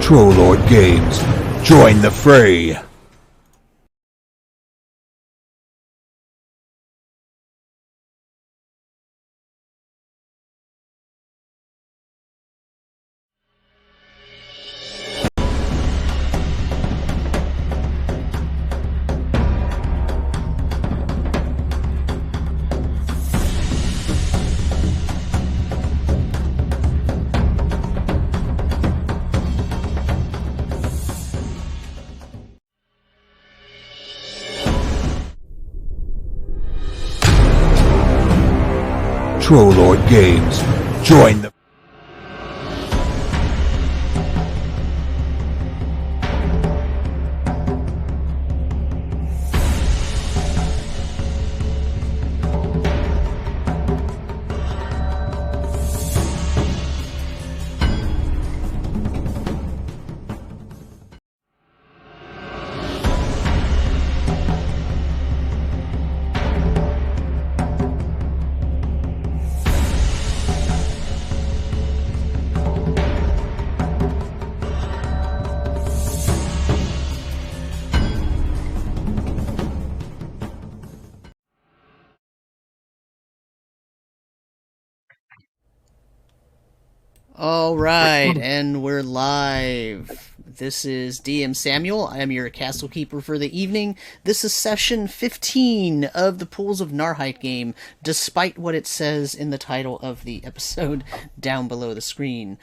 Trollord Games. Join the fray. Trollord Games. Join the All right, and we're live. This is DMSamuel. I am your castle keeper for the evening. This is session 15 of the Pools of Narrheit game, despite what it says in the title of the episode down below the screen.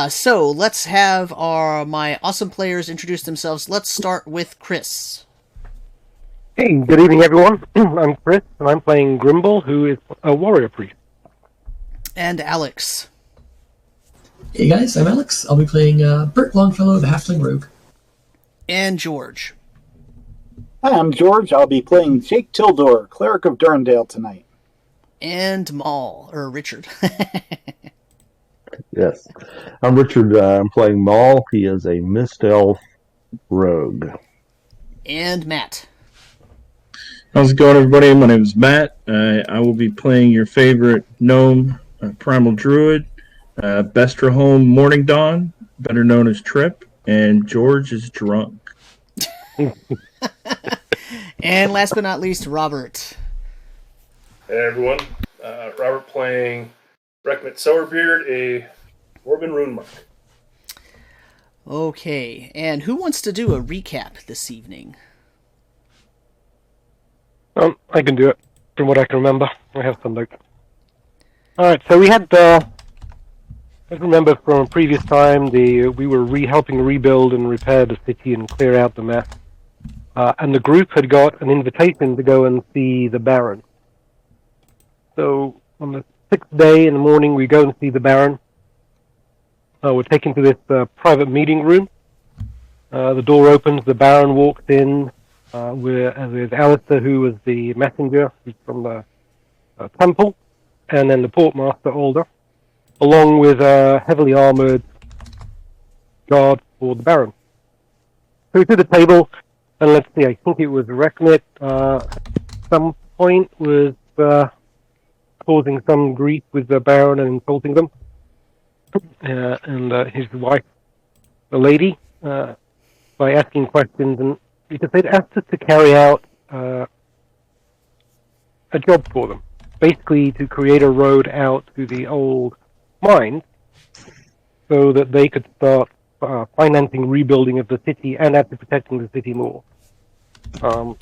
So let's have my awesome players introduce themselves. Let's start with Chris. Hey, good evening, everyone. I'm Chris, and I'm playing Grimble, who is a warrior priest. And Alex. Hey guys, I'm Alex. I'll be playing Bert Longfellow, the Halfling Rogue. And George. Hi, I'm George. I'll be playing Jake Tildor, Cleric of Durndale tonight. And Richard. Yes. I'm Richard. I'm playing Maul. He is a Mist Elf rogue. And Matt. How's it going, everybody? My name is Matt. I will be playing your favorite gnome, Primal Druid, Bestrahome Morning Dawn, better known as Trip, and George is drunk. And last but not least, Robert. Hey everyone, Robert playing Reckmet Sourbeard, a Dwarven Rune Monk. Okay, and who wants to do a recap this evening? I can do it, from what I can remember. I have some notes. Alright, so we had, I remember from a previous time, we were helping rebuild and repair the city and clear out the mess. And the group had got an invitation to go and see the Baron. So, on the 6th day in the morning, we go and see the Baron. We're taken to this private meeting room. The door opens, the Baron walks in, with Alistair, who was the messenger from the temple, and then the portmaster, Alder, along with a heavily armored guard for the Baron. So we to the table, and let's see, I think it was Reckmet, at some point was causing some grief with the Baron and insulting them, and his wife, the lady, by asking questions, and because they'd asked us to carry out a job for them, basically to create a road out to the old mines so that they could start financing rebuilding of the city and actually protecting the city more. So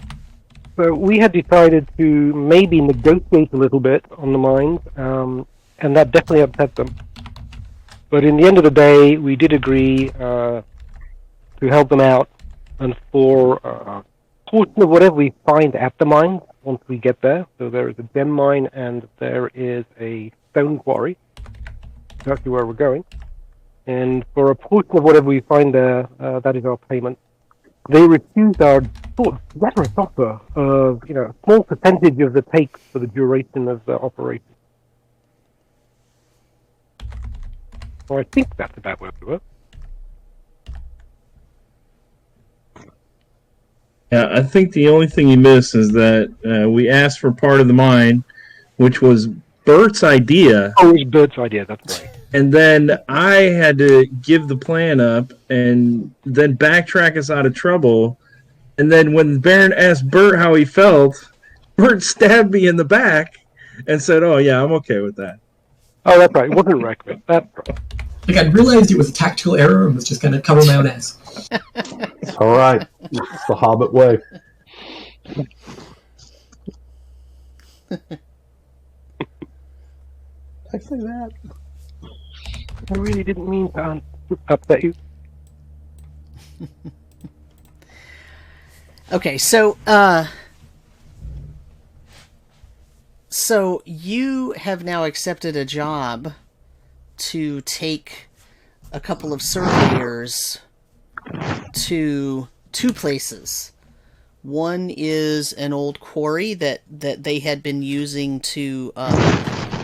we had decided to maybe negotiate a little bit on the mines, and that definitely upset them. But in the end of the day, we did agree to help them out, and for a portion of whatever we find at the mine once we get there. So there is a gem mine and there is a stone quarry. That's actually where we're going. And for a portion of whatever we find there, that is our payment. They refused our sort of generous offer of, a small percentage of the take for the duration of the operation. So I think that's about where we were. Yeah, I think the only thing you miss is that we asked for part of the mine, which was Bert's idea. Oh, it was Bert's idea, that's right. and then I had to give the plan up and then backtrack us out of trouble. And then when Baron asked Bert how he felt, Bert stabbed me in the back and said, "Oh yeah, I'm okay with that." Oh, that's right. It wasn't Reckman. That's right. Like, I realized it was a tactical error and was just going to cover my own ass. It's all right. It's the Hobbit way. I say that. I really didn't mean to upset you. Okay, so you have now accepted a job to take a couple of surveyors to two places. One is an old quarry that they had been using to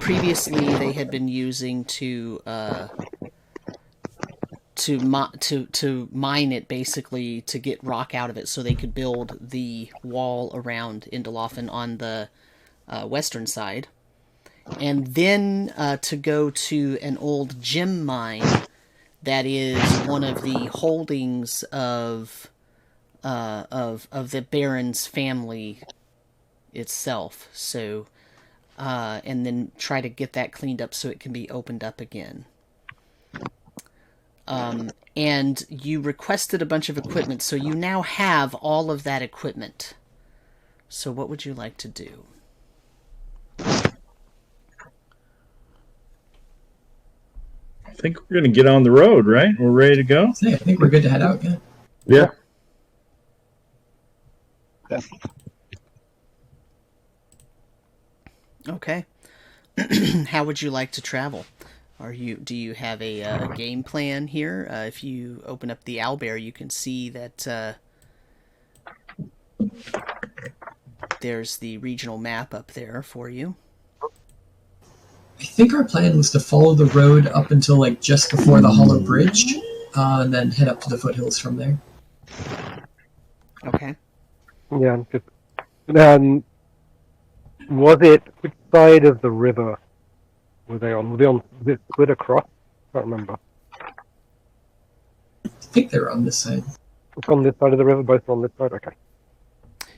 previously they had been using to mine it, basically to get rock out of it so they could build the wall around Interlaken on the western side. And then to go to an old gem mine that is one of the holdings of the Baron's family itself. So, and then try to get that cleaned up so it can be opened up again. And you requested a bunch of equipment, so you now have all of that equipment. So what would you like to do? I think we're going to get on the road, right? We're ready to go? So, yeah, I think we're good to head out, yeah. Yeah. Okay. How would you like to travel? Do you have a game plan here? If you open up the owlbear, you can see that there's the regional map up there for you. I think our plan was to follow the road up until like just before the Hollow Bridge, and then head up to the foothills from there. Okay. Yeah. Was it which side of the river were they on? Was it split across? I can't remember. I think they were on this side. It's on this side of the river. Both on this side. Okay.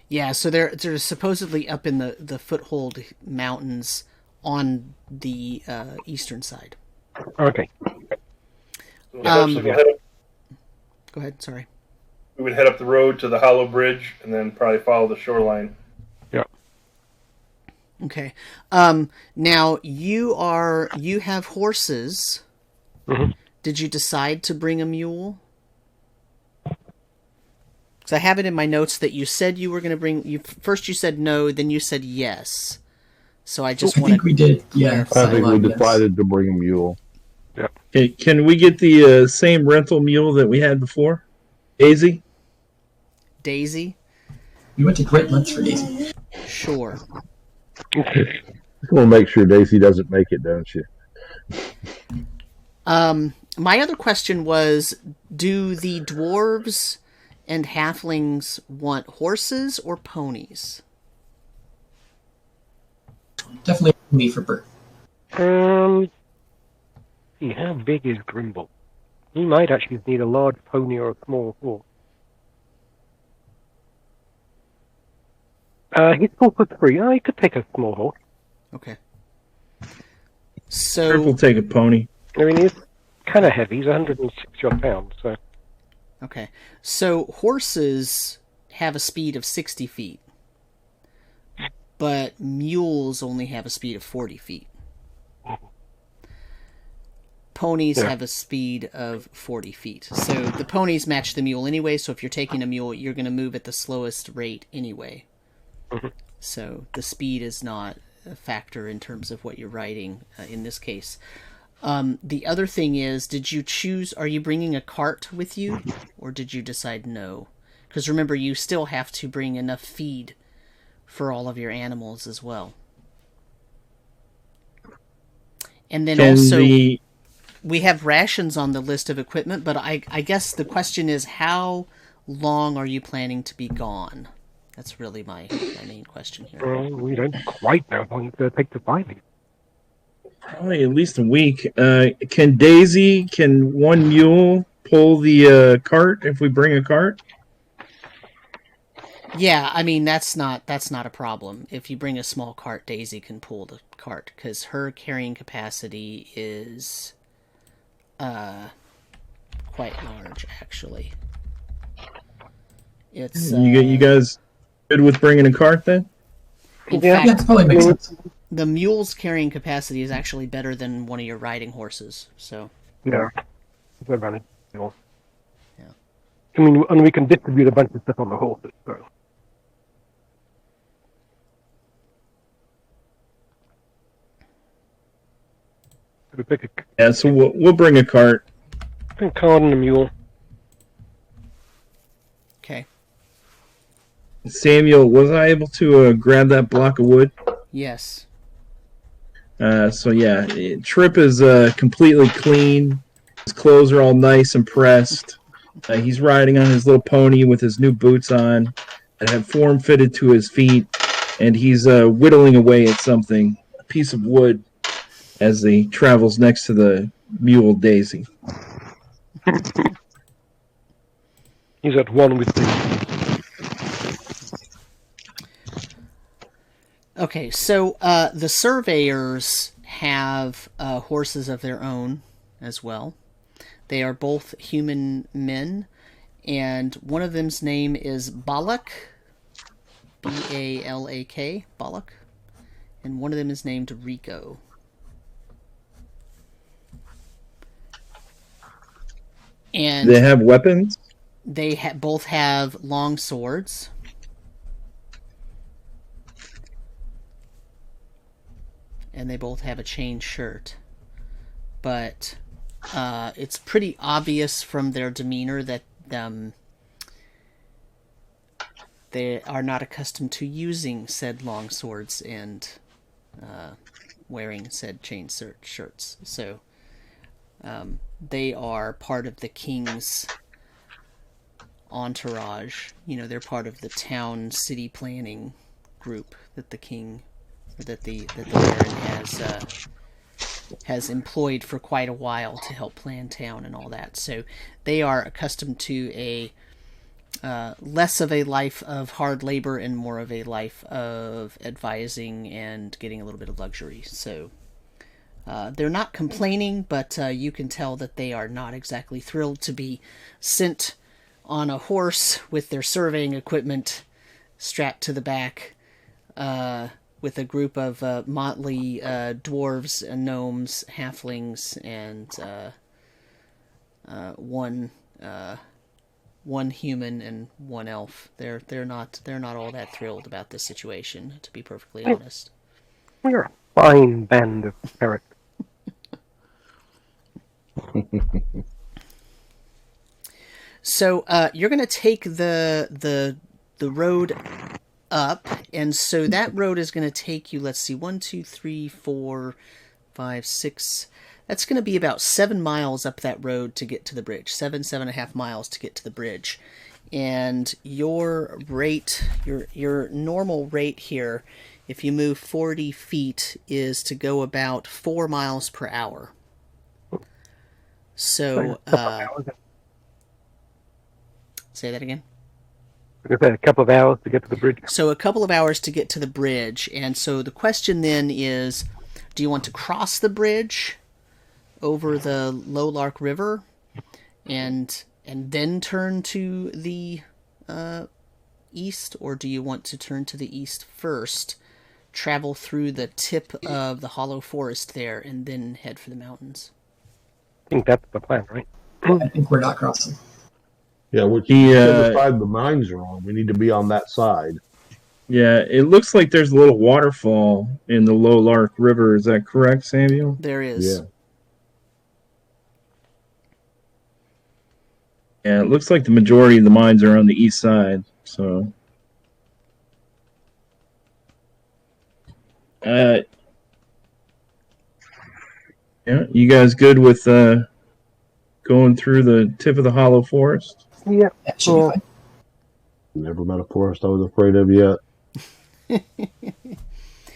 Yeah. So they're supposedly up in the foothold mountains on the eastern side. Okay. Go ahead. Sorry. We would head up the road to the Hollow Bridge and then probably follow the shoreline. Yeah. Okay. Now you have horses. Mm-hmm. Did you decide to bring a mule? Because I have it in my notes that you said you were going to bring. First you said no, then you said yes. So I just want to. I think we did. Yeah. I think we decided to bring a mule. Yeah. Okay, can we get the same rental mule that we had before? Daisy? Daisy? We went to great lengths for Daisy. Sure. You want to make sure Daisy doesn't make it, don't you? My other question was, do the dwarves and halflings want horses or ponies? Definitely me for Bert. See, how big is Grimble? He might actually need a large pony or a small horse. He's 4'3". Oh, he could take a small horse. Okay. Trip will take a pony. I mean, he's kind of heavy. He's 160 odd pounds, so. Okay. So horses have a speed of 60 feet. But mules only have a speed of 40 feet. Ponies have a speed of 40 feet. So the ponies match the mule anyway, so if you're taking a mule, you're going to move at the slowest rate anyway. Mm-hmm. So the speed is not a factor in terms of what you're riding in this case. The other thing is, are you bringing a cart with you, or did you decide no? Because remember, you still have to bring enough feed for all of your animals as well. And then we have rations on the list of equipment, but I guess the question is, how long are you planning to be gone? That's really my main question here. Well, we don't quite know how long it's going to take to find these. Probably at least a week. Can one mule pull the cart if we bring a cart? Yeah, I mean that's not a problem. If you bring a small cart, Daisy can pull the cart because her carrying capacity is quite large, actually. It's You guys good with bringing a cart then? in Yeah. fact, That probably makes sense. the mule's carrying capacity is actually better than one of your riding horses. So Yeah. It's a advantage. Yeah. I mean, and we can distribute a bunch of stuff on the horses. So. We pick Yeah, so we'll bring a cart. a cart and a mule. okay, Samuel, was I able to grab that block of wood? yes, So yeah, Trip is completely clean. His clothes are all nice and pressed. He's riding on his little pony with his new boots on that have form fitted to his feet, and he's whittling away at something, a piece of wood, as he travels next to the mule Daisy. He's at one with the. okay. So the surveyors have horses of their own as well. They are both human men, and one of them's name is Balak, Balak, Balak, and one of them is named Rico. And They have weapons? they both have long swords. And they both have a chain shirt. But it's pretty obvious from their demeanor that they are not accustomed to using said long swords and wearing said chain shirts. So they are part of the king's entourage. You know, they're part of the town city planning group that the king, or that the Baron has employed for quite a while to help plan town and all that. So they are accustomed to a less of a life of hard labor and more of a life of advising and getting a little bit of luxury. So they're not complaining, but you can tell that they are not exactly thrilled to be sent on a horse with their surveying equipment strapped to the back with a group of motley dwarves and gnomes, halflings, and one human and one elf. They're not all that thrilled about this situation, to be perfectly honest. We're a fine band of characters. So you're going to take the road up, and so that road is going to take you, let's see, 1, 2, 3, 4, 5, 6. That's going to be about 7 miles up that road to get to the bridge. 7.5 miles to get to the bridge. And your rate, your normal rate here, if you move 40 feet, is to go about 4 miles per hour. So, say that again? Like I said, a couple of hours to get to the bridge. So a couple of hours to get to the bridge. And so the question then is, do you want to cross the bridge over the Lowlark River and then turn to the east? Or do you want to turn to the east first, travel through the tip of the hollow forest there, and then head for the mountains? I think that's the plan, right? I think we're not crossing. Yeah, whichever side the mines are on, we need to be on that side. Yeah, it looks like there's a little waterfall in the Lowlark River. Is that correct, Samuel? There is. Yeah. Yeah, it looks like the majority of the mines are on the east side. So, yeah, you guys good with going through the tip of the hollow forest? Yeah. That should be fine. Never met a forest I was afraid of yet.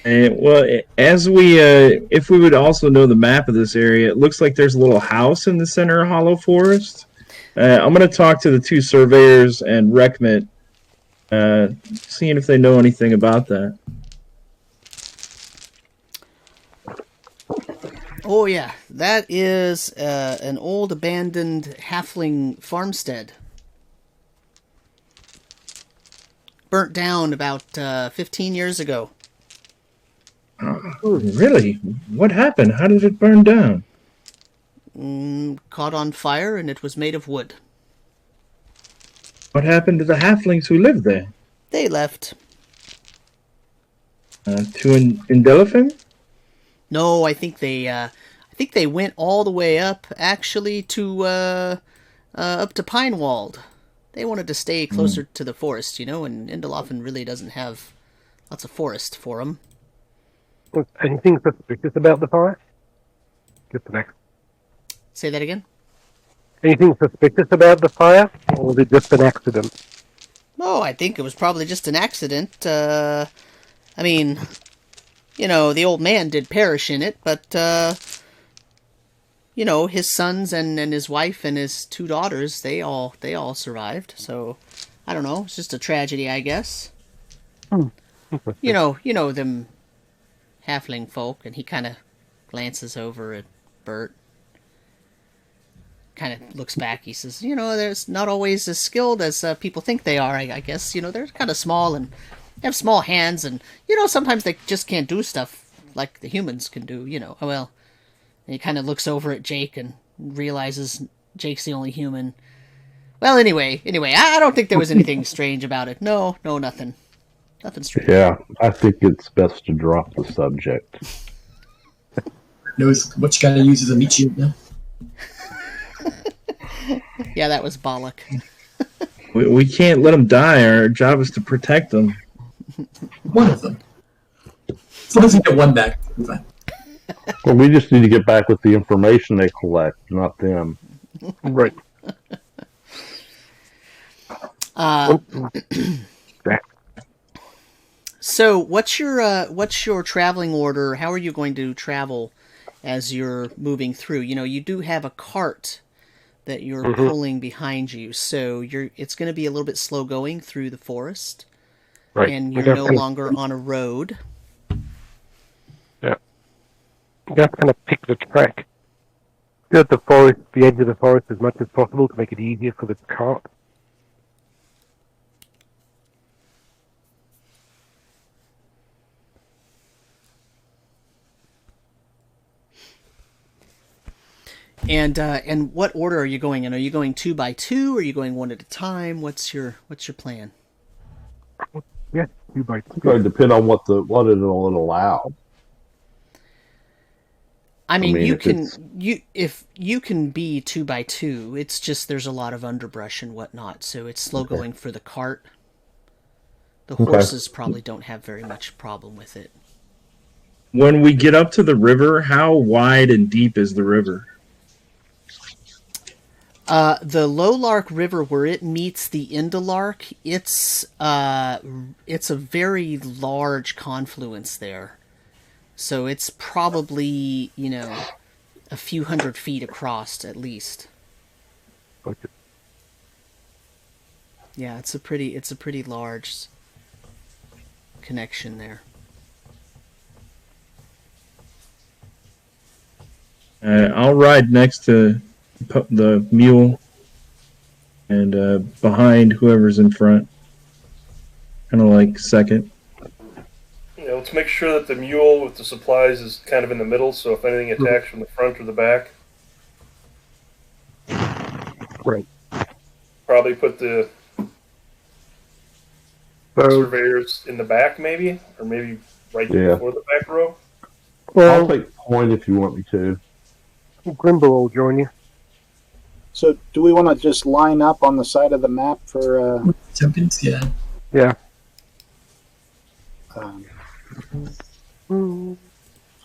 As we, if we would also know the map of this area, it looks like there's a little house in the center of Hollow Forest. I'm going to talk to the two surveyors and Recmit, seeing if they know anything about that. Oh yeah, that is an old abandoned halfling farmstead. Burnt down about 15 years ago. Oh, really? What happened? How did it burn down? Caught on fire, and it was made of wood. What happened to the halflings who lived there? They left. To Indeliphin? No, I think they went all the way up, actually, to up to Pinewald. They wanted to stay closer to the forest, and Indelophin really doesn't have lots of forest for them. Was anything suspicious about the fire? Just an accident. Say that again? Anything suspicious about the fire, or was it just an accident? Oh, I think it was probably just an accident. I mean, the old man did perish in it, but, his sons and his wife and his two daughters, they all survived. So, I don't know. It's just a tragedy, I guess. You know them halfling folk, and he kind of glances over at Bert. Kind of looks back. He says, there's not always as skilled as people think they are, I guess. They're kind of small and have small hands, and, sometimes they just can't do stuff like the humans can do, Well, and he kind of looks over at Jake and realizes Jake's the only human. Well, anyway, I don't think there was anything strange about it. No, nothing. Nothing strange. Yeah, I think it's best to drop the subject. Knows what you gotta use as a meat shield now. Yeah, that was bollock. We can't let them die. Our job is to protect them. One of them. So let's get one back. Fine. Well, we just need to get back with the information they collect, not them. Right. So, what's your traveling order? How are you going to travel as you're moving through? You do have a cart that you're pulling behind you, so it's going to be a little bit slow going through the forest, Right. and you're no longer on a road. Yeah. You have to kind of pick the track. Go at the edge of the forest as much as possible to make it easier for the cart. And what order are you going in? Are you going 2 by 2? Or are you going one at a time? What's your plan? Yeah, 2 by 2. It's going to depend on what it'll allow. I mean if you can be 2 by 2. It's just there's a lot of underbrush and whatnot, so it's slow going for the cart. The horses probably don't have very much problem with it. When we get up to the river, how wide and deep is the river? The Lowlark River, where it meets the Indalark, it's a very large confluence there. So it's probably, a few hundred feet across at least. Okay. Yeah, it's a pretty large connection there. I'll ride next to the mule and behind whoever's in front. Kind of like second. Let's make sure that the mule with the supplies is kind of in the middle, so if anything attacks from the front or the back. Right. Probably put the surveyors in the back, maybe? Or maybe right before the back row? Well, I'll take point if you want me to. Grimble will join you. So, do we want to just line up on the side of the map for? Champions, yeah. Yeah.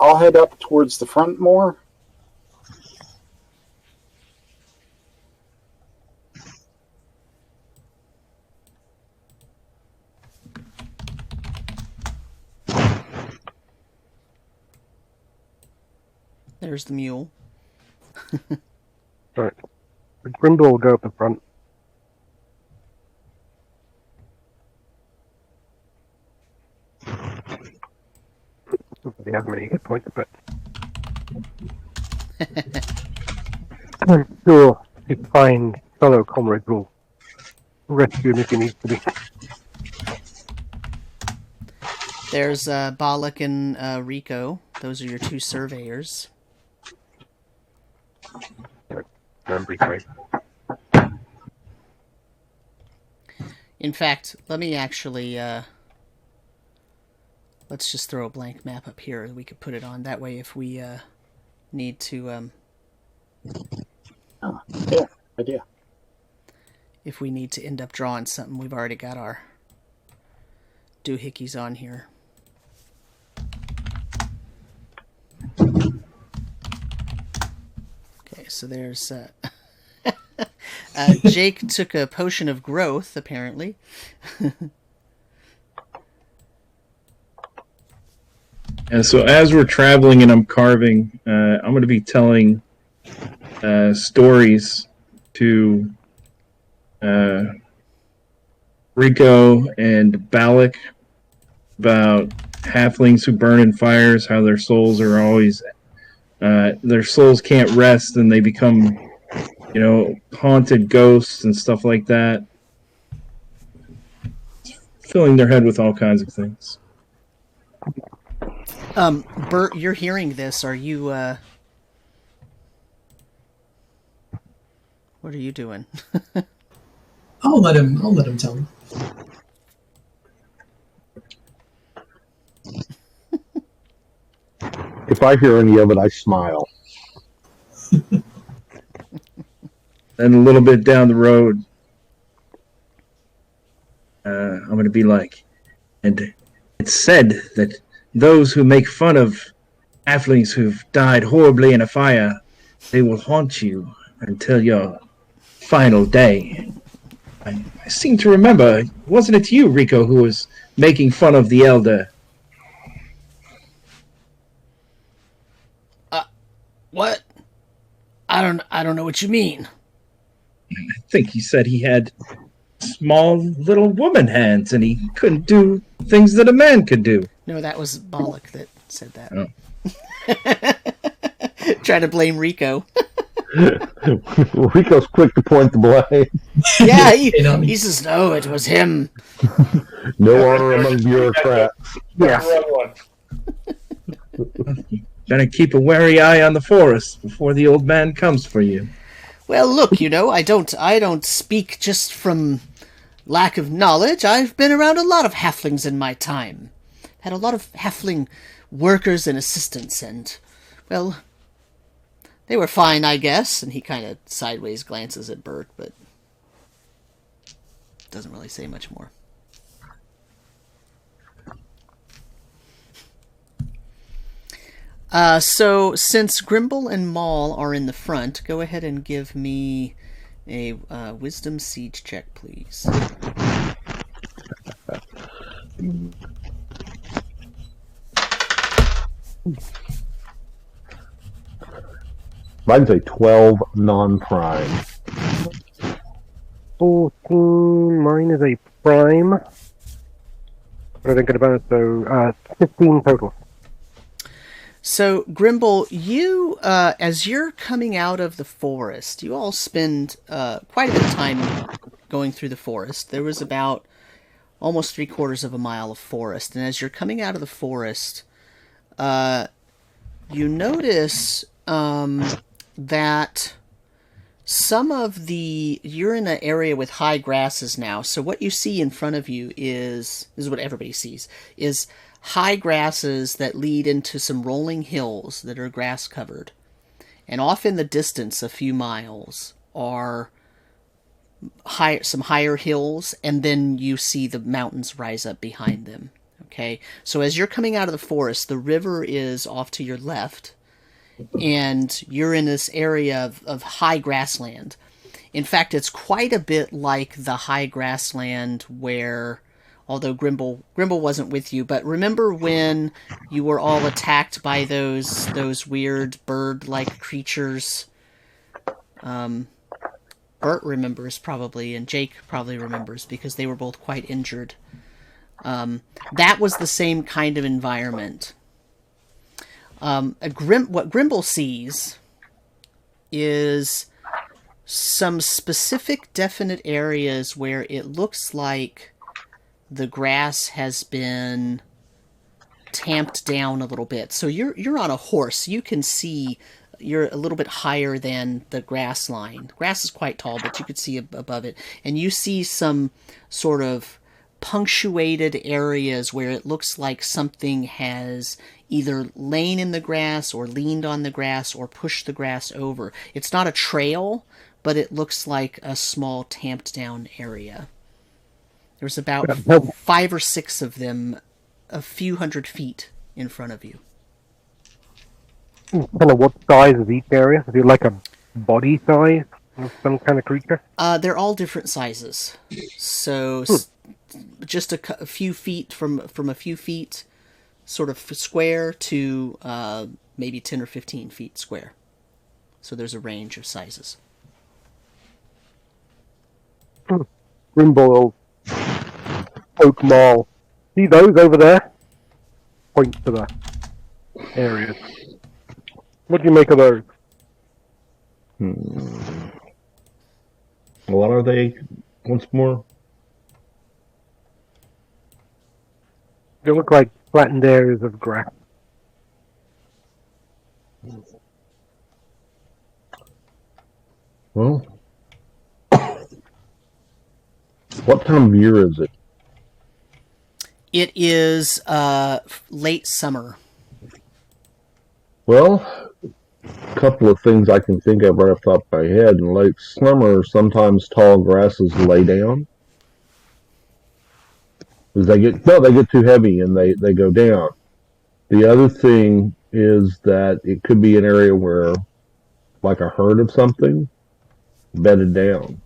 I'll head up towards the front more. There's the mule. Right. The Grimble will go up the front. Not that he has many hit points, but I'm sure his fine fellow comrades will rescue him if he needs to be. There's Balak and Rico. Those are your two surveyors. Remember, right. In fact, let me actually... let's just throw a blank map up here that we could put it on. That way, if we need to... Oh, yeah, idea. If we need to end up drawing something, we've already got our doohickeys on here. Okay, so there's... Jake took a potion of growth, apparently. And so as we're traveling and I'm carving, I'm going to be telling stories to Rico and Balak about halflings who burn in fires, how their souls are always... their souls can't rest and they become, haunted ghosts and stuff like that. Filling their head with all kinds of things. Bert, you're hearing this. Are you, what are you doing? I'll let him tell me. If I hear any of it, I smile. And a little bit down the road, I'm going to be like, and it's said that those who make fun of halflings who've died horribly in a fire, they will haunt you until your final day. I seem to remember, wasn't it you, Rico, who was making fun of the elder? What? I don't know what you mean. I think he said he had small little woman hands and he couldn't do things that a man could do. No, that was Balak that said that. Oh. Trying to blame Rico. Rico's quick to point the blame. Yeah, he says, no, it was him. No honor among bureaucrats. Yes. Gotta keep a wary eye on the forest before the old man comes for you. Well, look, I don't speak just from lack of knowledge. I've been around a lot of halflings in my time. Had a lot of halfling workers and assistants, and, well, they were fine, I guess. And he kind of sideways glances at Bert, but doesn't really say much more. So, since Grimble and Maul are in the front, go ahead and give me a Wisdom Siege check, please. Mine's a 12 non-prime. 14, mine is a prime. What are they good about it? So, 15 total. So, Grimble, you, as you're coming out of the forest, you all spend quite a bit of time going through the forest. There was about almost 3/4 of a mile of forest, and as you're coming out of the forest, you notice that some of you're in an area with high grasses now, so what you see in front of you is what everybody sees, is high grasses that lead into some rolling hills that are grass covered. And off in the distance, a few miles, are some higher hills, and then you see the mountains rise up behind them. Okay, so as you're coming out of the forest, the river is off to your left, and you're in this area of high grassland. In fact, it's quite a bit like the high grassland where although Grimble wasn't with you. But remember when you were all attacked by those weird bird-like creatures? Bert remembers probably, and Jake probably remembers because they were both quite injured. That was the same kind of environment. What Grimble sees is some specific definite areas where it looks like the grass has been tamped down a little bit. So you're on a horse. You can see you're a little bit higher than the grass line. Grass is quite tall, but you could see above it. And you see some sort of punctuated areas where it looks like something has either lain in the grass or leaned on the grass or pushed the grass over. It's not a trail, but it looks like a small tamped down area. There's about 5 or 6 of them a few hundred feet in front of you. Kind of what size is each area? Is it like a body size of some kind of creature? They're all different sizes. So just a few feet from a few feet sort of square to maybe 10 or 15 feet square. So there's a range of sizes. Grimble, Oak Mall. See those over there? Point to the areas. What do you make of those? What are they? Once more? They look like flattened areas of grass. Well, what time of year is it? It is late summer. Well, a couple of things I can think of right off the top of my head. In late summer, sometimes tall grasses lay down. Because they get too heavy and they go down. The other thing is that it could be an area where, like a herd of something, bedded down.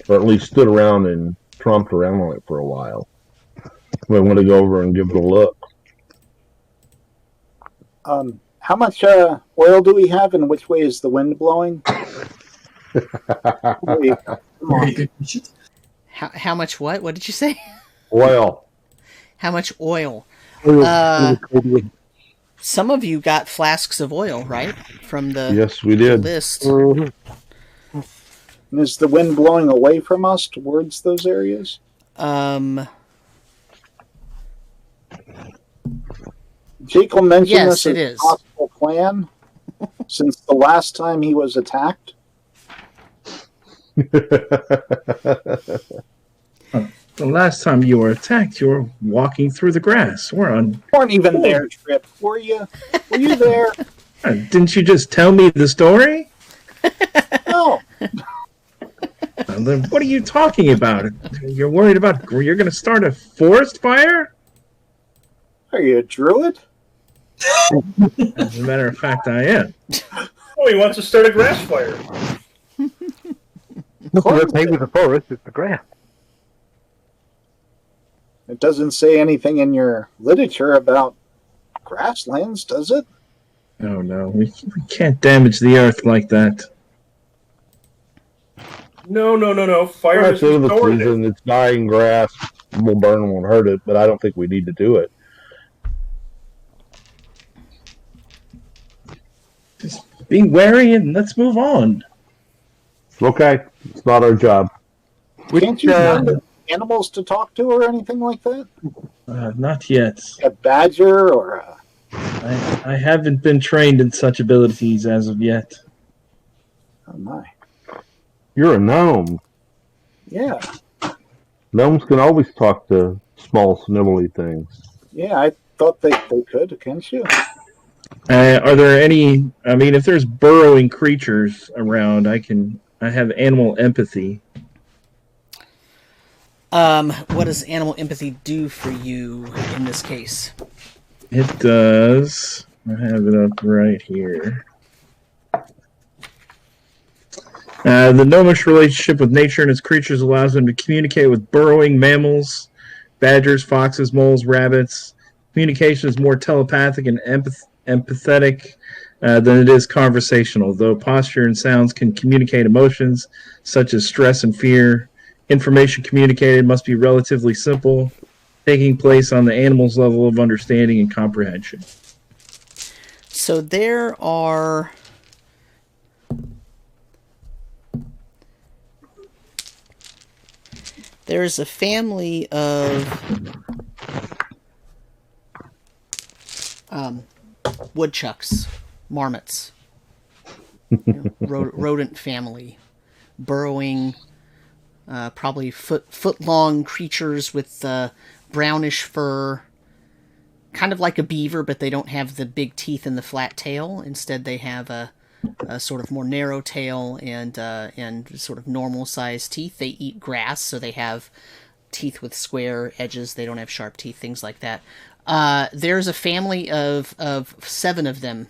Or at least stood around and tromped around on it for a while. We want to go over and give it a look. How much oil do we have, and which way is the wind blowing? Very good question. How much what? What did you say? Oil. How much oil? Oil. Some of you got flasks of oil, right? From the Yes, we did. list. And is the wind blowing away from us towards those areas? Jekyll mentioned Yes, this it as is. a possible plan since the last time he was attacked. The last time you were attacked, you were walking through the grass. You weren't even there, Trip, were you? Were you there? Didn't you just tell me the story? No. Then what are you talking about? You're worried about you're going to start a forest fire? Are you a druid? As a matter of fact, I am. Oh, he wants to start a grass fire. Nothing okay with the forest, it's the grass. It doesn't say anything in your literature about grasslands, does it? Oh, no. We can't damage the earth like that. No. Fire That's is the restorative. season. It's dying grass. We'll burn won't hurt it, but I don't think we need to do it. Just be wary and let's move on. Okay, it's not our job. Can't you find animals to talk to or anything like that? Not yet. A badger or a... I haven't been trained in such abilities as of yet. Oh my. You're a gnome. Yeah. Gnomes can always talk to small, snivelly things. Yeah, I thought they could, can't you? Are there any? I mean, if there's burrowing creatures around, I have animal empathy. What does animal empathy do for you in this case? It does. I have it up right here. The gnomish relationship with nature and its creatures allows them to communicate with burrowing mammals, badgers, foxes, moles, rabbits. Communication is more telepathic and empathetic than it is conversational, though posture and sounds can communicate emotions such as stress and fear. Information communicated must be relatively simple, taking place on the animal's level of understanding and comprehension. So there's a family of woodchucks, marmots, rodent family, burrowing, probably foot-long creatures with brownish fur, kind of like a beaver, but they don't have the big teeth and the flat tail. Instead, they have a sort of more narrow tail and sort of normal-sized teeth. They eat grass, so they have teeth with square edges. They don't have sharp teeth, things like that. There's a family of 7 of them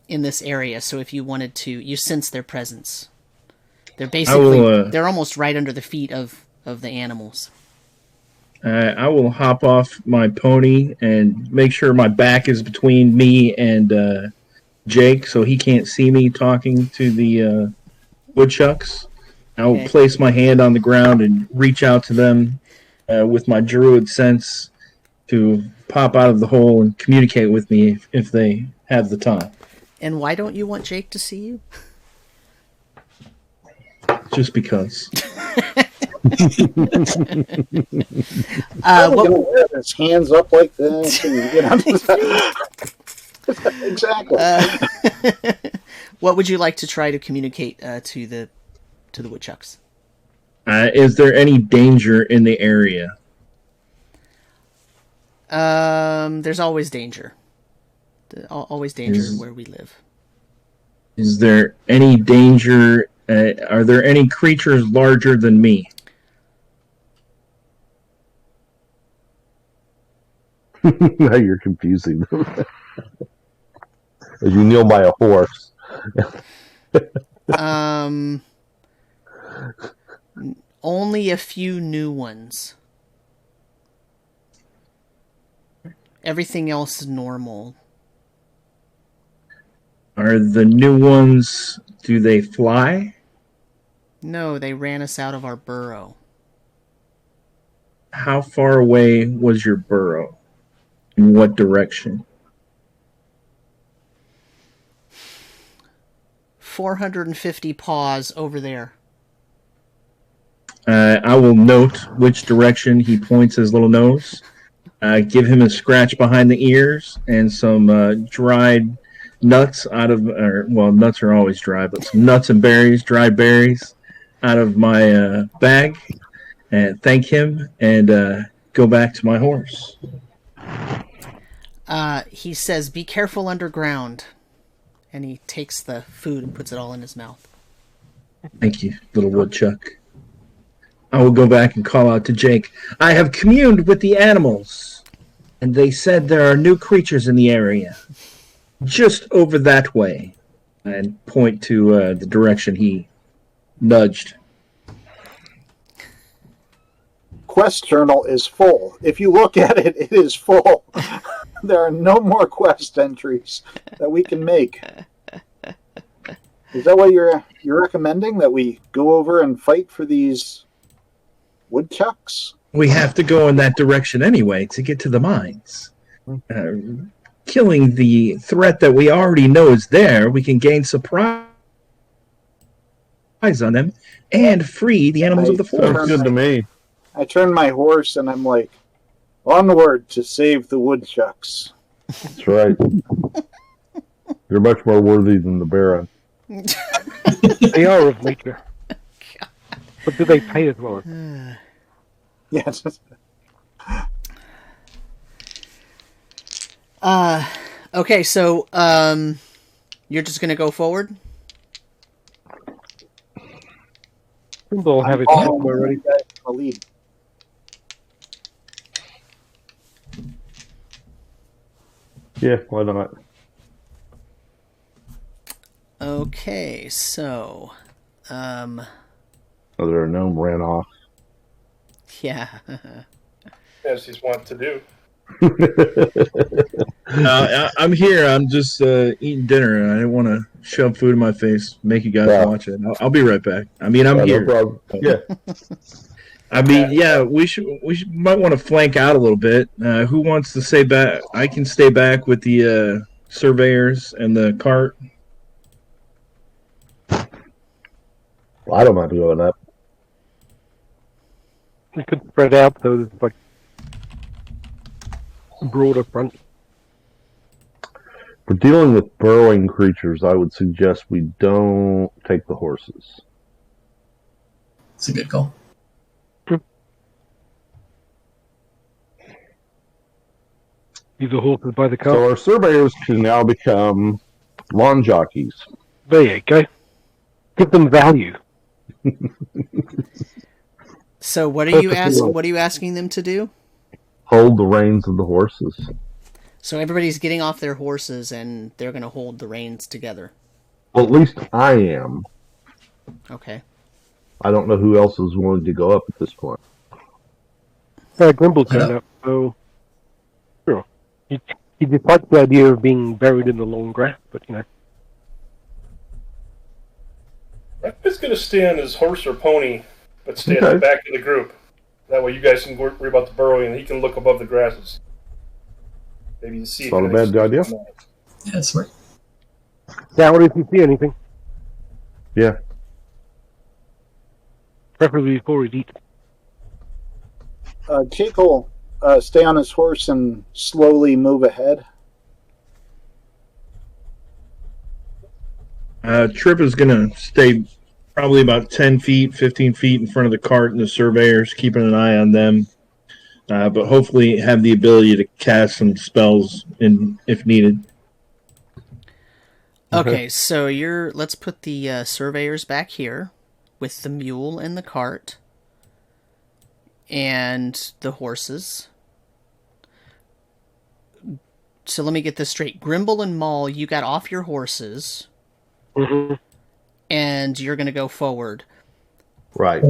in this area, so if you wanted to, you sense their presence. They're basically, they're almost right under the feet of the animals. I will hop off my pony and make sure my back is between me and Jake, so he can't see me talking to the woodchucks. I will place my hand on the ground and reach out to them with my druid sense to pop out of the hole and communicate with me if they have the time. And why don't you want Jake to see you? Just because. What his hands up like this? Exactly. What would you like to try to communicate to the woodchucks? Is there any danger in the area? There's always danger. Always danger where we live. Is there any danger? Are there any creatures larger than me? Now you're confusing them. As you kneel by a horse. Only a few new ones. Everything else is normal. Are the new ones, do they fly? No, they ran us out of our burrow. How far away was your burrow? In what direction? 450 paws over there. I will note which direction he points his little nose. Give him a scratch behind the ears and some dried nuts nuts are always dry, but some nuts and berries, dried berries, out of my bag, and thank him and go back to my horse. He says, "Be careful underground," and he takes the food and puts it all in his mouth. Thank you, little woodchuck. I will go back and call out to Jake. I have communed with the animals, and they said there are new creatures in the area. Just over that way. And point to the direction he nudged. Quest journal is full. If you look at it, it is full. There are no more quest entries that we can make. Is that what you're recommending? That we go over and fight for these woodchucks? We have to go in that direction anyway to get to the mines. Killing the threat that we already know is there, we can gain surprise on them and free the animals of the forest. Sounds good to me. I turn my horse and I'm like, onward to save the woodchucks. That's right. You're much more worthy than the Baron. They are of nature. But do they pay as well? Yes. Okay, so, you're just gonna go forward? We'll have it somewhere ready. A lead. Yeah, why not? Okay, so, Oh, their gnome ran off. yeah. as he's wont to do. I'm here. I'm just eating dinner, and I didn't want to shove food in my face, make you guys watch it. I'll be right back. I mean, I'm here. No problem. Yeah. I mean, yeah, we might want to flank out a little bit. Who wants to stay back? I can stay back with the surveyors and the cart. Well, I don't mind going up. We could spread out so there's like a broader front. For dealing with burrowing creatures, I would suggest we don't take the horses. It's a good call. Use the horses by the car. So our surveyors can now become lawn jockeys. There you go. Give them value. So what are you asking them to do? Hold the reins of the horses. So everybody's getting off their horses and they're going to hold the reins together. Well, at least I am. Okay. I don't know who else is willing to go up at this point. Grimble's going up, so sure. He dislikes the idea of being buried in the long grass, but you know. He's going to stay on his horse or pony, but stay at the back of the group. That way you guys can worry about the burrowing, and he can look above the grasses. Maybe you see. Not a bad idea. Yeah, that's right. Yeah, what if you see anything? Yeah. Preferably before he eats. Jake will stay on his horse and slowly move ahead. Trip is going to stay probably about 10 feet, 15 feet in front of the cart and the surveyors, keeping an eye on them. But hopefully have the ability to cast some spells if needed. Okay, so let's put the surveyors back here with the mule and the cart and the horses. So let me get this straight. Grimble and Maul, you got off your horses. Mm-hmm. And you're going to go forward. Right.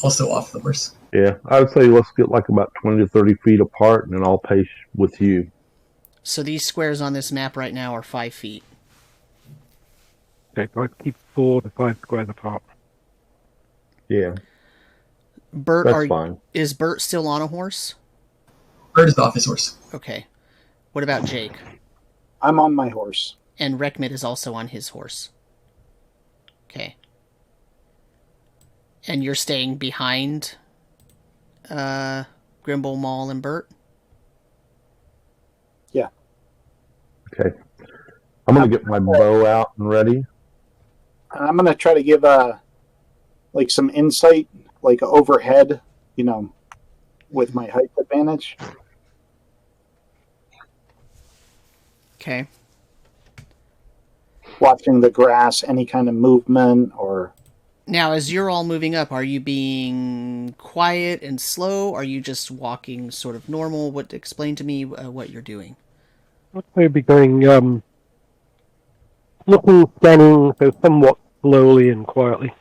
Also off the horse. Yeah, I would say let's get like about 20 to 30 feet apart, and then I'll pace with you. So these squares on this map right now are 5 feet. Okay, so I keep 4 to 5 squares apart. Yeah. Bert, that's fine. Is Bert still on a horse? Bert is off his horse. Okay. What about Jake? I'm on my horse. And Rekmid is also on his horse. Okay. And you're staying behind Grimble, Maul, and Bert? Yeah. Okay. I'm going to get my bow out and ready. I'm going to try to give like some insight, like overhead, you know, with my height advantage. Okay. Watching the grass, any kind of movement or... Now, as you're all moving up, are you being quiet and slow? Are you just walking sort of normal? Explain to me what you're doing. I'd be going, looking, scanning, so somewhat slowly and quietly.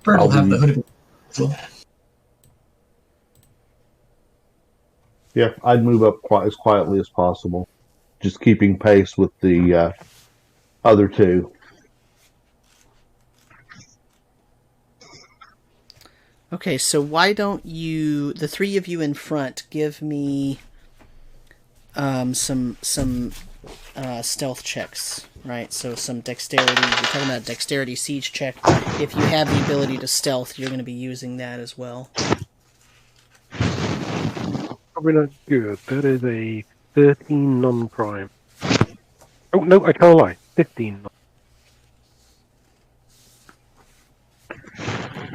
Bert will have the hood as well. Yeah, I'd move up as quietly as possible. Just keeping pace with the other two. Okay, so why don't you, the three of you in front, give me some stealth checks, right? So some dexterity. We're talking about dexterity siege check. If you have the ability to stealth, you're going to be using that as well. Probably not good. That is a 13 non-prime. Oh, no, I can't lie. 15.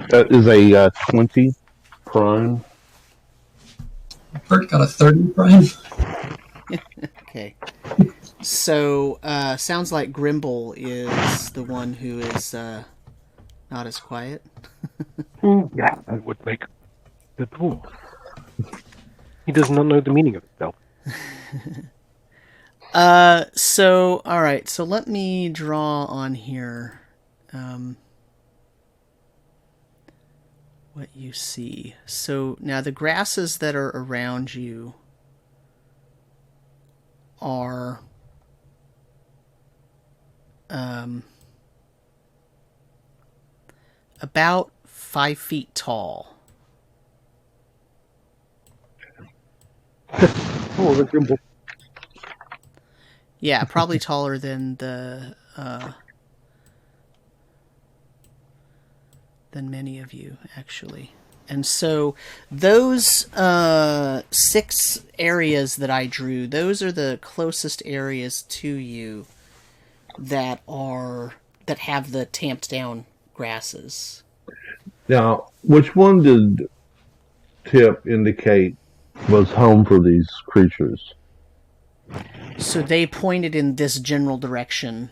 That is a 20 prime. Bert got a 30 prime. Okay. So, sounds like Grimble is the one who is not as quiet. Yeah, that would make the pool. He does not know the meaning of stealth. So, alright, so let me draw on here. What what you see. So now the grasses that are around you are about 5 feet tall. Oh, the Grimble. Yeah, probably taller than than many of you, actually. And so those 6 areas that I drew, those are the closest areas to you that have the tamped down grasses. Now, which one did Tip indicate was home for these creatures? So they pointed in this general direction.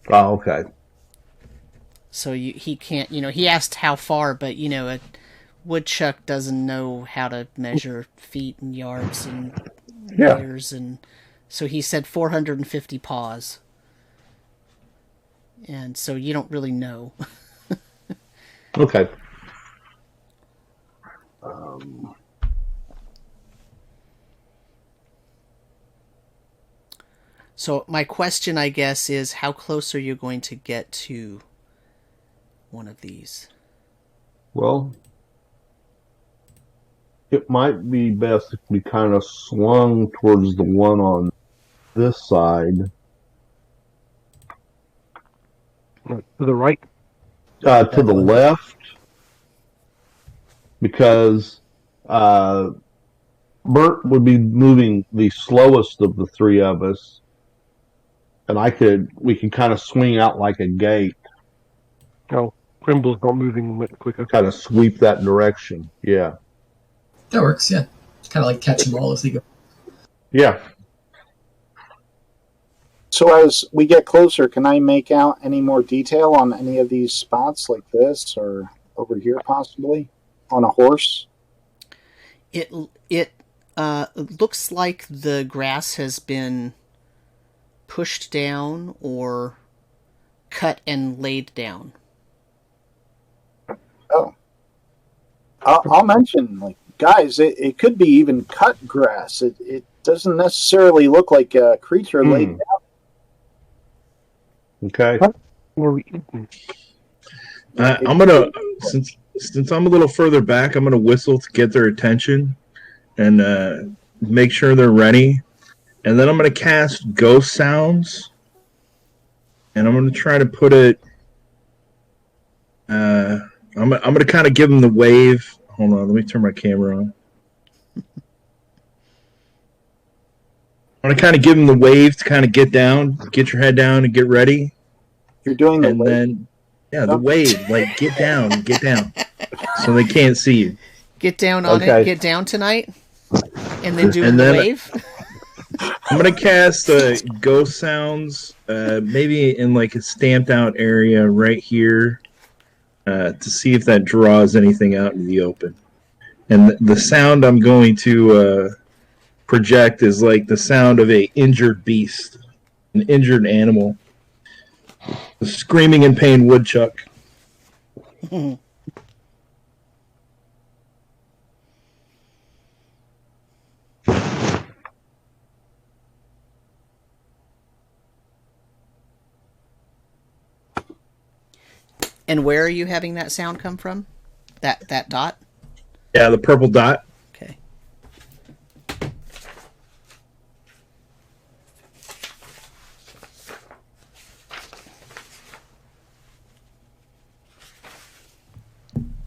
Oh, okay. So he can't, he asked how far, but, a woodchuck doesn't know how to measure feet and yards and meters. And so he said 450 paws. And so you don't really know. Okay. So my question, I guess, is how close are you going to get to one of these? Well, it might be best if we kind of swung towards the one on this side. To the right? To the left. Because Bert would be moving the slowest of the 3 of us. And we could kind of swing out like a gate. Oh, Grimble's not moving much quicker. Kind of sweep that direction. Yeah. That works, yeah. Kind of like catch them all as they go. Yeah. So as we get closer, can I make out any more detail on any of these spots like this or over here possibly on a horse? It looks like the grass has been pushed down or cut and laid down. Oh. I'll mention, like, guys, it could be even cut grass. It doesn't necessarily look like a creature laid down. Okay. I'm gonna since I'm a little further back, I'm gonna whistle to get their attention and make sure they're ready. And then I'm gonna cast ghost sounds, and I'm gonna try to put it. I'm gonna kind of give them the wave. Hold on, let me turn my camera on. I'm gonna kind of give them the wave to kind of get down, get your head down, and get ready. You're doing the and wave? Then the wave, like get down, so they can't see you. Get down on it. Get down tonight, and then do the wave. I'm gonna cast ghost sounds, maybe in like a stamped out area right here, to see if that draws anything out in the open. And the sound I'm going to project is like the sound of a injured beast, an injured animal, a screaming in pain woodchuck. And where are you having that sound come from? That dot? Yeah, the purple dot. Okay.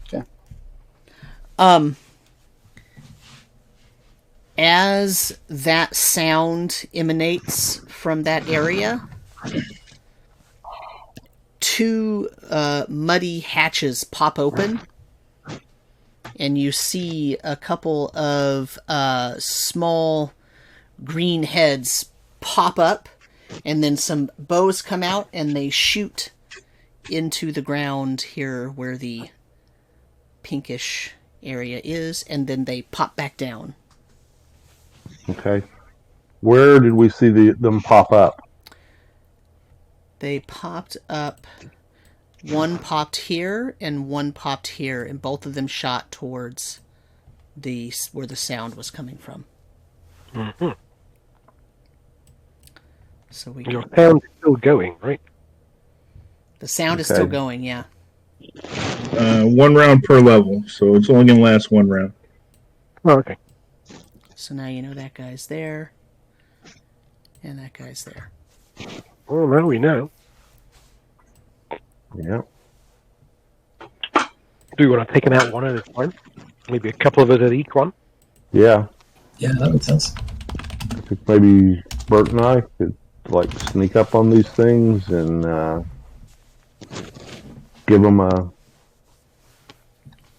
Okay. As that sound emanates from that area, 2 muddy hatches pop open, and you see a couple of small green heads pop up, and then some bows come out, and they shoot into the ground here where the pinkish area is, and then they pop back down. Okay. Where did we see them pop up? They popped up One popped here and one popped here, and both of them shot towards where the sound was coming from. Mm-hmm. So Your sound is still going, right? The sound is still going, yeah. 1 round per level, so it's only going to last 1 round. Oh, okay. So now you know that guy's there, and that guy's there. Well, now we know. Yeah. Do you want to take them out one at a time? Maybe a couple of us at each one? Yeah. Yeah, that makes sense. I think maybe Bert and I could like sneak up on these things and give them a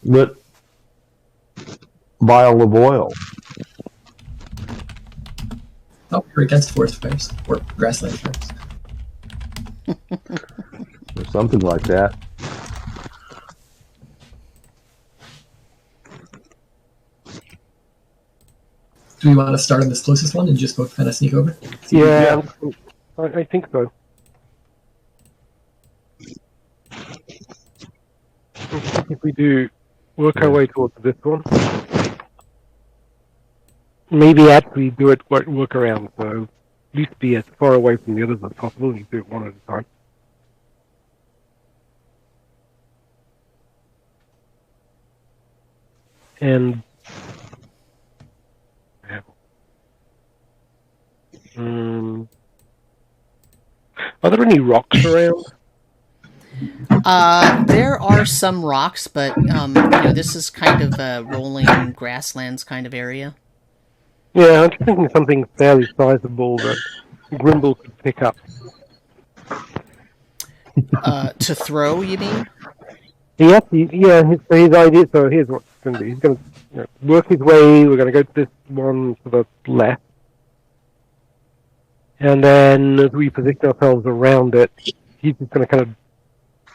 lit vial of oil. Oh, we're against forest fires or grassland fires. Or something like that. Do we want to start on this closest one and just both kind of sneak over? Yeah, I think so. If we do work our way towards this one, maybe actually do it work around, so at least be as far away from the others as possible, and you do it one at a time. And are there any rocks around? There are some rocks, but this is kind of a rolling grasslands kind of area. Yeah, I'm just thinking something fairly sizable that Grimble could pick up. To throw, you mean? His idea. So here's what it's going to be. He's going to work his way. We're going to go to this one to the left, and then as we position ourselves around it, he's just going to kind of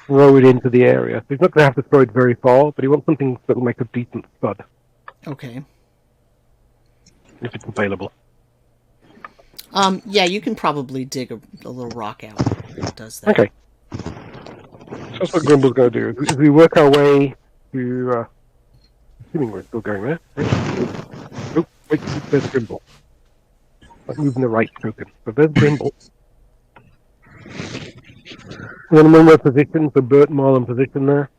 throw it into the area. So he's not going to have to throw it very far, but he wants something that will make a decent thud. Okay. If it's available. Yeah, you can probably dig a little rock out that does that. Okay. That's what Grimble's going to do. As we work our way to... assuming we're still going there. Oh, wait, there's Grimble. I'm moving the right token. So there's Grimble. And then when we're positioned, so Bert and Marlin position there.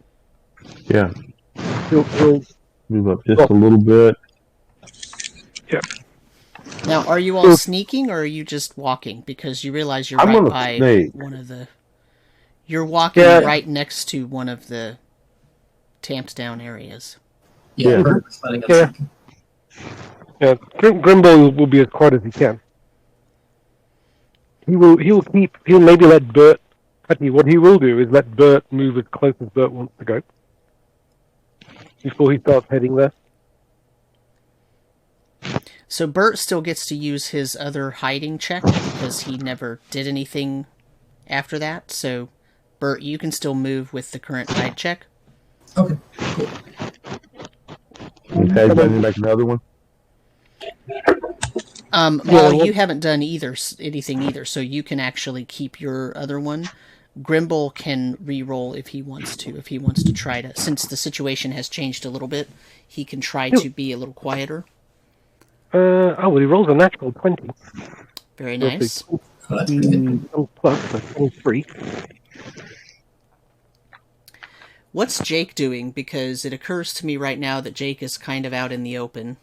Yeah. He'll move up just a little bit. Yeah. Now, are you all sneaking, or are you just walking? Because you realize you're right by snake. One of the... You're walking right next to one of the tamped down areas. Yeah. Grimble will be as quiet as he can. He'll maybe let Bert... Actually, what he will do is let Bert move as close as Bert wants to go. Before he starts heading there. So Bert still gets to use his other hiding check, because he never did anything after that. So, Bert, you can still move with the current hide check. Okay, cool. Okay, then make another one. Molly, you haven't done anything either, so you can actually keep your other one. Grimble can re-roll if he wants to. If he wants to try to, since the situation has changed a little bit, he can try to be a little quieter. He rolls a natural 20. Very nice. Oh, that's pretty good. Plus, that's 23. What's Jake doing? Because it occurs to me right now that Jake is kind of out in the open,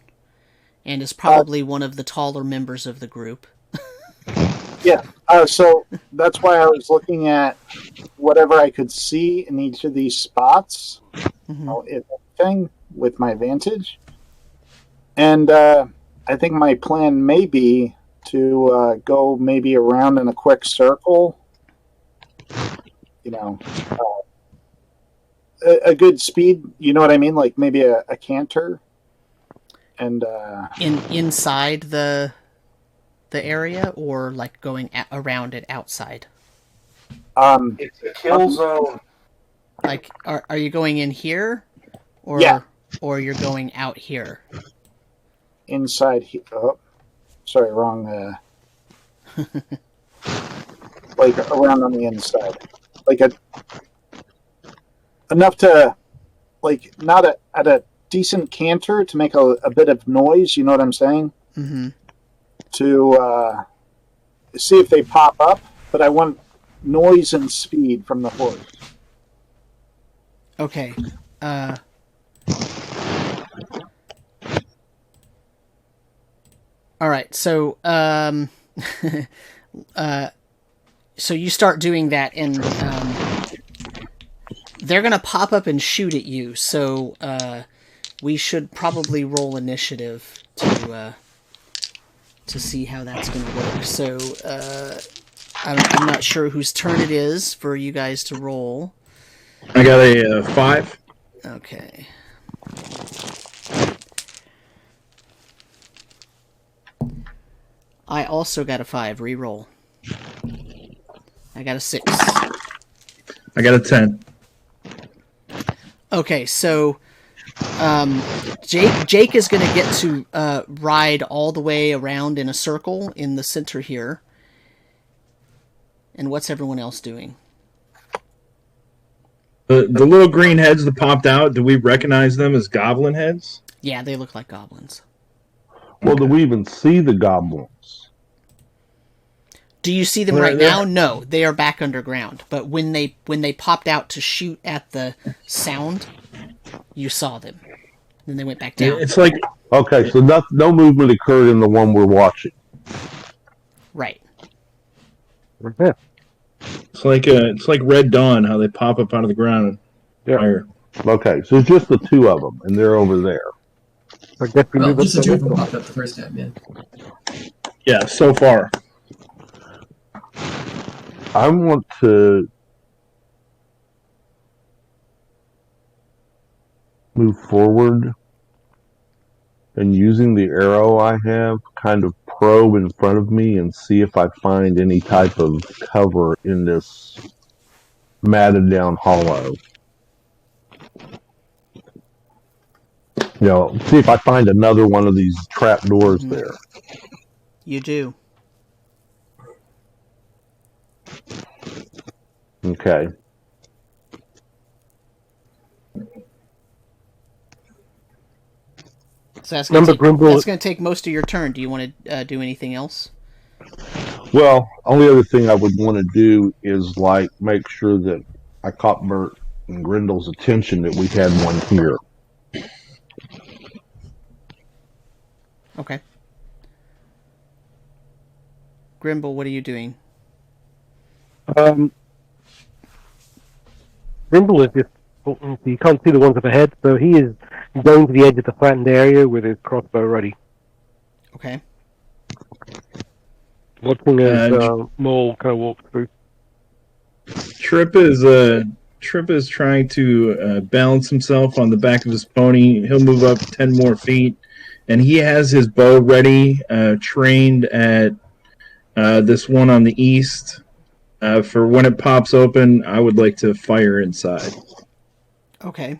and is probably one of the taller members of the group. Yeah, so that's why I was looking at whatever I could see in each of these spots, if anything, with my vantage. And I think my plan may be to go maybe around in a quick circle. A good speed, you know what I mean? Like maybe a canter. And inside the area, or like going around it outside? It's a kill zone. Like, are you going in here, or you're going out here? Inside here. Oh, sorry, wrong. Like around on the inside, like enough to, like, not at a decent canter to make a bit of noise. You know what I'm saying? Mm-hmm. To see if they pop up, but I want noise and speed from the horse. Okay. All right. So, so you start doing that, and they're gonna pop up and shoot at you. So, we should probably roll initiative to see how that's gonna work. So, I'm not sure whose turn it is for you guys to roll. I got a 5. Okay. I also got a 5. Reroll. I got a 6. I got a 10. Okay, so Jake is going to get to ride all the way around in a circle in the center here. And what's everyone else doing? The little green heads that popped out, do we recognize them as goblin heads? Yeah, they look like goblins. Well, do we even see the goblins? Do you see them right now? No, they are back underground. But when they popped out to shoot at the sound, you saw them. Then they went back down. It's like... Okay, so no movement occurred in the one we're watching. Right. Yeah. It's like Red Dawn, how they pop up out of the ground and fire. Okay, so it's just the two of them, and they're over there. I guess we Well, move just the up two to of them the popped up the first time, yeah. Yeah, so far. I want to move forward and using the arrow I have, kind of probe in front of me and see if I find any type of cover in this matted down hollow. You know, see if I find another one of these trap doors there. You do. Okay. So that's going Grimble. to take most of your turn. Do you want to do anything else? Well, only other thing I would want to do is like make sure that I caught Bert and Grindel's attention that we had one here. Okay. Grimble, what are you doing? Grimble is just, you can't see the ones up ahead, so he is going to the edge of the flattened area with his crossbow ready. Okay. Watching as Mole kind of walks through. Trip is trying to balance himself on the back of his pony. He'll move up 10 more feet, and he has his bow ready, trained at this one on the east. For when it pops open, I would like to fire inside. Okay.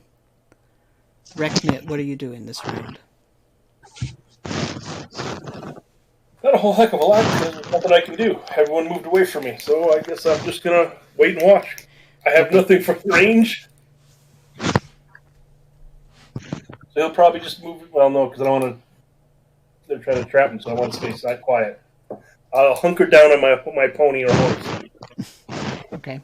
Reknit, what are you doing this round? Not a whole heck of a lot, because there's nothing I can do. Everyone moved away from me, so I guess I'm just gonna wait and watch. I have nothing from range. So he'll probably just move. Well, no, because I don't want to. They're trying to trap me, so I want to stay quiet. I'll hunker down on my pony or horse. Okay.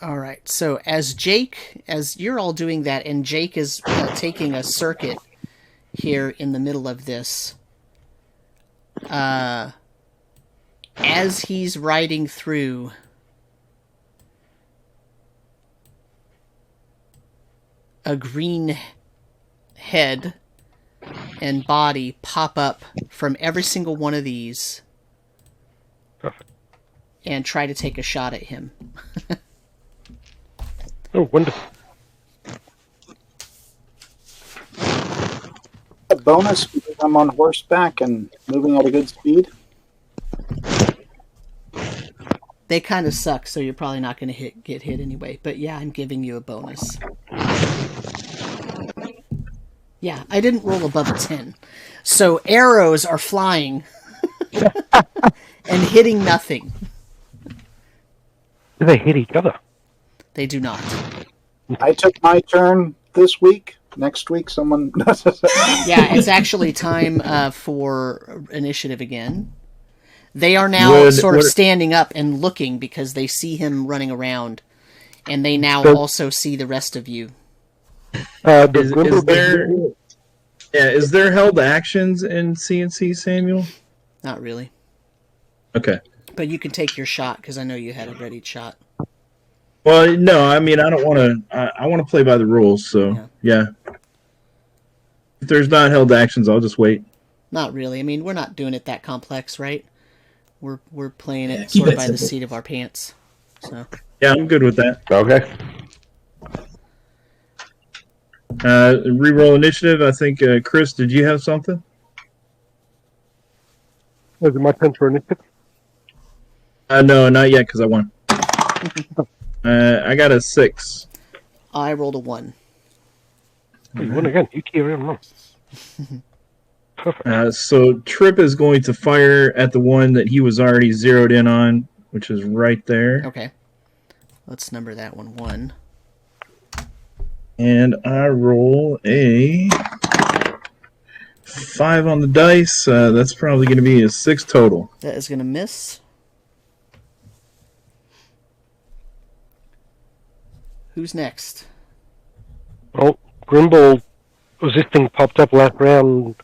All right. So as you're all doing that, and Jake is taking a circuit here in the middle of this, as he's riding through, a green head and body pop up from every single one of these and try to take a shot at him. Oh, wonderful. A bonus because I'm on horseback and moving at a good speed. They kind of suck, so you're probably not going to get hit anyway. But yeah, I'm giving you a bonus. Yeah, I didn't roll above a 10. So arrows are flying and hitting nothing. Do they hit each other? They do not. I took my turn this week. Next week, someone. Yeah, it's actually time for initiative again. They are now sort of standing up and looking because they see him running around, and they now also see the rest of you. Is there held actions in CNC, Samuel? Not really. Okay. But you can take your shot because I know you had a ready shot. Well, no, I mean I don't want to. I want to play by the rules, so yeah. If there's not held actions, I'll just wait. Not really. I mean, we're not doing it that complex, right? We're playing it keep sort of it by the simple. seat of our pants. So Yeah, I'm good with that. Okay. Reroll initiative. I think Chris, did you have something? Was it my turn for initiative? No, not yet because I won. I got a 6. I rolled a 1. You won again. You carry on. Perfect. So Trip is going to fire at the one that he was already zeroed in on, which is right there. Okay. Let's number that one 1. And I roll a 5 on the dice. That's probably going to be a 6 total. That is going to miss. Who's next? Well, Grimble, as this thing popped up last round,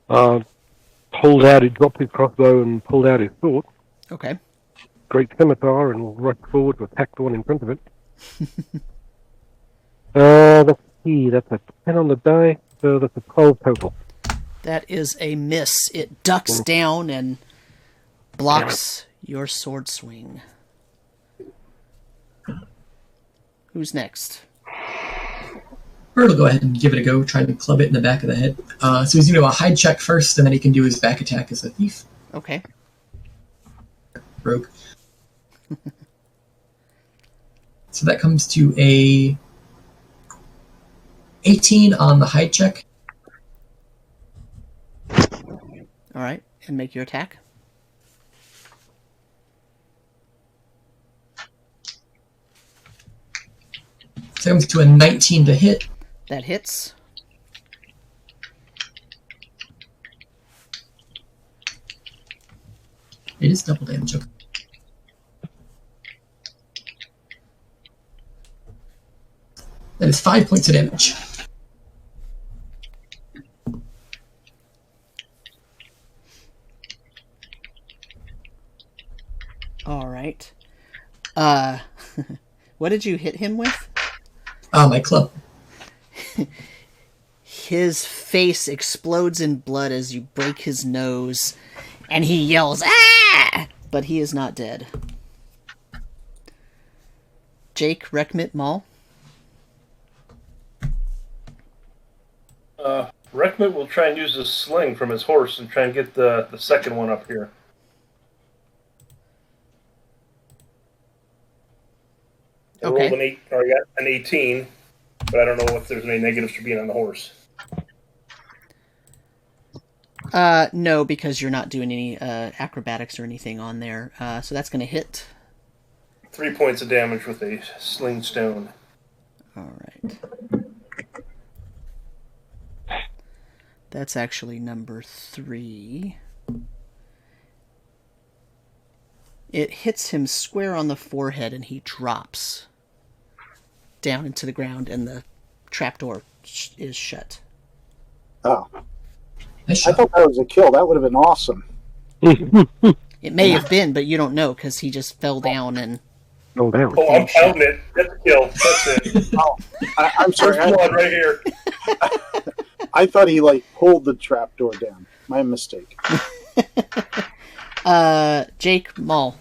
pulled out, he dropped his crossbow and pulled out his sword. Okay. Great scimitar and rushed forward to attack the one in front of it. Let's see, that's a 10 on the die, so that's a 12 total. That is a miss. It ducks down and blocks your sword swing. Who's next? Bird will go ahead and give it a go, try to club it in the back of the head. So he's going to do a hide check first, and then he can do his back attack as a thief. Okay. Rogue. So that comes to a 18 on the hide check. All right. And make your attack. So that comes to a 19 to hit. That hits. It is double damage. Okay. That is 5 points of damage. All right. What did you hit him with? My club. His face explodes in blood as you break his nose, and he yells, "Ah!" But he is not dead. Jake, Rekmit, Maul. Rekmit will try and use his sling from his horse and try and get the second one up here. I rolled an 8, or I got an 18, but I don't know if there's any negatives for being on the horse. No, because you're not doing any acrobatics or anything on there. So that's going to hit. 3 points of damage with a sling stone. All right. That's actually number 3. It hits him square on the forehead, and he drops down into the ground, and the trapdoor is shut. Oh. Nice I shot. thought that was a kill. That would have been awesome. It may have been, but you don't know because he just fell down and. No down. Oh, I'm counting it. That's a kill. That's it. Oh, I'm sorry. First blood right here. I thought he pulled the trapdoor down. My mistake. Jake, Maul.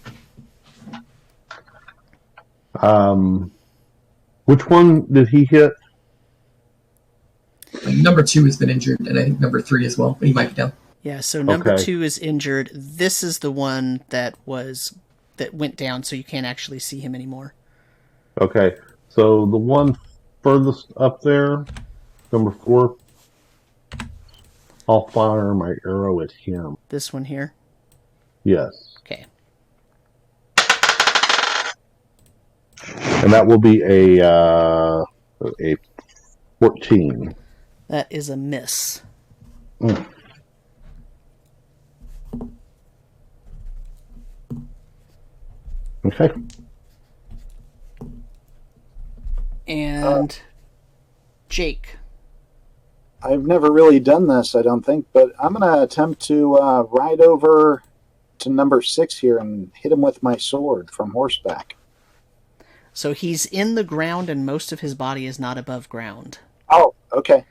Which one did he hit? Number 2 has been injured, and I think number 3 as well, but he might be down. Yeah, so number Okay. 2 is injured. This is the one that went down, so you can't actually see him anymore. Okay, so the one furthest up there, number 4. I'll fire my arrow at him. This one here? Yes. Okay. And that will be a 14. That is a miss. Mm. Okay. And Jake. I've never really done this, I don't think, but I'm going to attempt to ride over to number 6 here and hit him with my sword from horseback. So he's in the ground and most of his body is not above ground. Oh, okay.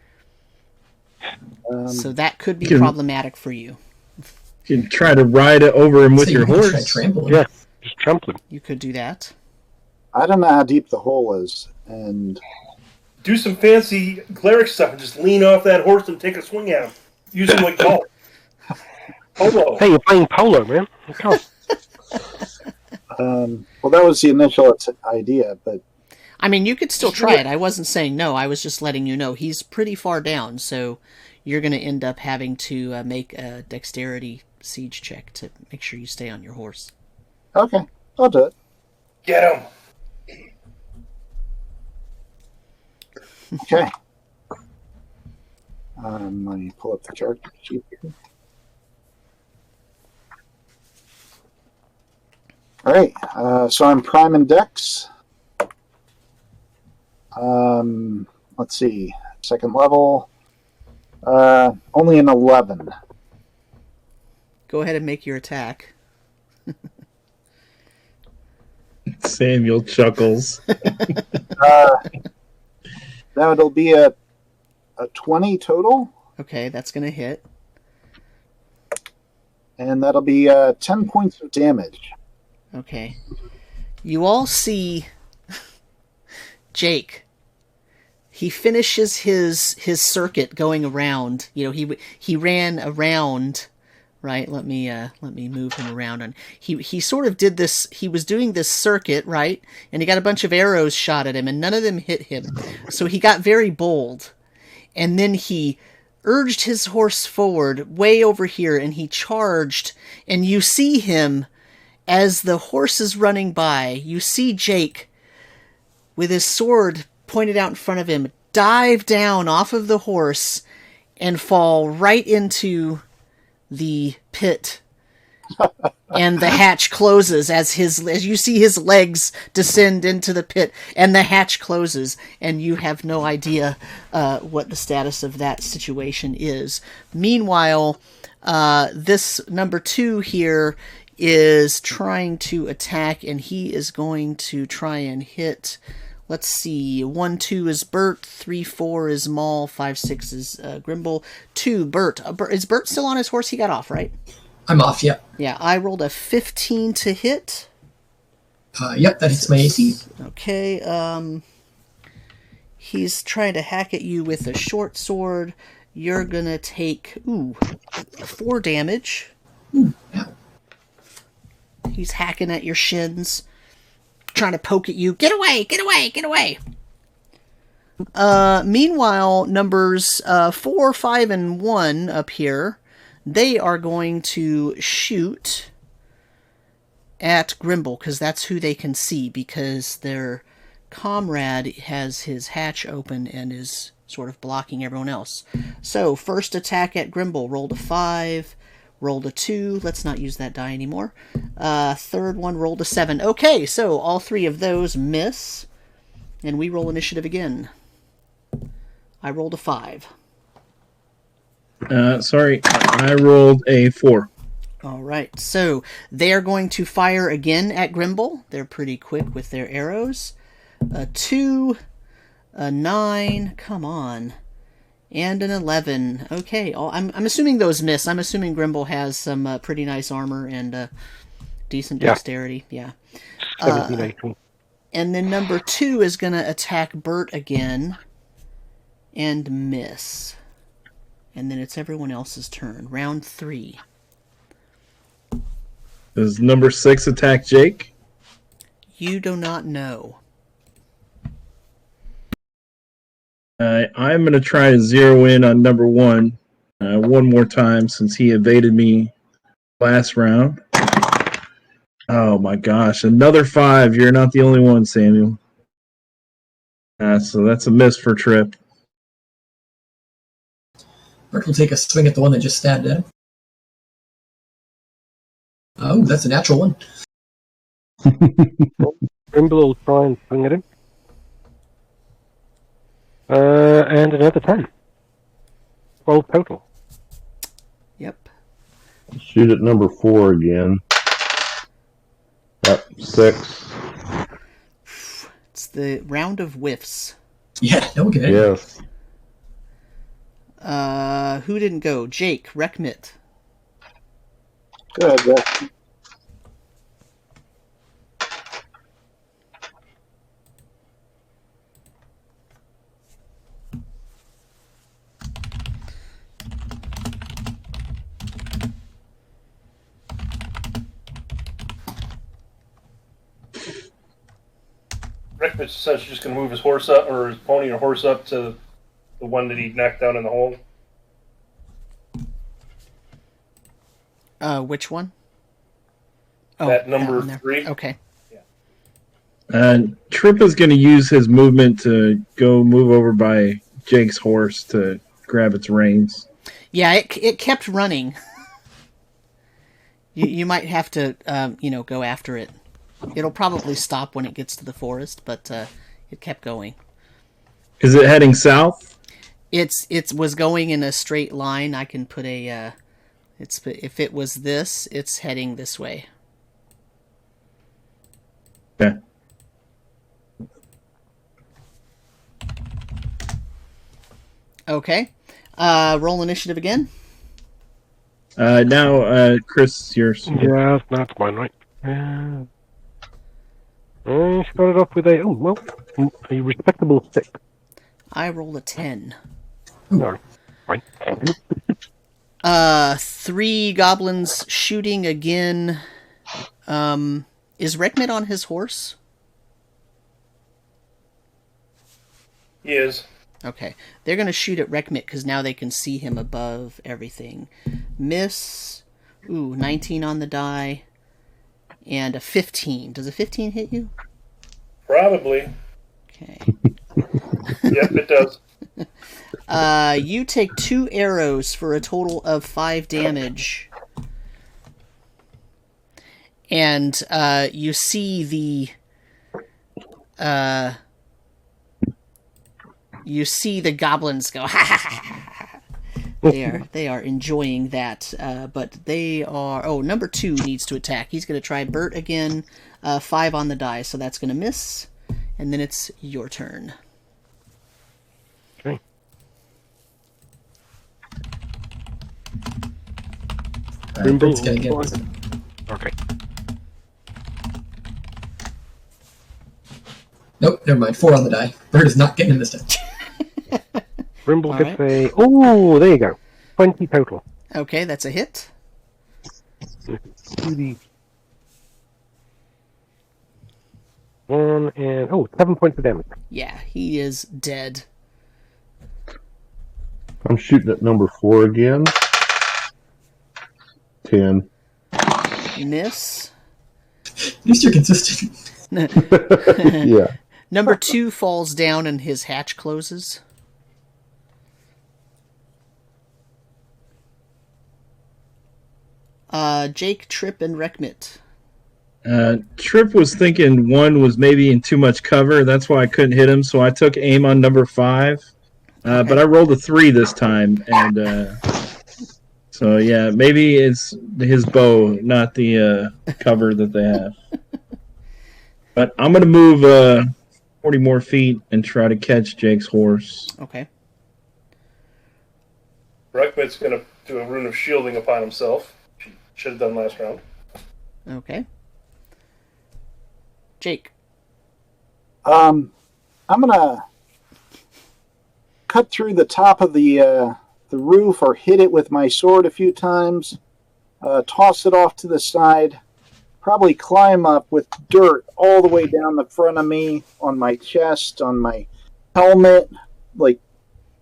So that could be can- problematic for you. You can try to ride it over him with So your you can try horse. trampling. Yeah, just trampling. You could do that. I don't know how deep the hole is, and Do some fancy cleric stuff and just lean off that horse and take a swing at him. Use him like golf. Polo. Hey, you're playing polo, man. Come on. well, that was the initial idea, but I mean, you could still try it. I wasn't saying no. I was just letting you know he's pretty far down, so you're going to end up having to make a dexterity siege check to make sure you stay on your horse. okay, I'll do it. Get him. Okay. Let me pull up the character sheet here. All right, so I'm Prime and Dex. Let's see, second level. Only an 11. Go ahead and make your attack. Samuel chuckles. That'll be a 20 total, Okay, that's going to hit. and that'll be 10 points of damage. Okay. You all see Jake. He finishes his circuit going around. You know, he ran around, right? Let me move him around. And he sort of did this. He was doing this circuit, right? And he got a bunch of arrows shot at him, and none of them hit him. So he got very bold, and then he urged his horse forward way over here, and he charged. And you see him as the horse is running by. You see Jake with his sword pointed out in front of him, dive down off of the horse and fall right into the pit. And the hatch closes as you see his legs descend into the pit, and the hatch closes, and you have no idea what the status of that situation is. Meanwhile, this number 2 here is trying to attack, and he is going to try and hit. Let's see. 1, 2 is Bert. 3, 4 is Maul. 5, 6 is Grimble. 2, Bert. Is Bert still on his horse? He got off, right? I'm off, yep. Yeah, I rolled a 15 to hit. Yep, that hits my AC. Okay, he's trying to hack at you with a short sword. You're gonna take, 4 damage. Ooh, ow. He's hacking at your shins, trying to poke at you. Get away, get away, get away! Meanwhile, numbers 4, 5, and 1 up here, they are going to shoot at Grimble, because that's who they can see, because their comrade has his hatch open and is sort of blocking everyone else. So, first attack at Grimble, rolled a 5, rolled a 2, let's not use that die anymore. Third one, rolled a 7. Okay, so all 3 of those miss, and we roll initiative again. I rolled a 5. Sorry, I rolled a 4. All right, so they are going to fire again at Grimble. They're pretty quick with their arrows. A 2, a 9, come on, and an 11. Okay, I'm assuming those miss. I'm assuming Grimble has some pretty nice armor and decent dexterity. Yeah. 17, 18. And then number 2 is going to attack Bert again and miss. And then it's everyone else's turn. Round 3. Does number 6 attack Jake? You do not know. I'm going to try to zero in on number 1. one more time since he evaded me last round. Oh my gosh, another 5. You're not the only one, Samuel. So that's a miss for Trip. Bert will take a swing at the one that just stabbed at him. Oh, that's a natural one. Brimble will try and swing at him. And another 10. 12 total. Yep. Shoot at number 4 again. Up 6. It's the round of whiffs. Yeah, no one can hit. Yes. Who didn't go? Jake, Rekmit. Go ahead, Rick. Rick was essentially just going to move his horse up, or his pony or horse up to the one that he knocked down in the hole. Which one? Oh, That number one there. 3. Okay. Trip is going to use his movement to go move over by Jake's horse to grab its reins. Yeah, it kept running. You might have to go after it. It'll probably stop when it gets to the forest, but it kept going. Is it heading south? It was going in a straight line. I can put a. If it was this, it's heading this way. Okay. Okay. Roll initiative again. Now, Chris, yours. Yeah, that's mine, right? I started off with a respectable 6. I rolled a 10. No, fine. 3 goblins shooting again. Is Rekmit on his horse? He is. Okay. They're going to shoot at Rekmit because now they can see him above everything. Miss. Ooh, 19 on the die. And a 15. Does a 15 hit you? Probably. Okay. Yep, it does. You take 2 arrows for a total of 5 damage. And you see the goblins go ha ha ha. They are enjoying that, but they are. Oh, number 2 needs to attack. He's going to try Bert again. 5 on the die, so that's going to miss. And then it's your turn. Okay. Bert's gonna get this. Okay. Nope, never mind. 4 on the die. Bert is not getting in this time. Brimble All gets right. Oh, there you go. 20 total. Okay, that's a hit. The 1 and 7 points of damage. Yeah, he is dead. I'm shooting at number 4 again. 10. Miss. At least you're consistent. Yeah. Number 2 falls down and his hatch closes. Jake, Trip, and Rekmit. Trip was thinking 1 was maybe in too much cover. That's why I couldn't hit him. So I took aim on number 5. But I rolled a 3 this time. And so, yeah, maybe it's his bow, not the cover that they have. But I'm going to move 40 more feet and try to catch Jake's horse. Okay. Rekmit's going to do a rune of shielding upon himself. She should have done last round. Okay. Jake. I'm gonna cut through the top of the roof or hit it with my sword a few times. Toss it off to the side. Probably climb up with dirt all the way down the front of me, on my chest, on my helmet, like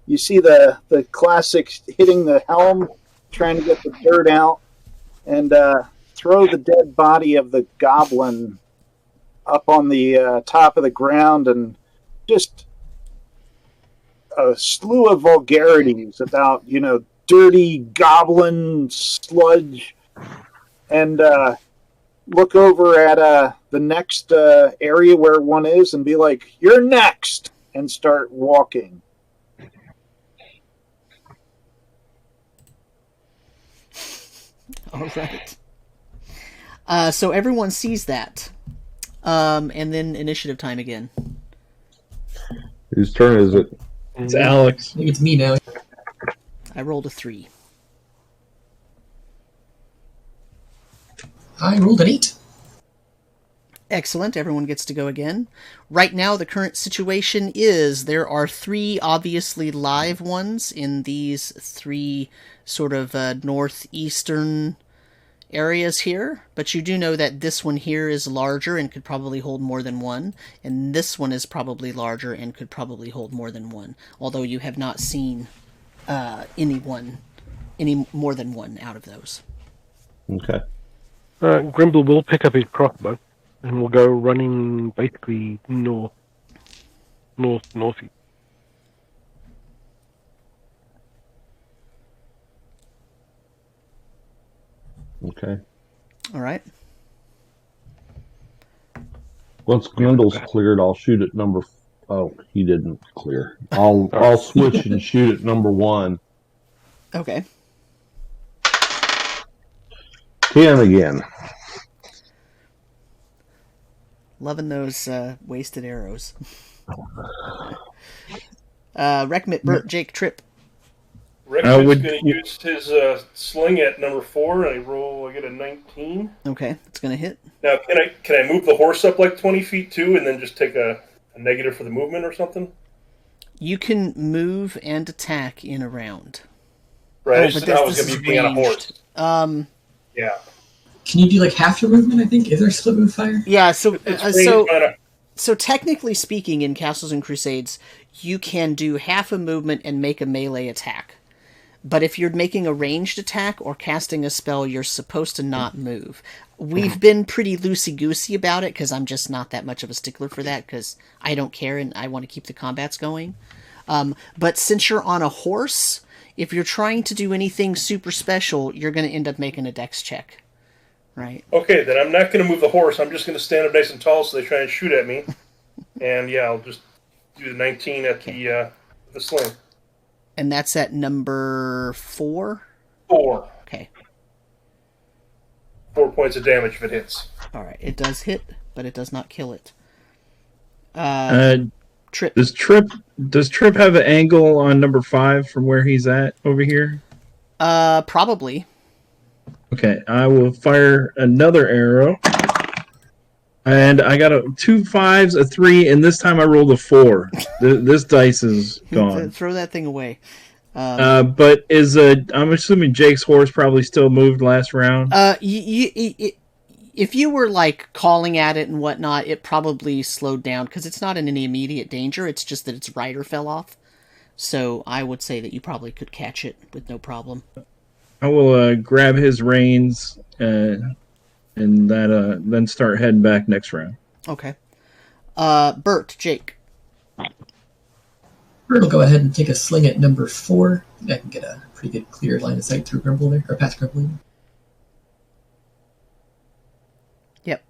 You see the classic hitting the helm, trying to get the dirt out, and throw the dead body of the goblin up on the top of the ground, and just a slew of vulgarities about, dirty goblin sludge, and look over at the next area where one is and be like, "You're next," and start walking. All right. So everyone sees that. And then initiative time again. Whose turn is it? It's Alex. I think it's me now. I rolled a 3. I rolled an 8. Excellent. Everyone gets to go again. Right now, the current situation is there are 3 obviously live ones in these 3 sort of northeastern areas here, but you do know that this one here is larger and could probably hold more than one, and this one is probably larger and could probably hold more than one, although you have not seen any more than one out of those. Okay. Grimble will pick up his crossbow and we'll go running basically northeast. Okay. All right. Once Grundle's cleared, I'll shoot at number. Oh, he didn't clear. I'll switch and shoot at number 1. Okay. 10 again. Loving those wasted arrows. Rekmit, Bert, Jake, Trip. Rex is going to use his sling at number 4, and I get a 19. Okay, it's going to hit. Now, can I move the horse up like 20 feet too, and then just take a negative for the movement or something? You can move and attack in a round. Right, I was going to be being on a horse. Yeah. Can you do like half your movement, I think? Is there a split move fire? Yeah, so technically speaking, in Castles and Crusades, you can do half a movement and make a melee attack. But if you're making a ranged attack or casting a spell, you're supposed to not move. We've been pretty loosey-goosey about it, because I'm just not that much of a stickler for that, because I don't care and I want to keep the combats going. But since you're on a horse, if you're trying to do anything super special, you're going to end up making a dex check. Right. Okay, then I'm not going to move the horse. I'm just going to stand up nice and tall so they try and shoot at me. And yeah, I'll just do the 19 at the sling. And that's at number 4? 4. Okay. 4 points of damage if it hits. All right, it does hit, but it does not kill it. Trip. Does Trip have an angle on number 5 from where he's at over here? Probably. Okay, I will fire another arrow. And I got 2 5s, a 3, and this time I rolled a 4. This dice is gone. Throw that thing away. But I'm assuming Jake's horse probably still moved last round. If you were like calling at it and whatnot, it probably slowed down because it's not in any immediate danger. It's just that its rider fell off. So I would say that you probably could catch it with no problem. I will grab his reins and then start heading back next round. Okay. Bert, Jake. Bert will go ahead and take a sling at number 4. I think I can get a pretty good clear line of sight through Grimble there, or past Grimble. Yep.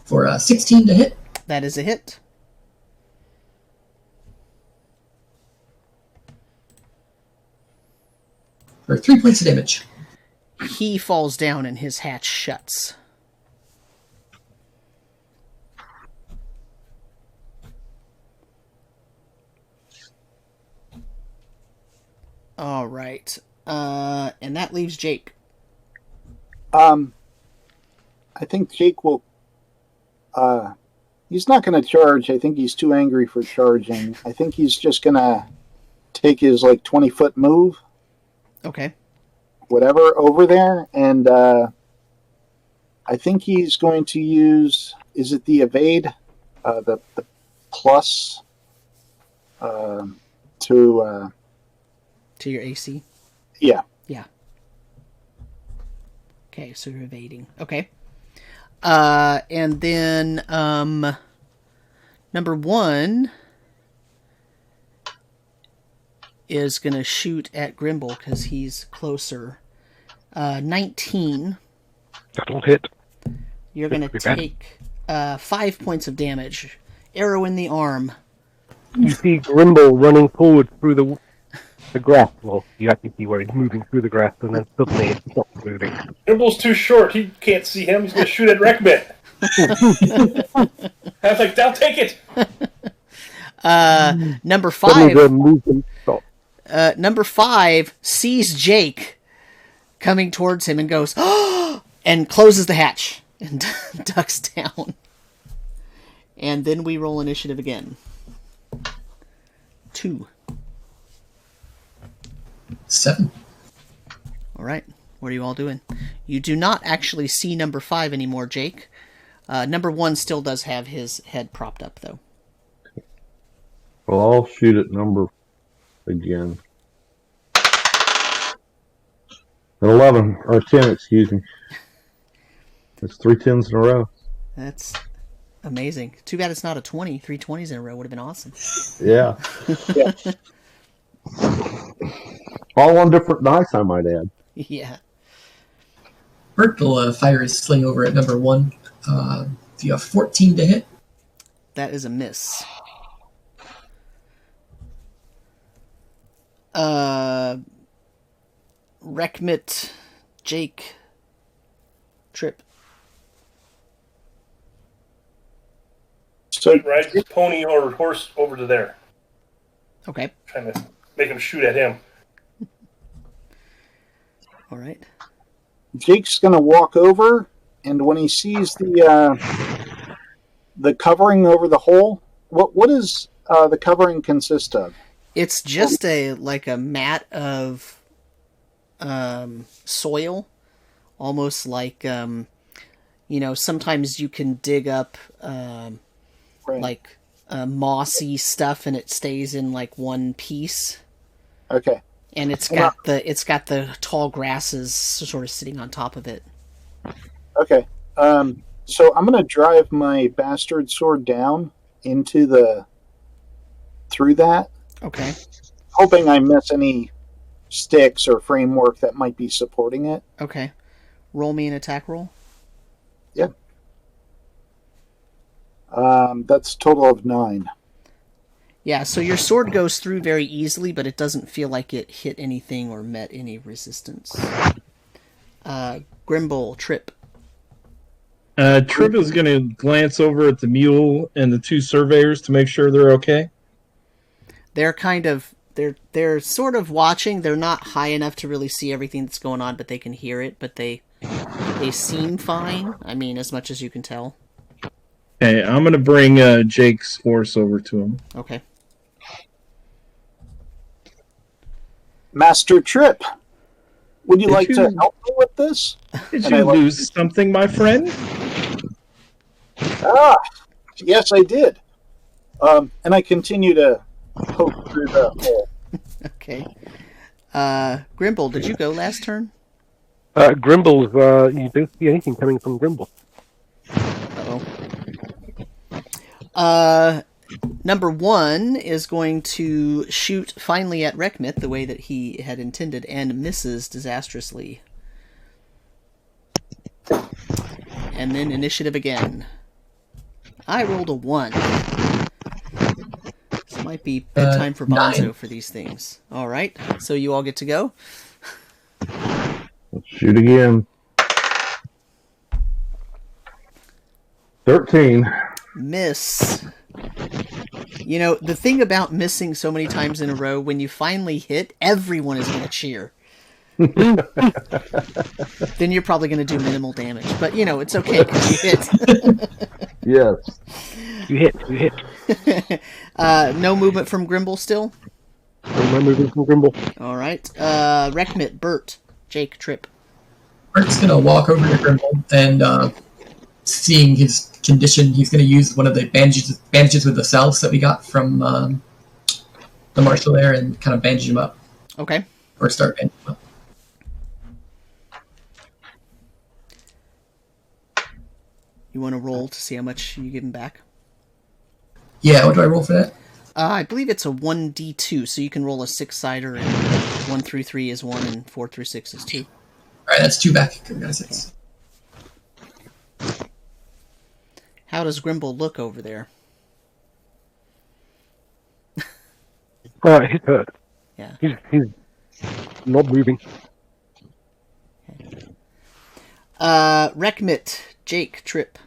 For 16 to hit. That is a hit. For 3 points of damage. He falls down and his hatch shuts. All right. And that leaves Jake. I think Jake will... he's not going to charge. I think he's too angry for charging. I think he's just going to take his 20-foot move. Okay. Whatever, over there, and I think he's going to use, is it the evade? The plus to To your AC? Yeah. Yeah. Okay, so you're evading. Okay. And then number 1 is going to shoot at Grimble because he's closer. 19. That'll hit. You're going to take 5 points of damage. Arrow in the arm. You see Grimble running forward through the grass. Well, you actually see where he's moving through the grass, and then suddenly it stops moving. Grimble's too short. He can't see him. He's going to shoot at Wreckman. I was like, I'll take it. Number Suddenly 5. the movement stops. Number 5 sees Jake coming towards him and goes, "Oh!" and closes the hatch and ducks down. And then we roll initiative again. 2. 7. All right. What are you all doing? You do not actually see number 5 anymore, Jake. Number 1 still does have his head propped up, though. Well, I'll shoot at number again. At 11, or 10, excuse me. It's 3 10s in a row. That's amazing. Too bad it's not a 20. 3 20s in a row would have been awesome. Yeah. All on different dice, I might add. Yeah. Bert will fire his sling over at number 1. Do you have 14 to hit? That is a miss. Rekmit, Jake, Trip. So Ride his pony or horse over to there. Okay. Trying to make him shoot at him. All right. Jake's going to walk over, and when he sees the covering over the hole, what does the covering consist of? It's just a mat of soil, almost like sometimes you can dig up mossy stuff and it stays in one piece. Okay. And it's got the tall grasses sort of sitting on top of it. Okay. So I'm going to drive my bastard sword down through that. Okay. Hoping I miss any sticks or framework that might be supporting it. Okay. Roll me an attack roll. Yep. That's a total of 9. Yeah, so your sword goes through very easily, but it doesn't feel like it hit anything or met any resistance. Grimble, Trip. Trip is going to glance over at the mule and the 2 surveyors to make sure they're okay. They're they're sort of watching. They're not high enough to really see everything that's going on, but they can hear it. But they seem fine. I mean, as much as you can tell. Okay, I'm going to bring Jake's horse over to him. Okay. Master Trip, would you like to help me with this? Did you lose something, my friend? Yes, I did. And I continue to poke through the hole. Okay. Grimble, did you go last turn? Grimble's, you don't see anything coming from Grimble. Uh-oh. Number 1 is going to shoot finally at Rekmit the way that he had intended and misses disastrously. And then initiative again. I rolled a 1. This might be bedtime for Bonzo 9. for these things. Alright, so you all get to go. Let's shoot again. 13. Miss. You know, the thing about missing so many times in a row, when you finally hit, everyone is going to cheer. Then you're probably going to do minimal damage. But, it's okay because you hit. Yes. You hit. No movement from Grimble still? No movement from Grimble. All right. Rekmit, Bert, Jake, Trip. Bert's going to walk over to Grimble and, seeing his condition, he's going to use one of the bandages with the salves that we got from the marshal there and kind of bandage him up. Okay. Or start. You want to roll to see how much you give him back? Yeah, what do I roll for that? I believe it's a 1d2, so you can roll a 6-sider, and 1 through 3 is 1, and 4 through 6 is 2. Alright, that's 2 back. Good guys. Okay. How does Grimble look over there? He's hurt. Yeah. He's not moving. Okay. Rekmit, Jake, Trip.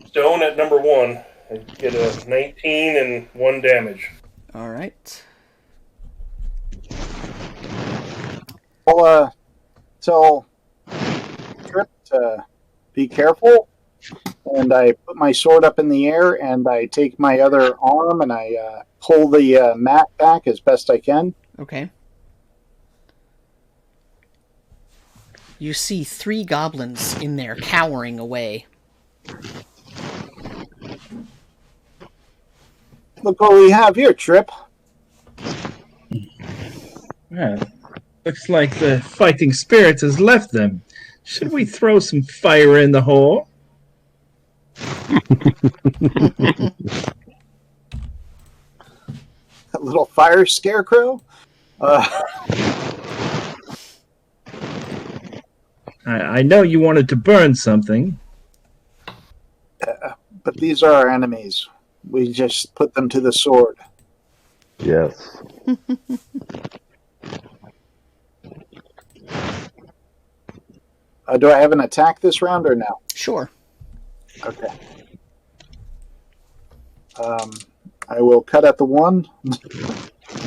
Stone at number 1. I get a 19 and 1 damage. All right. I'll tell Trip to be careful, and I put my sword up in the air, and I take my other arm, and I pull the mat back as best I can. Okay. You see 3 goblins in there cowering away. Look what we have here, Trip. Yeah. Looks like the fighting spirit has left them. Should we throw some fire in the hole? That little fire scarecrow. I know you wanted to burn something. But these are our enemies. We just put them to the sword. Yes. Do I have an attack this round or no? Sure. Okay. I will cut at the 1.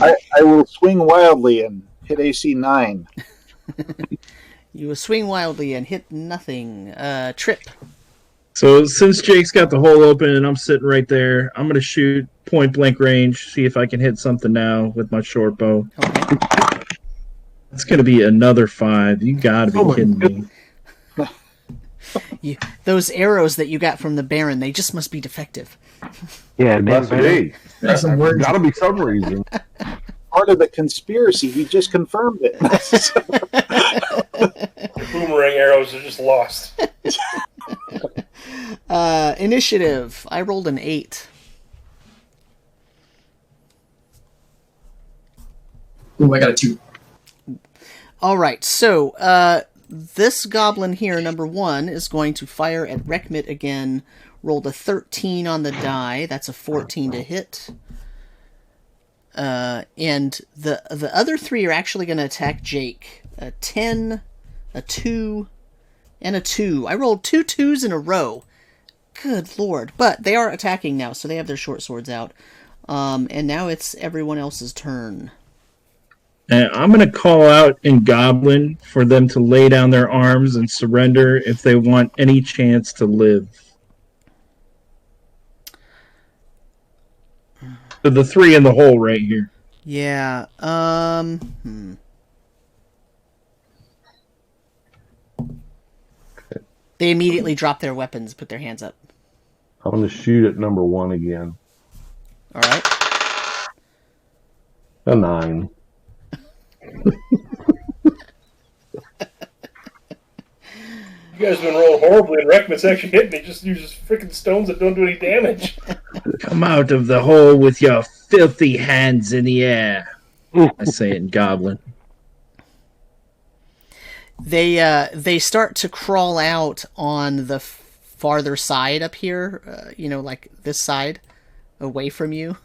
I will swing wildly and hit AC 9. You will swing wildly and hit nothing. Trip. So since Jake's got the hole open and I'm sitting right there, I'm going to shoot point blank range, see if I can hit something now with my short bow. Okay. It's going to be another 5. You got to be kidding me. Those arrows that you got from the Baron, they just must be defective. Yeah, Must be. That's some words. Got to be some reason. Part of the conspiracy, he just confirmed it. The boomerang arrows are just lost. Initiative. I rolled an 8. Ooh, I got a 2. All right, so this goblin here, number 1, is going to fire at Rekmit again. Rolled a 13 on the die. That's a 14 to hit. And the other 3 are actually going to attack Jake. A 10, a 2, and a 2. I rolled 2 2s in a row. Good lord. But they are attacking now, so they have their short swords out. And now it's everyone else's turn. And I'm going to call out in Goblin for them to lay down their arms and surrender if they want any chance to live. So the 3 in the hole right here. Yeah. They immediately drop their weapons, put their hands up. I'm going to shoot at number 1 again. All right. A 9. You guys have been rolling horribly, and Rekmit's actually hitting. He just uses freaking stones that don't do any damage. Come out of the hole with your filthy hands in the air. I say it in Goblin. They start to crawl out on the farther side up here, like this side, away from you.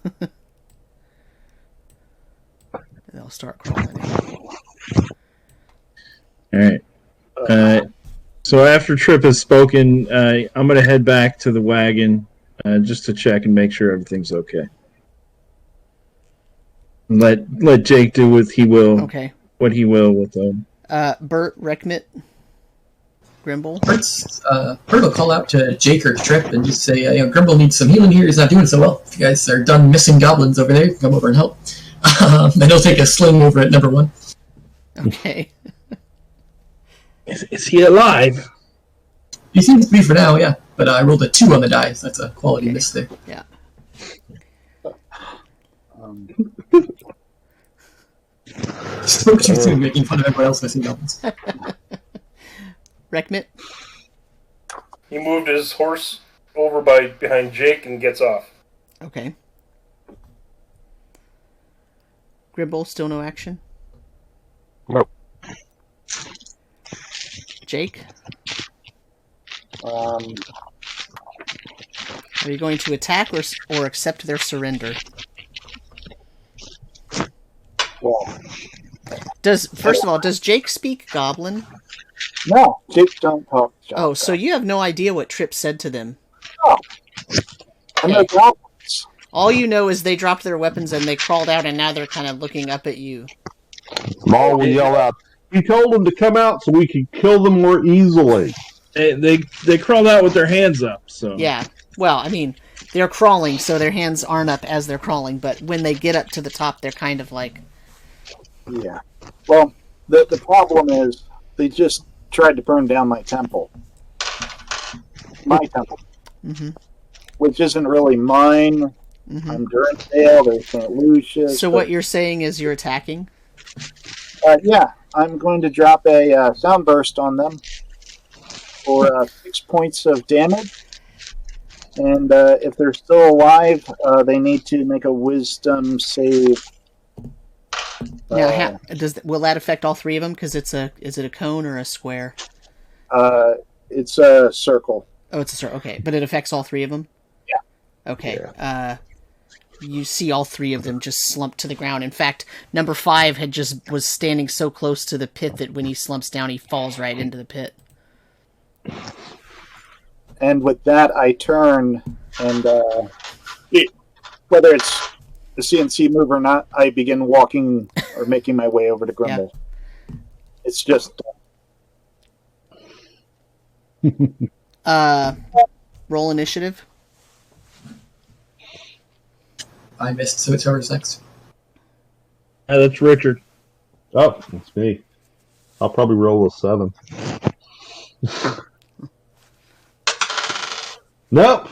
They'll start crawling in. All right. So after Trip has spoken, I'm going to head back to the wagon just to check and make sure everything's okay. Let Jake do what he will. Okay. What he will with them. Bert, Rekmit, Grimble. Bert will call out to Jake or Trip and just say, Grimble needs some healing here. He's not doing so well. If you guys are done missing goblins over there, come over and help. Then he'll take a sling over at number 1. Okay. Is he alive? He seems to be for now, yeah. But I rolled a 2 on the die, so that's a quality miss there. Yeah. Spoke too soon, making fun of everyone else missing goblins. Rekmit? He moved his horse over behind Jake and gets off. Okay. Gribble, still no action? Nope. Jake? Um, Are you going to attack or accept their surrender? well, First of all, does Jake speak Goblin? no, Jake don't talk. Oh, so you have no idea what Tripp said to them. And they're goblins. All you know is they dropped their weapons and they crawled out, and now they're kind of looking up at you. Maul will yell out, "We told them to come out so we could kill them more easily." They crawled out with their hands up. So Yeah. Well, I mean, they're crawling, so their hands aren't up as they're crawling, but when they get up to the top, they're kind of like... Yeah. Well, the problem is they just tried to burn down my temple. My temple. Mm-hmm. Which isn't really mine. Mm-hmm. I'm Durandale, there's St. Lucius. So what you're saying is you're attacking? Yeah, I'm going to drop a sound burst on them for 6 points of damage. And if they're still alive, they need to make a wisdom save. Now, will that affect all three of them? Because is it a cone or a square? It's a circle. Oh, it's a circle. Okay, but it affects all three of them? Yeah. Okay. Yeah. You see all three of them just slump to the ground. In fact, number 5 was standing so close to the pit that when he slumps down, he falls right into the pit. And with that, I turn and whether it's the CNC move or not, I begin walking or making my way over to Grimble. Yeah. It's just roll initiative. I missed, so it's whoever's next. That's Richard. Oh, it's me. I'll probably roll a 7. Nope.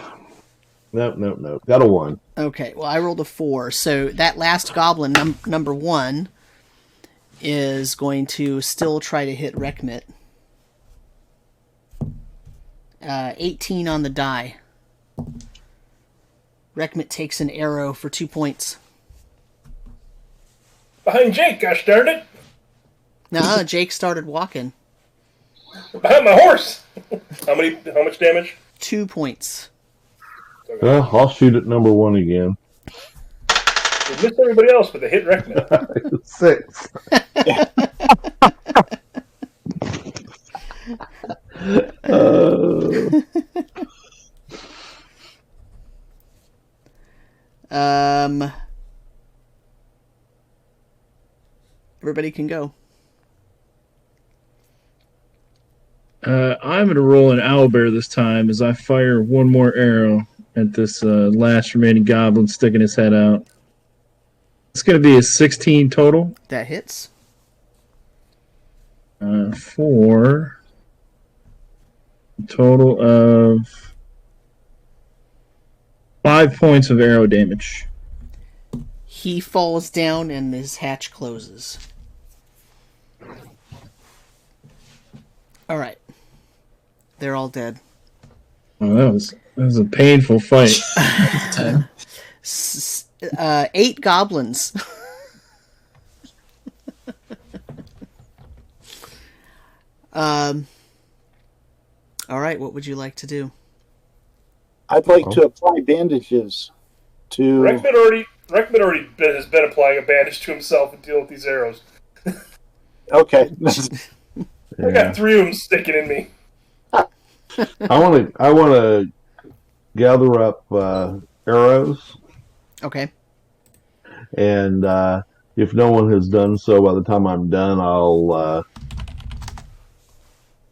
Got a 1. Okay, well, I rolled a 4. So that last goblin, number 1, is going to still try to hit Rekmit. 18 on the die. Rekmit takes an arrow for 2 points. Behind Jake, gosh darn it! Nah, Jake started walking. Behind my horse! How much damage? 2 points. Okay. I'll shoot at number 1 again. You missed everybody else, but they hit Rekmit. 6. Everybody can go. I'm going to roll an owlbear this time as I fire one more arrow at this last remaining goblin sticking his head out. It's going to be a 16 total. That hits. For a total of 5 points of arrow damage. He falls down and his hatch closes. All right. They're all dead. Oh, that was a painful fight. 8 goblins. All right, what would you like to do? I'd like to apply bandages to... Rekmit already has been applying a bandage to himself and dealing with these arrows. Okay. I got 3 of them sticking in me. I want to gather up arrows. Okay. And if no one has done so, by the time I'm done, I'll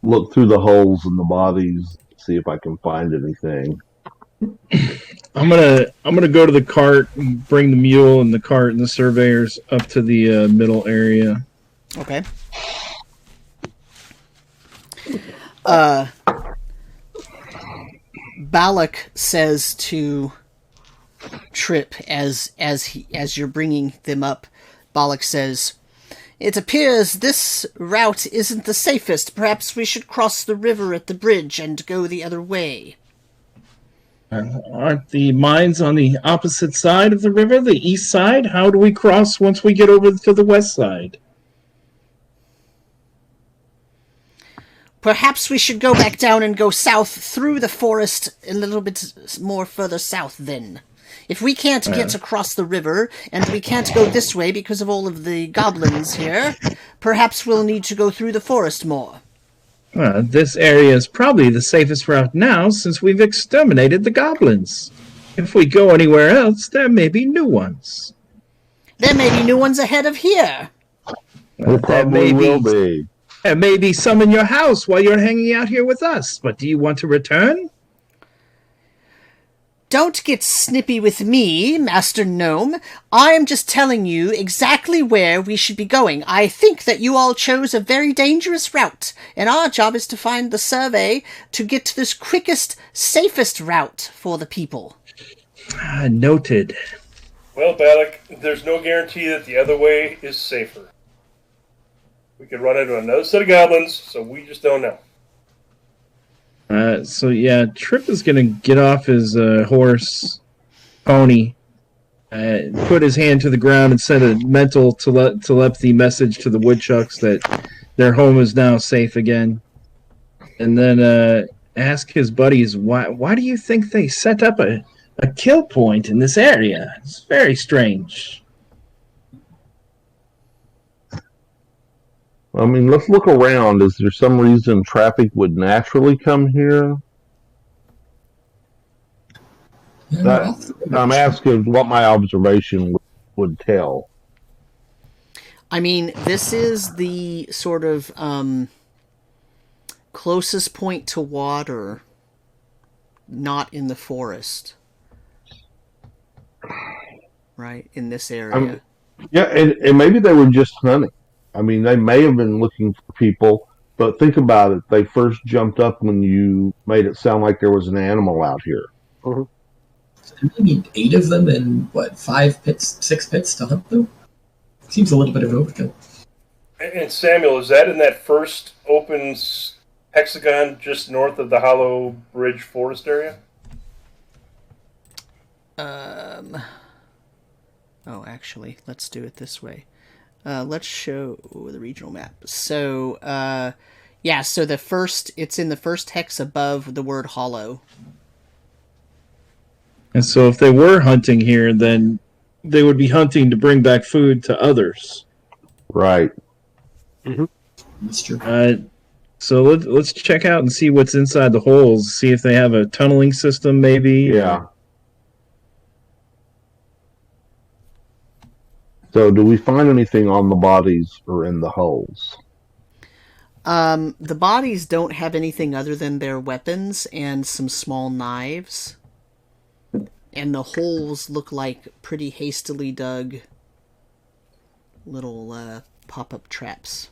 look through the holes in the bodies, see if I can find anything. I'm gonna go to the cart and bring the mule and the cart and the surveyors up to the middle area. Okay. Balak says to Trip, as you're bringing them up, Bollock says, "It appears this route isn't the safest. Perhaps we should cross the river at the bridge and go the other way." Aren't the mines on the opposite side of the river, the east side? How do we cross once we get over to the west side? Perhaps we should go back down and go south through the forest a little bit more further south then. If we can't get across the river, and we can't go this way because of all of the goblins here, perhaps we'll need to go through the forest more. This area is probably the safest route now since we've exterminated the goblins. If we go anywhere else, there may be new ones. There may be new ones ahead of here. There probably will be. There may be some in your house while you're hanging out here with us, but do you want to return? Don't get snippy with me, Master Gnome. I am just telling you exactly where we should be going. I think that you all chose a very dangerous route, and our job is to find the survey to get to this quickest, safest route for the people. Noted. Well, Balak, there's no guarantee that the other way is safer. We could run into another set of goblins, so we just don't know. Trip is going to get off his horse, pony, put his hand to the ground and send a mental telepathy message to the woodchucks that their home is now safe again. And then ask his buddies, why do you think they set up a kill point in this area? It's very strange. I mean, let's look around. Is there some reason traffic would naturally come here? I'm asking what my observation would tell. I mean, this is the sort of closest point to water, not in the forest. Right? In this area. And maybe they were just hunting. I mean, they may have been looking for people, but think about it. They first jumped up when you made it sound like there was an animal out here. Mm-hmm. So maybe 8 of them and, 6 pits to hunt them? Seems a little bit of overkill. And Samuel, is that in that first open hexagon just north of the Hollow Bridge forest area? Actually, let's do it this way. Let's show the regional map. So, so it's in the first hex above the word hollow. And so if they were hunting here, then they would be hunting to bring back food to others. Right. Mm-hmm. That's true. So let's check out and see what's inside the holes, see if they have a tunneling system maybe. Yeah. So, do we find anything on the bodies or in the holes? The bodies don't have anything other than their weapons and some small knives. And the holes look like pretty hastily dug little pop-up traps.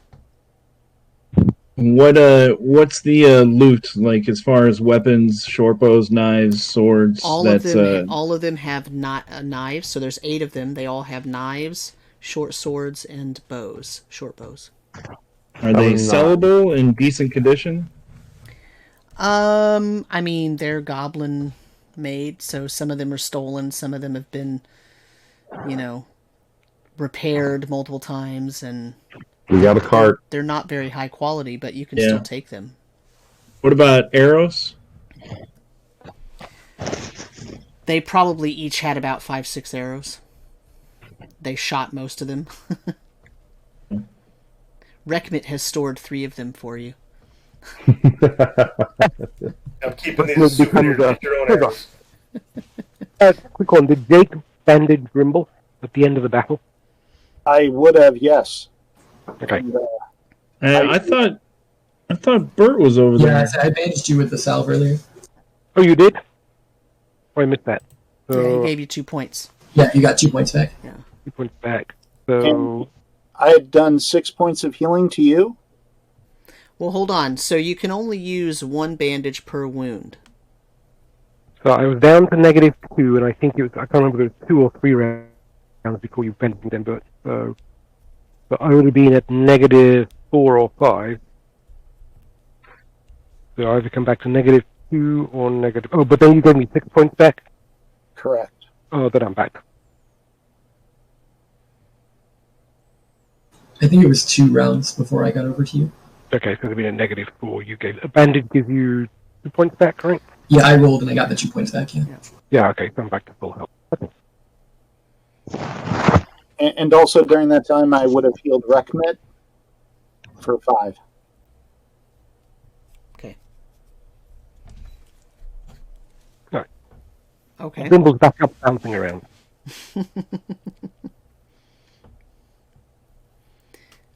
What's the loot like as far as weapons, short bows, knives, swords? All of them have knives. So there's 8 of them. They all have knives, short swords, and bows. Short bows. Are they sellable in decent condition? I mean, they're goblin made, so some of them are stolen. Some of them have been, repaired multiple times, and we got a cart. They're not very high quality, but you can still take them. What about arrows? They probably each had about 5-6 arrows. They shot most of them. Reckmit has stored 3 of them for you. I'm keeping these souvenirs. Get your own arrows. Quick one. Did Jake bandage Grimble at the end of the battle? I would have, yes. Okay. And, I thought Bert was over there. Yeah, I bandaged you with the salve earlier. Oh, you did? Oh, I missed that. Yeah, he gave you 2 points. Yeah, you got 2 points back. Yeah. 2 points back. So I had done 6 points of healing to you. Well, hold on. So you can only use 1 bandage per wound. So I was down to -2, and I think it was, I can't remember if it was 2 or 3 rounds before you bent them, but I would have been at -4 or 5. So I either come back to -2 or negative. Oh, but then you gave me 6 points back? Correct. Oh, then I'm back. I think it was 2 rounds before I got over to you. Okay, so it'd be a -4 you gave. A bandage gives you 2 points back, right? Yeah, I rolled and I got the 2 points back, yeah. Yeah, okay, so I'm back to full health. Okay. And also during that time, I would have healed Rekmit for 5. Okay. Right. Okay. Thimble's back up, bouncing around.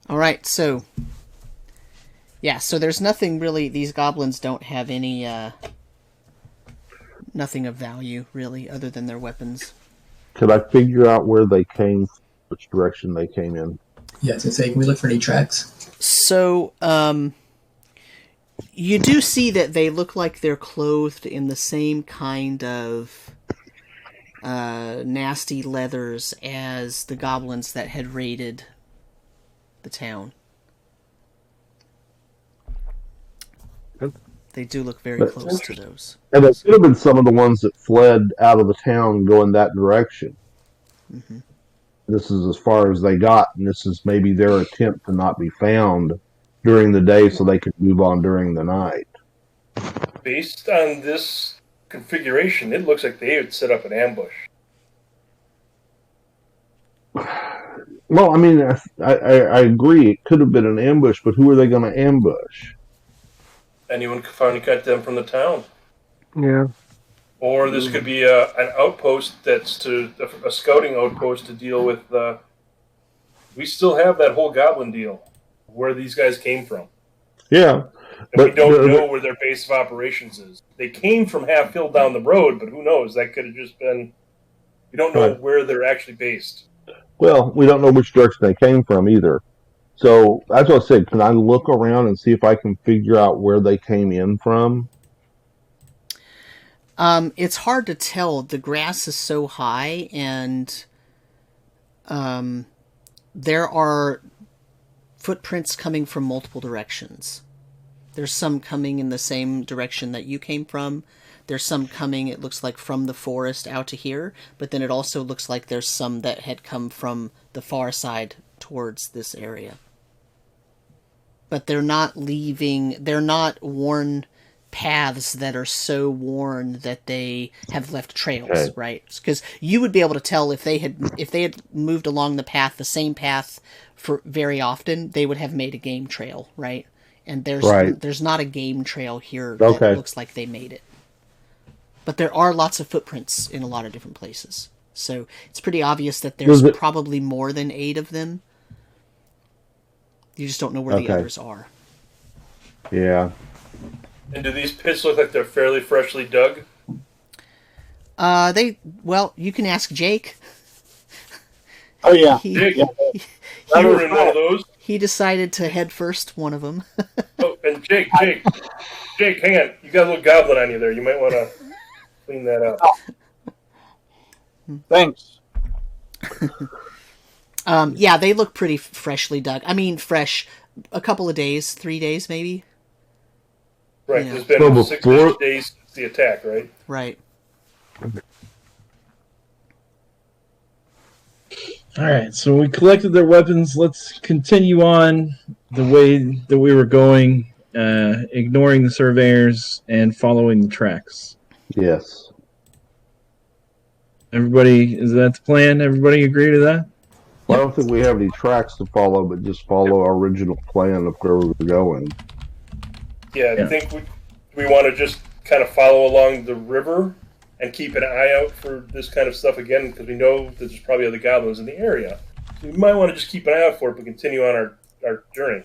All right, so yeah, so there's nothing really. These goblins don't have any nothing of value really, other than their weapons. Could I figure out where they came, which direction they came in? Yeah, I was gonna say, can we look for any tracks? So, you do see that they look like they're clothed in the same kind of nasty leathers as the goblins that had raided the town. They do look very close to those. And it could have been some of the ones that fled out of the town going that direction. Mm-hmm. This is as far as they got, and this is maybe their attempt to not be found during the day so they could move on during the night. Based on this configuration, it looks like they would set up an ambush. Well, I mean, I agree. It could have been an ambush, but who are they going to ambush? Anyone could finally cut them from the town. Yeah. Or this could be an outpost that's a scouting outpost to deal with. We still have that whole goblin deal, where these guys came from. Yeah. And we don't know where their base of operations is. They came from half hill down the road, but who knows? That could have just been... We don't know where they're actually based. Well, we don't know which direction they came from either. So, that's what I said. Can I look around and see if I can figure out where they came in from? It's hard to tell. The grass is so high, and there are footprints coming from multiple directions. There's some coming in the same direction that you came from. There's some coming, it looks like, from the forest out to here, but then it also looks like there's some that had come from the far side towards this area. But they're not worn paths that are so worn that they have left trails, right? Because you would be able to tell if they had moved along the same path for very often, they would have made a game trail, right? And there's not a game trail here that looks like they made it. But there are lots of footprints in a lot of different places. So it's pretty obvious that there's probably more than 8 of them. You just don't know where the others are. Yeah. And do these pits look like they're fairly freshly dug? You can ask Jake. Oh, yeah. Jake, you were in one of those? He decided to head first one of them. Oh, and Jake, hang on. You got a little goblin on you there. You might want to clean that up. Thanks. Yeah, they look pretty freshly dug. I mean, fresh. A couple of days, 3 days maybe. Right, there's been 6 days since the attack, right? Right. All right, so we collected their weapons. Let's continue on the way that we were going, ignoring the surveyors and following the tracks. Yes. Everybody, is that the plan? Everybody agree to that? Well, I don't think we have any tracks to follow, but just follow our original plan of where we were going. Yeah, I think we want to just kind of follow along the river and keep an eye out for this kind of stuff again, because we know that there's probably other goblins in the area. So we might want to just keep an eye out for it, but continue on our journey.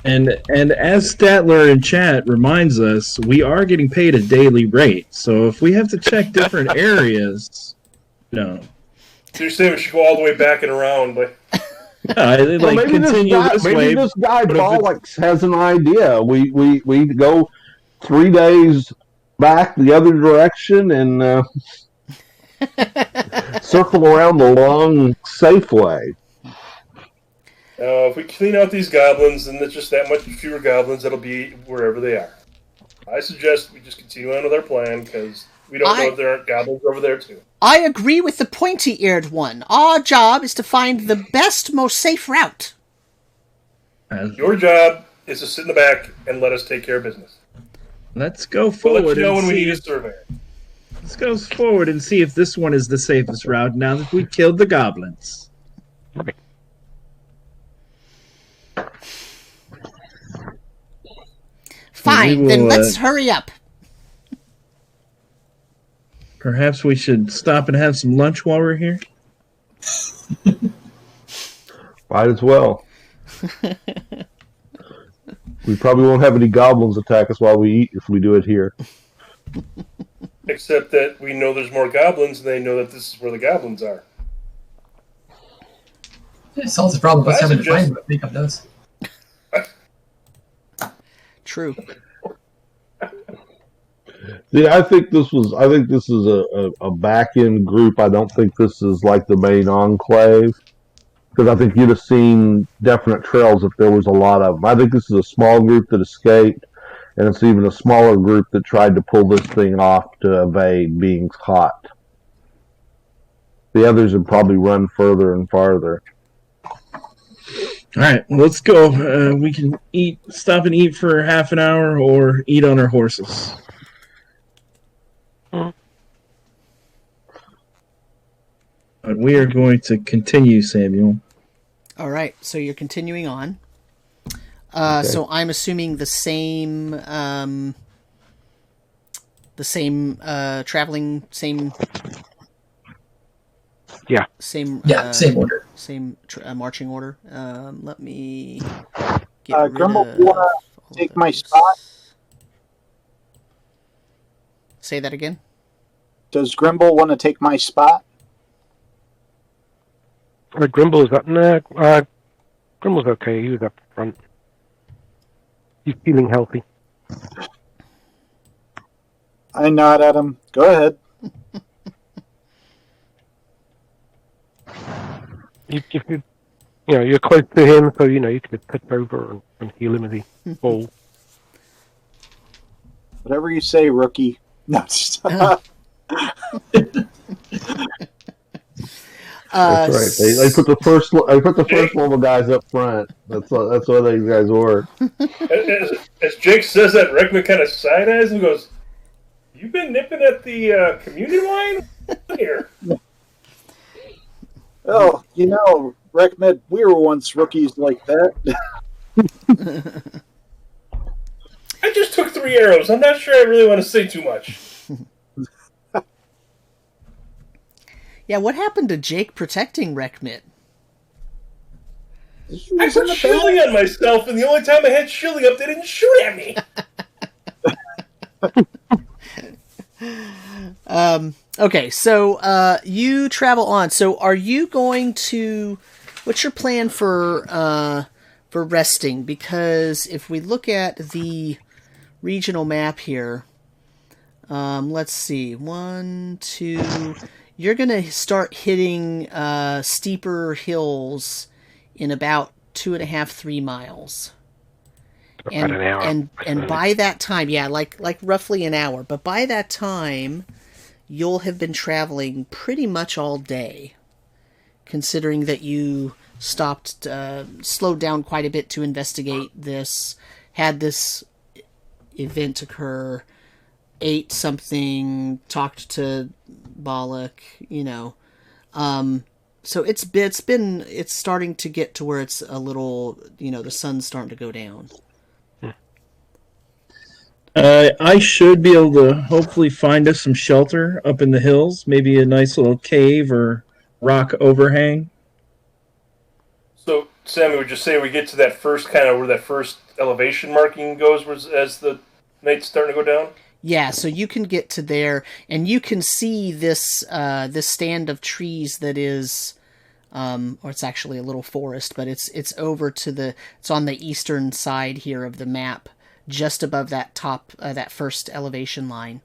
And as Statler in chat reminds us, we are getting paid a daily rate. So if we have to check different areas, no. So you're saying we should go all the way back and around, but maybe this guy Bollocks has an idea. We go 3 days back the other direction and circle around the long Safeway. If we clean out these goblins, then there's just that much fewer goblins that'll be wherever they are. I suggest we just continue on with our plan, because we don't know if there aren't goblins over there, too. I agree with the pointy-eared one. Our job is to find the best, most safe route. Your job is to sit in the back and let us take care of business. Let's go We'll forward let you know and when we see. need a surveyor. Let's go forward and see if this one is the safest route now that we killed the goblins. Fine, will, then let's hurry up. Perhaps we should stop and have some lunch while we're here. Might as well. We probably won't have any goblins attack us while we eat if we do it here. Except that we know there's more goblins, and they know that this is where the goblins are. It solves the problem of us having to find what make up those. True. Yeah, I think this is a back end group. I don't think this is like the main enclave, because I think you'd have seen definite trails if there was a lot of them. I think this is a small group that escaped, and it's even a smaller group that tried to pull this thing off to evade being caught. The others have probably run further and farther. All right, let's go. We can stop and eat for half an hour, or eat on our horses. But we are going to continue, Samuel. All right, so you're continuing on. Okay. So I'm assuming the same traveling, same. Yeah. Same. Same order. Same marching order. Let me get rid Grimble, of you wanna all take my those. spot? Say that again. Does Grimble want to take my spot? Grimble is up. Nah, Grimble's okay. He was up front. He's feeling healthy. I nod at him. Go ahead. You're close to him, so you can just pitch over and heal him as he falls. Whatever you say, rookie. No, stop. That's right. They put the first level guys up front. That's what these guys were. As Jake says that, Rickman kind of side eyes and goes, "You been nipping at the communion line here?" Oh, Rekmed, we were once rookies like that. I just took 3 arrows. I'm not sure I really want to say too much. Yeah, what happened to Jake protecting Rekmit? I put shielding on myself, and the only time I had shielding up, they didn't shoot at me. Okay, so you travel on. So are you going to... What's your plan for resting? Because if we look at the regional map here, let's see. 1, 2... You're going to start hitting steeper hills in about 2.5, 3 miles. About an hour. And by that time, like roughly an hour, but by that time, you'll have been traveling pretty much all day, considering that you stopped, slowed down quite a bit to investigate this, had this event occur, ate something, talked to Bollock, so it's starting to get to where it's a little, the sun's starting to go down. I should be able to hopefully find us some shelter up in the hills, maybe a nice little cave or rock overhang. So, Sammy, would you say we get to that first kind of where that first elevation marking goes as the night's starting to go down? Yeah, so you can get to there, and you can see this this stand of trees that is, or it's actually a little forest, but it's over to it's on the eastern side here of the map, just above that top that first elevation line.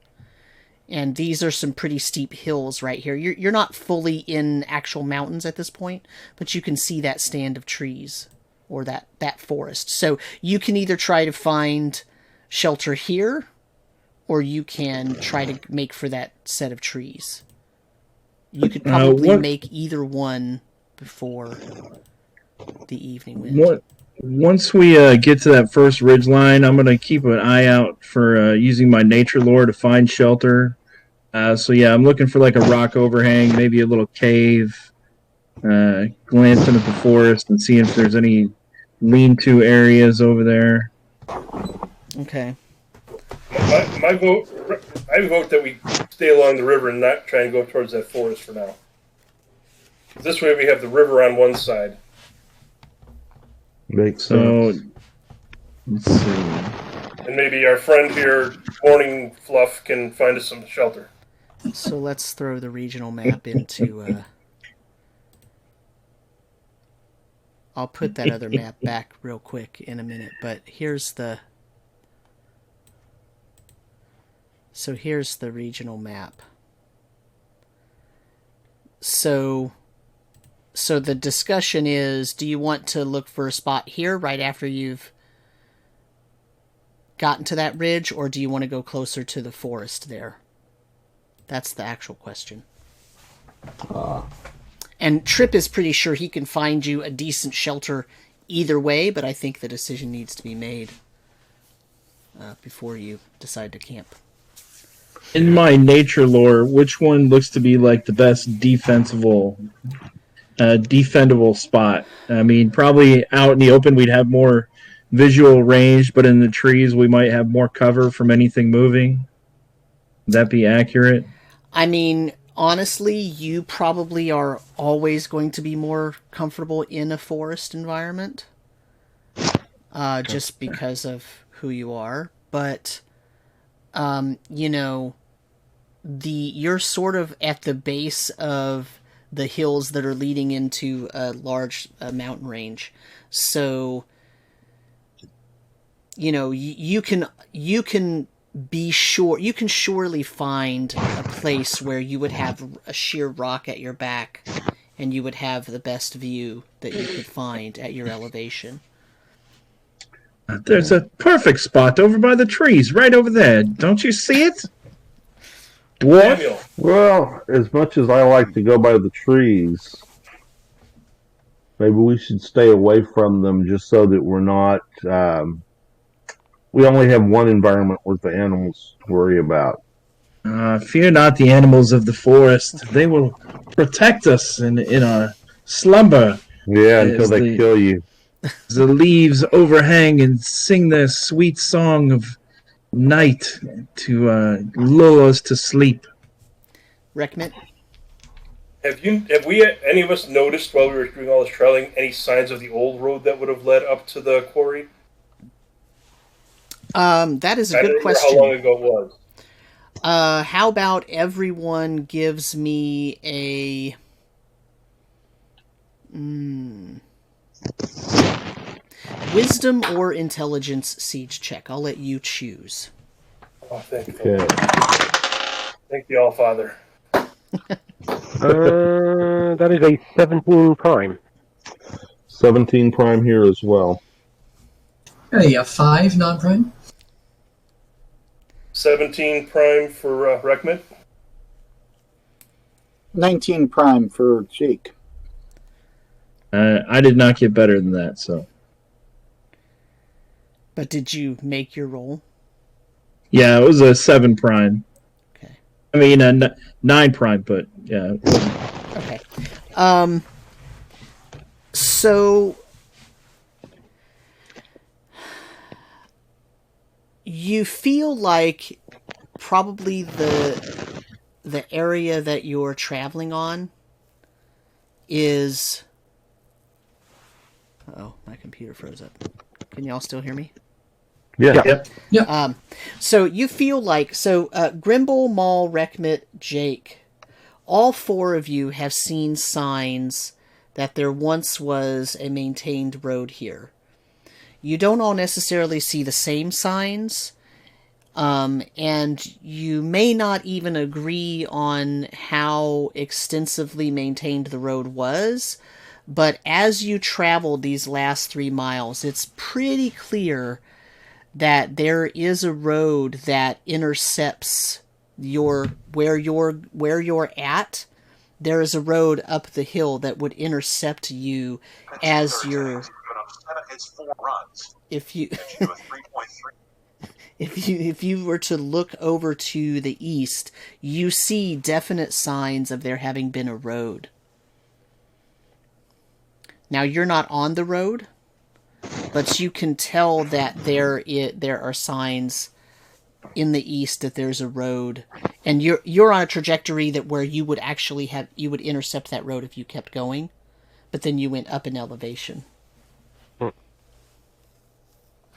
And these are some pretty steep hills right here. You're not fully in actual mountains at this point, but you can see that stand of trees or that forest. So you can either try to find shelter here, or you can try to make for that set of trees. You could probably make either one before the evening wind. Once we get to that first ridge line, I'm going to keep an eye out for using my nature lore to find shelter. So yeah, I'm looking for like a rock overhang, maybe a little cave, glancing at the forest and seeing if there's any lean-to areas over there. Okay. My vote, I vote that we stay along the river and not try and go towards that forest for now. This way we have the river on one side. Makes sense. So, let's see. And maybe our friend here, Morning Fluff, can find us some shelter. So let's throw the regional map into... I'll put that other map back real quick in a minute, but here's the... So here's the regional map. So the discussion is, do you want to look for a spot here right after you've gotten to that ridge, or do you want to go closer to the forest there? That's the actual question. And Trip is pretty sure he can find you a decent shelter either way, but I think the decision needs to be made before you decide to camp. In my nature lore, which one looks to be like the best defendable spot? I mean, probably out in the open we'd have more visual range, but in the trees we might have more cover from anything moving. Would that be accurate? I mean, honestly, you probably are always going to be more comfortable in a forest environment, just because of who you are. But, you know, you're sort of at the base of the hills that are leading into a large mountain range. So, you know, you can be sure, you can surely find a place where you would have a sheer rock at your back and you would have the best view that you could find at your elevation. There's a perfect spot over by the trees, right over there. Don't you see it? Dwarf? Samuel. Well, as much as I like to go by the trees, maybe we should stay away from them just so that we're not... we only have one environment with the animals to worry about. Fear not the animals of the forest. They will protect us in our slumber. Yeah, until they kill you. The leaves overhang and sing their sweet song of night to lull us to sleep. Recommend. Have we, any of us, noticed while we were doing all this traveling any signs of the old road that would have led up to the quarry? That is a good question. How long ago it was? How about everyone gives me a wisdom or intelligence siege check. I'll let you choose. Oh, thank you. Okay. Thank the All-Father. That is a 17 prime. 17 prime here as well. A 5 non-prime. 17 prime for Reckman. 19 prime for Jake. I did not get better than that, so. But did you make your roll? Yeah, it was a 7 prime. Okay. I mean, 9 prime, but yeah. Okay. So you feel like probably the area that you're traveling on is... Oh, my computer froze up. Can y'all still hear me? Yeah. Yeah. So you feel like... Grimble, Maul, Reckmit, Jake, all four of you have seen signs that there once was a maintained road here. You don't all necessarily see the same signs, And you may not even agree on how extensively maintained the road was, but as you traveled these last 3 miles, it's pretty clear that there is a road that intercepts where you're at. There is a road up the hill that would intercept you as you're. If you if you were to look over to the east, you see definite signs of there having been a road. Now you're not on the road, but you can tell that there are signs in the east that there's a road, and you're on a trajectory that where you would actually you would intercept that road if you kept going, but then you went up in elevation.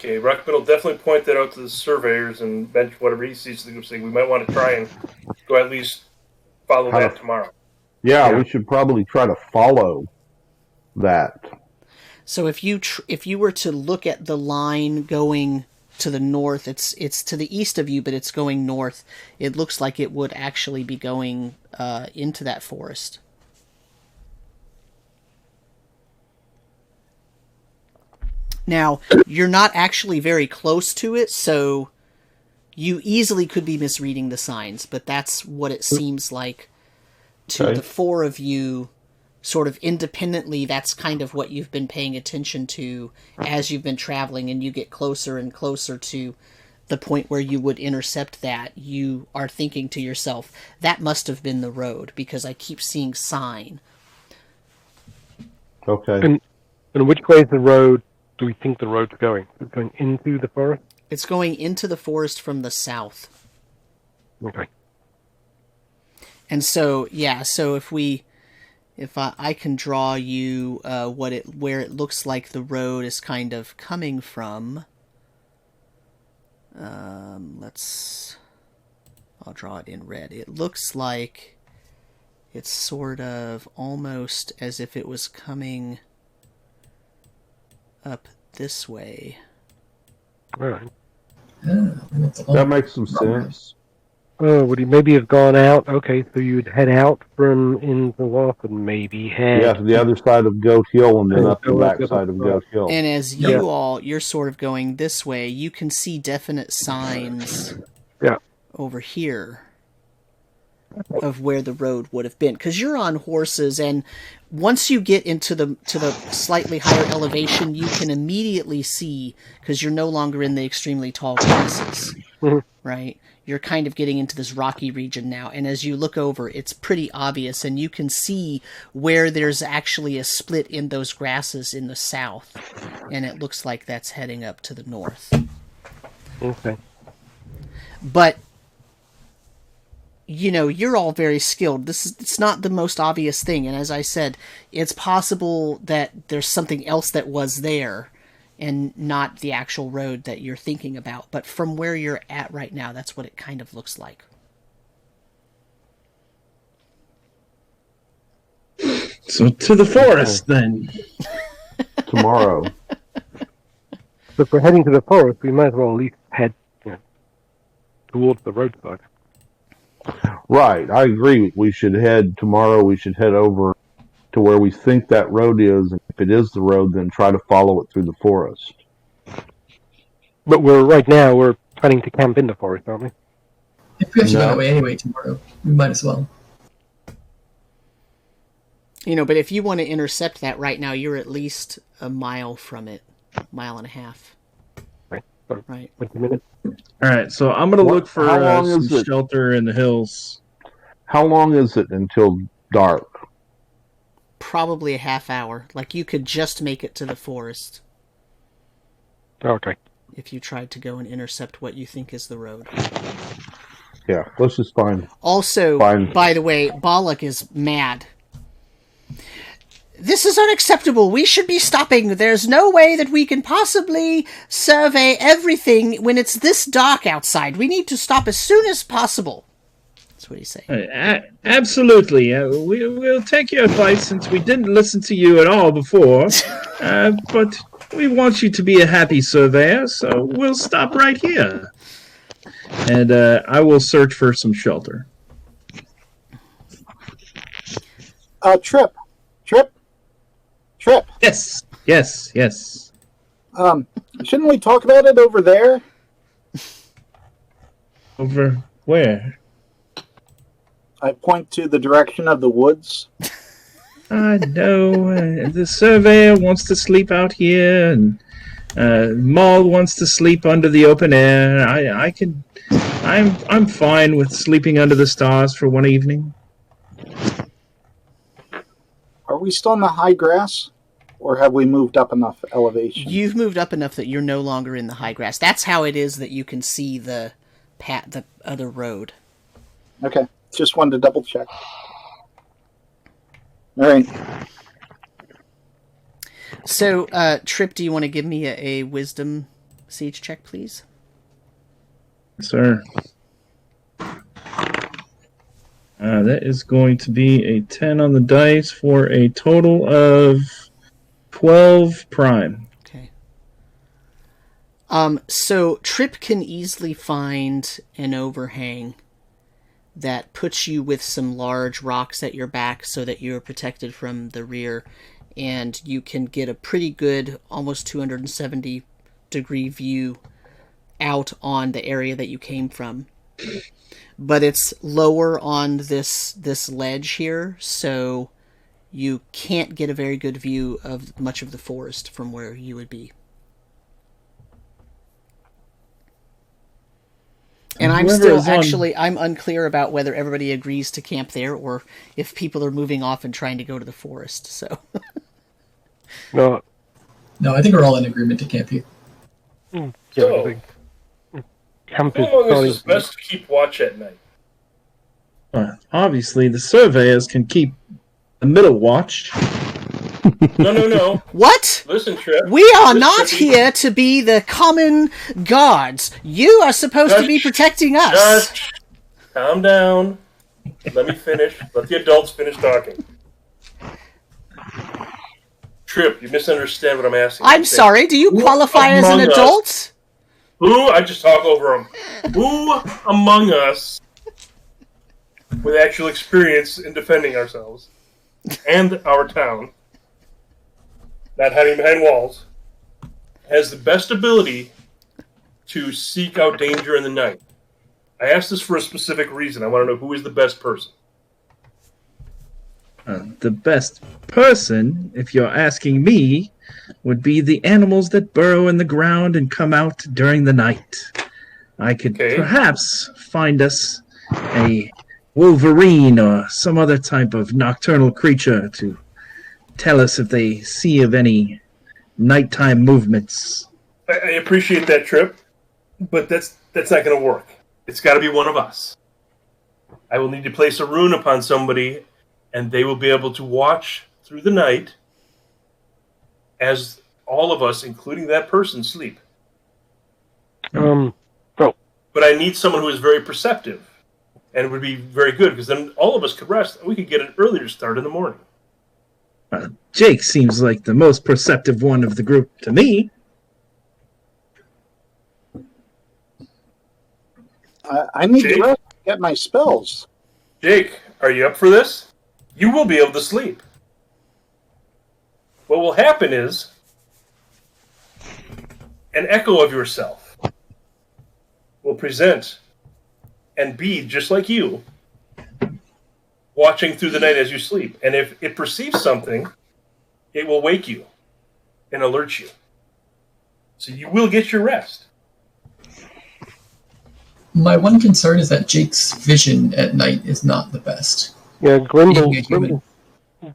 Okay, Ruckman will definitely point that out to the surveyors and mention whatever he sees. We might want to try and go at least follow that tomorrow. Yeah, we should probably try to follow that. So if you were to look at the line going to the north, it's to the east of you, but it's going north. It looks like it would actually be going into that forest. Now, you're not actually very close to it, so you easily could be misreading the signs, but that's what it seems like to the four of you, sort of independently. That's kind of what you've been paying attention to as you've been traveling, and you get closer and closer to the point where you would intercept that. You are thinking to yourself, that must have been the road, because I keep seeing sign. Okay. And which way is the road? Do we think the road's going? Is it going into the forest? It's going into the forest from the south. Okay. And so, so if I can draw you where it looks like the road is kind of coming from. I'll draw it in red. It looks like it's sort of almost as if it was coming up this way. All right. That makes some sense. Oh, would he maybe have gone out? Okay, so you'd head out from in the north and maybe head... to the other side of Goat Hill and then up the back side of Goat Hill. And as you're sort of going this way, you can see definite signs over here of where the road would have been. Because you're on horses, and once you get into the slightly higher elevation, you can immediately see, because you're no longer in the extremely tall grasses, right? You're kind of getting into this rocky region now, and as you look over, it's pretty obvious, and you can see where there's actually a split in those grasses in the south, and it looks like that's heading up to the north. Okay. But you're all very skilled. It's not the most obvious thing, and as I said, it's possible that there's something else that was there and not the actual road that you're thinking about. But from where you're at right now, that's what it kind of looks like. So to the forest, then. Tomorrow. So if we're heading to the forest, we might as well at least head towards the roadside. Right, I agree. We should head over to where we think that road is, and if it is the road, then try to follow it through the forest. But we're planning to camp in the forest, aren't we? If we actually run away anyway tomorrow, we might as well. But if you want to intercept that right now, you're at least a mile from it, mile and a half. Right. Wait a minute. All right, so I'm going to look for some shelter in the hills. How long is it until dark? Probably a half hour. Like, you could just make it to the forest. Okay. If you tried to go and intercept what you think is the road. Yeah, let's just find... Also, by the way, Balak is mad. This is unacceptable. We should be stopping. There's no way that we can possibly survey everything when it's this dark outside. We need to stop as soon as possible. That's what he's saying. Absolutely. We'll take your advice since we didn't listen to you at all before. But we want you to be a happy surveyor, so we'll stop right here. and I will search for some shelter. Trip. Yes. Shouldn't we talk about it over there? Over where? I point to the direction of the woods. I know. The surveyor wants to sleep out here, and Maul wants to sleep under the open air. I'm fine with sleeping under the stars for one evening. Are we still in the high grass? Or have we moved up enough elevation? You've moved up enough that you're no longer in the high grass. That's how it is that you can see the other road. Okay, just wanted to double check. All right. So, Trip, do you want to give me a wisdom siege check, please? Sir. That is going to be a 10 on the dice for a total of 12 prime. Okay. So Trip can easily find an overhang that puts you with some large rocks at your back so that you're protected from the rear, and you can get a pretty good, almost 270 degree view out on the area that you came from. But it's lower on this ledge here, so you can't get a very good view of much of the forest from where you would be. And I'm still I'm unclear about whether everybody agrees to camp there or if people are moving off and trying to go to the forest. So No, I think we're all in agreement to camp here. yeah, So, I think camp how is long probably is it best to keep watch at night? Obviously, the surveyors can keep the middle watch. No. what? Listen, Trip. We are not Trippy. here to be the common guards. You are supposed to be protecting us. Judge, calm down. Let me finish. Let the adults finish talking. Trip, you misunderstand what I'm asking. I'm sorry, do you qualify as an among us- adult? I just talk over them. Who among us, with actual experience in defending ourselves and our town, not hiding behind walls, has the best ability to seek out danger in the night? I asked this for a specific reason. I want to know who is the best person. The best person, if you're asking me, would be the animals that burrow in the ground and come out during the night. I could perhaps find us a wolverine or some other type of nocturnal creature to tell us if they see of any nighttime movements. I appreciate that, Trip, but that's not going to work. It's got to be one of us. I will need to place a rune upon somebody, and they will be able to watch through the night as all of us, including that person, sleep. But I need someone who is very perceptive, and it would be very good, because then all of us could rest, and we could get an earlier start in the morning. Jake seems like the most perceptive one of the group to me. I need Jake? to rest to get my spells. Jake, are you up for this? You will be able to sleep. What will happen is an echo of yourself will present and be just like you, watching through the night as you sleep. And if it perceives something, it will wake you and alert you. So you will get your rest. My one concern is that Jake's vision at night is not the best. yeah, Being a human.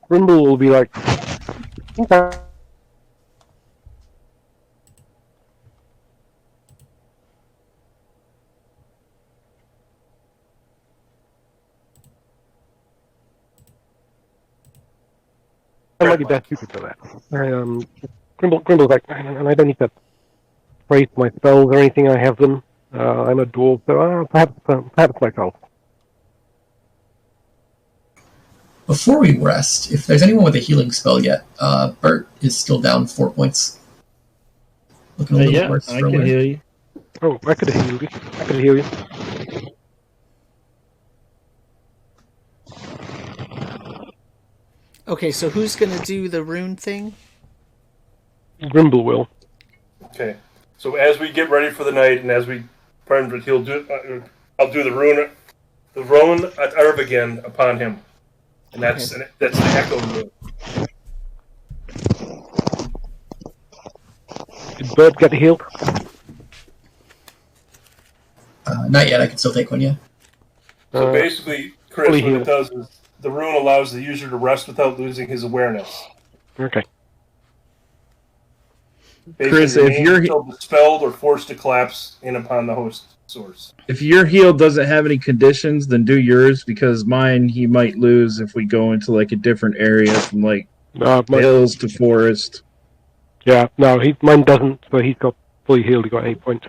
Grimble will be like, okay. I might be best suited for that. Grimble's like, and I don't need to praise my spells or anything. I have them. I'm a dwarf, so perhaps myself. Before we rest, if there's anyone with a healing spell yet, Bert is still down 4 points. Looking a little worse I for a can wear. hear you. Oh, I could heal you. Okay, so who's going to do the rune thing? Grimble will. Okay. So as we get ready for the night, and as we he'll do. I'll do the rune at Arvigan upon him, and that's the echo rune. Did Bird get healed? Not yet. I can still take one. Yeah. So basically, Chris, what it does is the rune allows the user to rest without losing his awareness. Okay. Chris, if you're dispelled or forced to collapse in upon the host source. If your heal doesn't have any conditions, then do yours, because mine he might lose if we go into like a different area from like hills to forest. Yeah, no, mine doesn't. So he's got fully healed. He got 8 points.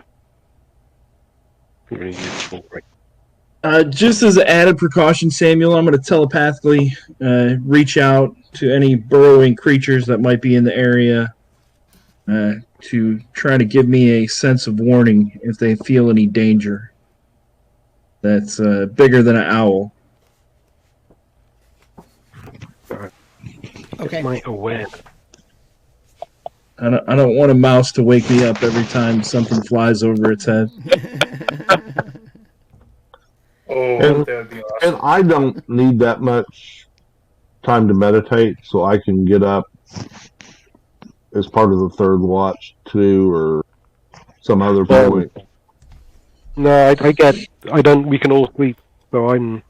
Really useful, right? Just as an added precaution, Samuel, I'm going to telepathically reach out to any burrowing creatures that might be in the area to try to give me a sense of warning if they feel any danger that's bigger than an owl. Okay. My awareness. I don't want a mouse to wake me up every time something flies over its head. That would be awesome. And I don't need that much time to meditate, so I can get up as part of the third watch too, or some other point. No, I don't. We can all sleep, so I'm.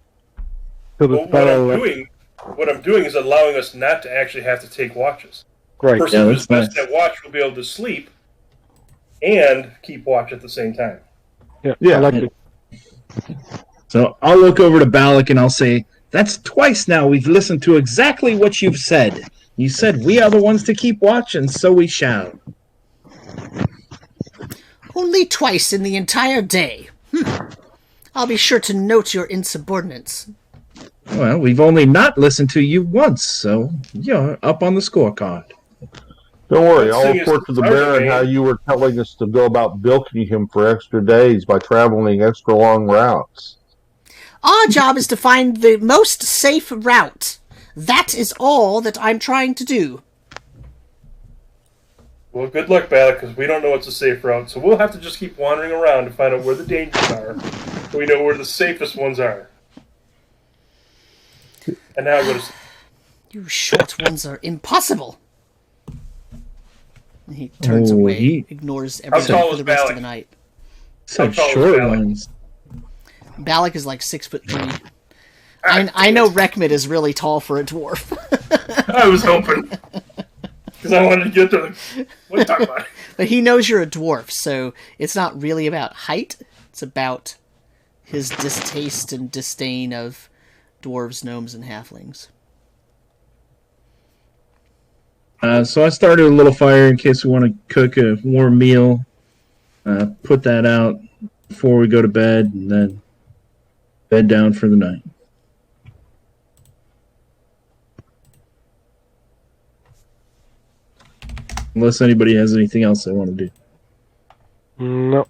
So the what I'm doing is allowing us not to actually have to take watches. Right. The person who's best at watch will be able to sleep and keep watch at the same time. Yeah. I like it. So I'll look over to Balak and I'll say, "That's twice now we've listened to exactly what you've said. You said we are the ones to keep watch, and so we shall." Only twice in the entire day. I'll be sure to note your insubordinates. Well, we've only not listened to you once, so you're up on the scorecard. Don't worry, I'll report to the Baron how you were telling us to go about bilking him for extra days by traveling extra long routes. Our job is to find the most safe route. That is all that I'm trying to do. Well, good luck, Balak, because we don't know what's a safe route, so we'll have to just keep wandering around to find out where the dangers are, so we know where the safest ones are. And now go to sleep. You short ones are impossible. He turns away, ignores everything for the rest of the night. So short ones. Balak is like 6'3". I know Rekmid is really tall for a dwarf. I was hoping. Because I wanted to get to what are you talking about? But he knows you're a dwarf, so it's not really about height. It's about his distaste and disdain of dwarves, gnomes, and halflings. So I started a little fire in case we want to cook a warm meal. Put that out before we go to bed, and then bed down for the night. Unless anybody has anything else they want to do. No.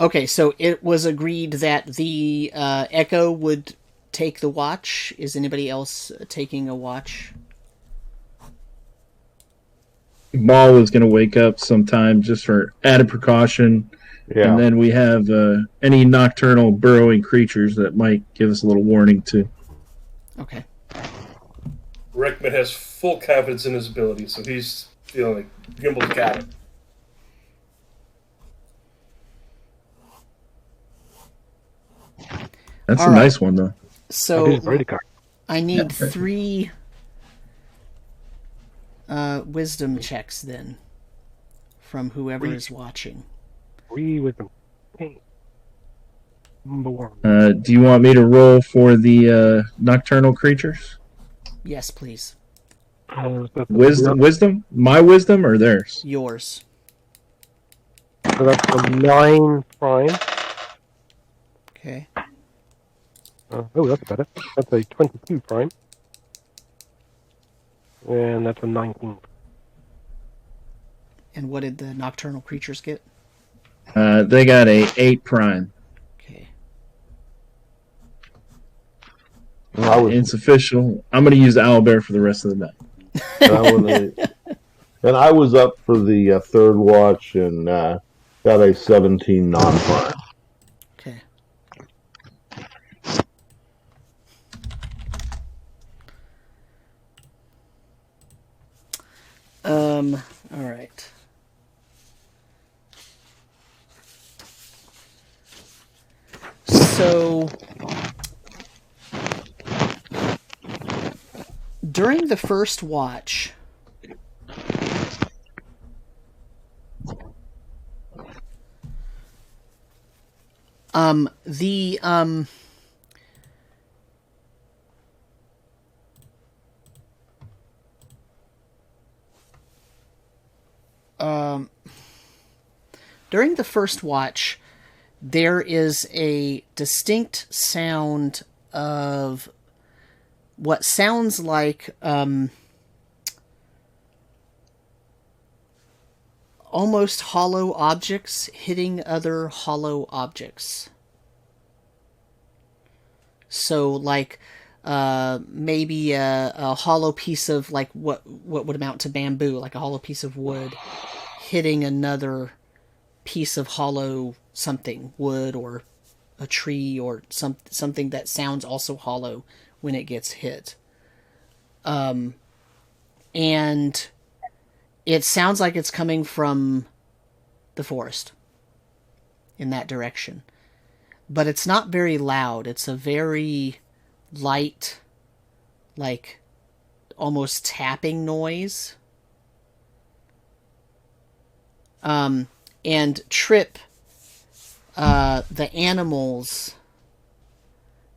Okay, so it was agreed that the Echo would take the watch. Is anybody else taking a watch? Maul was going to wake up sometime just for added precaution. Yeah. And then we have any nocturnal burrowing creatures that might give us a little warning too. Okay. Rickman has full confidence in his ability, so he's feeling like Gimble's got it. That's all a nice one, though. So I need 3 wisdom checks then from whoever is watching. 3 wisdom. Number 1. Do you want me to roll for the nocturnal creatures? Yes, please. Wisdom? My wisdom or theirs? Yours. So that's a 9 prime. Okay. Oh, that's better. That's a 22 prime. And that's a 19. And what did the nocturnal creatures get? They got a 8 prime. Okay. It's official. I'm going to use Owlbear for the rest of the night. And I was up for the third watch and got a 17 non-prime. Okay. All right. So during the first watch, during the first watch, there is a distinct sound of what sounds like almost hollow objects hitting other hollow objects. So, like, maybe a hollow piece of, like, what would amount to bamboo, like a hollow piece of wood, hitting another piece of hollow something, wood or a tree or something that sounds also hollow when it gets hit. And it sounds like it's coming from the forest in that direction. But it's not very loud. It's a very light, like, almost tapping noise. And Trip, the animals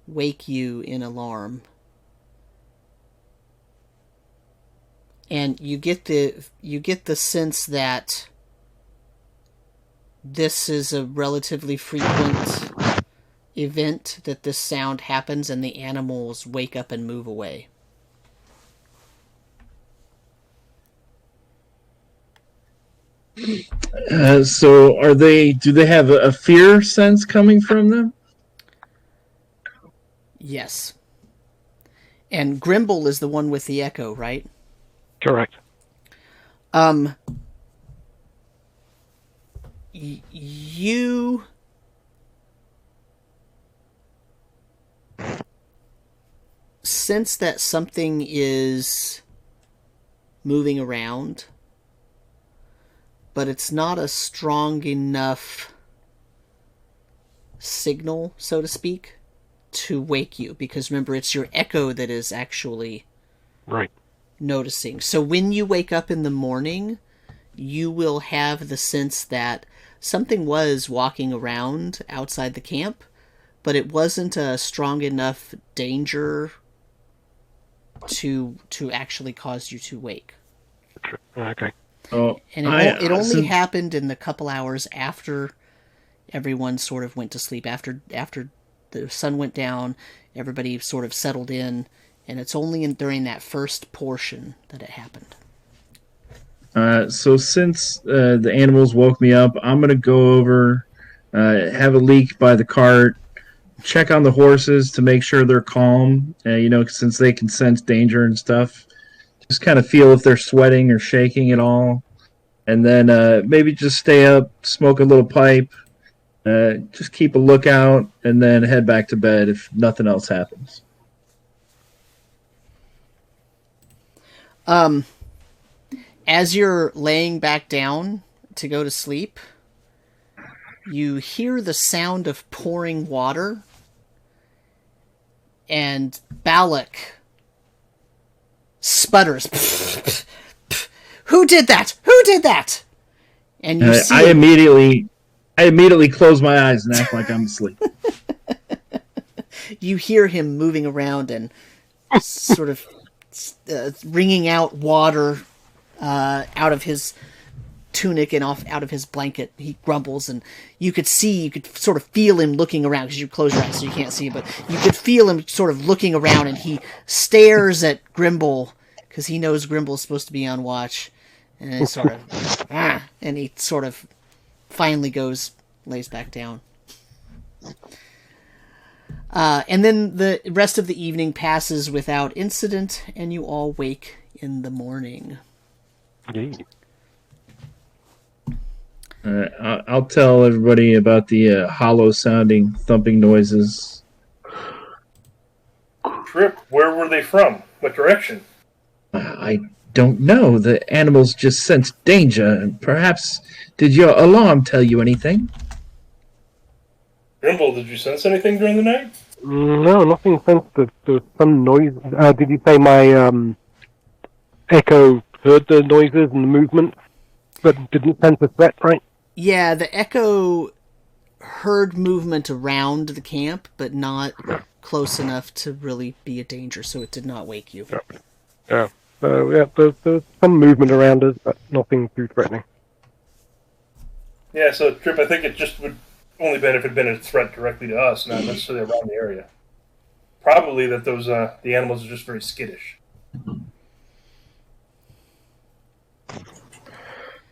wake you in alarm. And you get the sense that this is a relatively frequent event, that this sound happens and the animals wake up and move away. So do they have a fear sense coming from them? Yes. And Grimble is the one with the echo, right? Correct. You sense that something is moving around, but it's not a strong enough signal, so to speak, to wake you. Because remember, it's your echo that is actually right noticing. So when you wake up in the morning, you will have the sense that something was walking around outside the camp, but it wasn't a strong enough danger to actually cause you to wake. Okay. Oh, And it only happened in the couple hours after everyone sort of went to sleep. After the sun went down, everybody sort of settled in, and it's only during that first portion that it happened. So since the animals woke me up, I'm going to go over, have a leak by the cart, check on the horses to make sure they're calm, since they can sense danger and stuff. Just kind of feel if they're sweating or shaking at all. And then maybe just stay up, smoke a little pipe, just keep a lookout, and then head back to bed if nothing else happens. As you're laying back down to go to sleep, you hear the sound of pouring water, and Balak sputters. Who did that? Who did that? And you see I immediately close my eyes and act like I'm asleep. You hear him moving around and sort of wringing out water out of his tunic and out of his blanket. He grumbles, and you could sort of feel him looking around, because you close your eyes so you can't see, but you could feel him sort of looking around, and he stares at Grimble, because he knows Grimble's supposed to be on watch, and he sort of, and he sort of finally lays back down. And then the rest of the evening passes without incident, and you all wake in the morning. I'll tell everybody about the hollow-sounding thumping noises. Trip, where were they from? What direction? I don't know. The animals just sensed danger. Perhaps did your alarm tell you anything? Grimble, did you sense anything during the night? No, nothing since the some noise. Did you say my echo heard the noises and the movement, but didn't sense a threat, right? Yeah, the echo heard movement around the camp, but not close enough to really be a danger, so it did not wake you. Yeah. So yeah, there's some movement around us, but nothing too threatening. Yeah, so Trip, I think it just would only been if it had been a threat directly to us, not necessarily around the area. Probably that those the animals are just very skittish.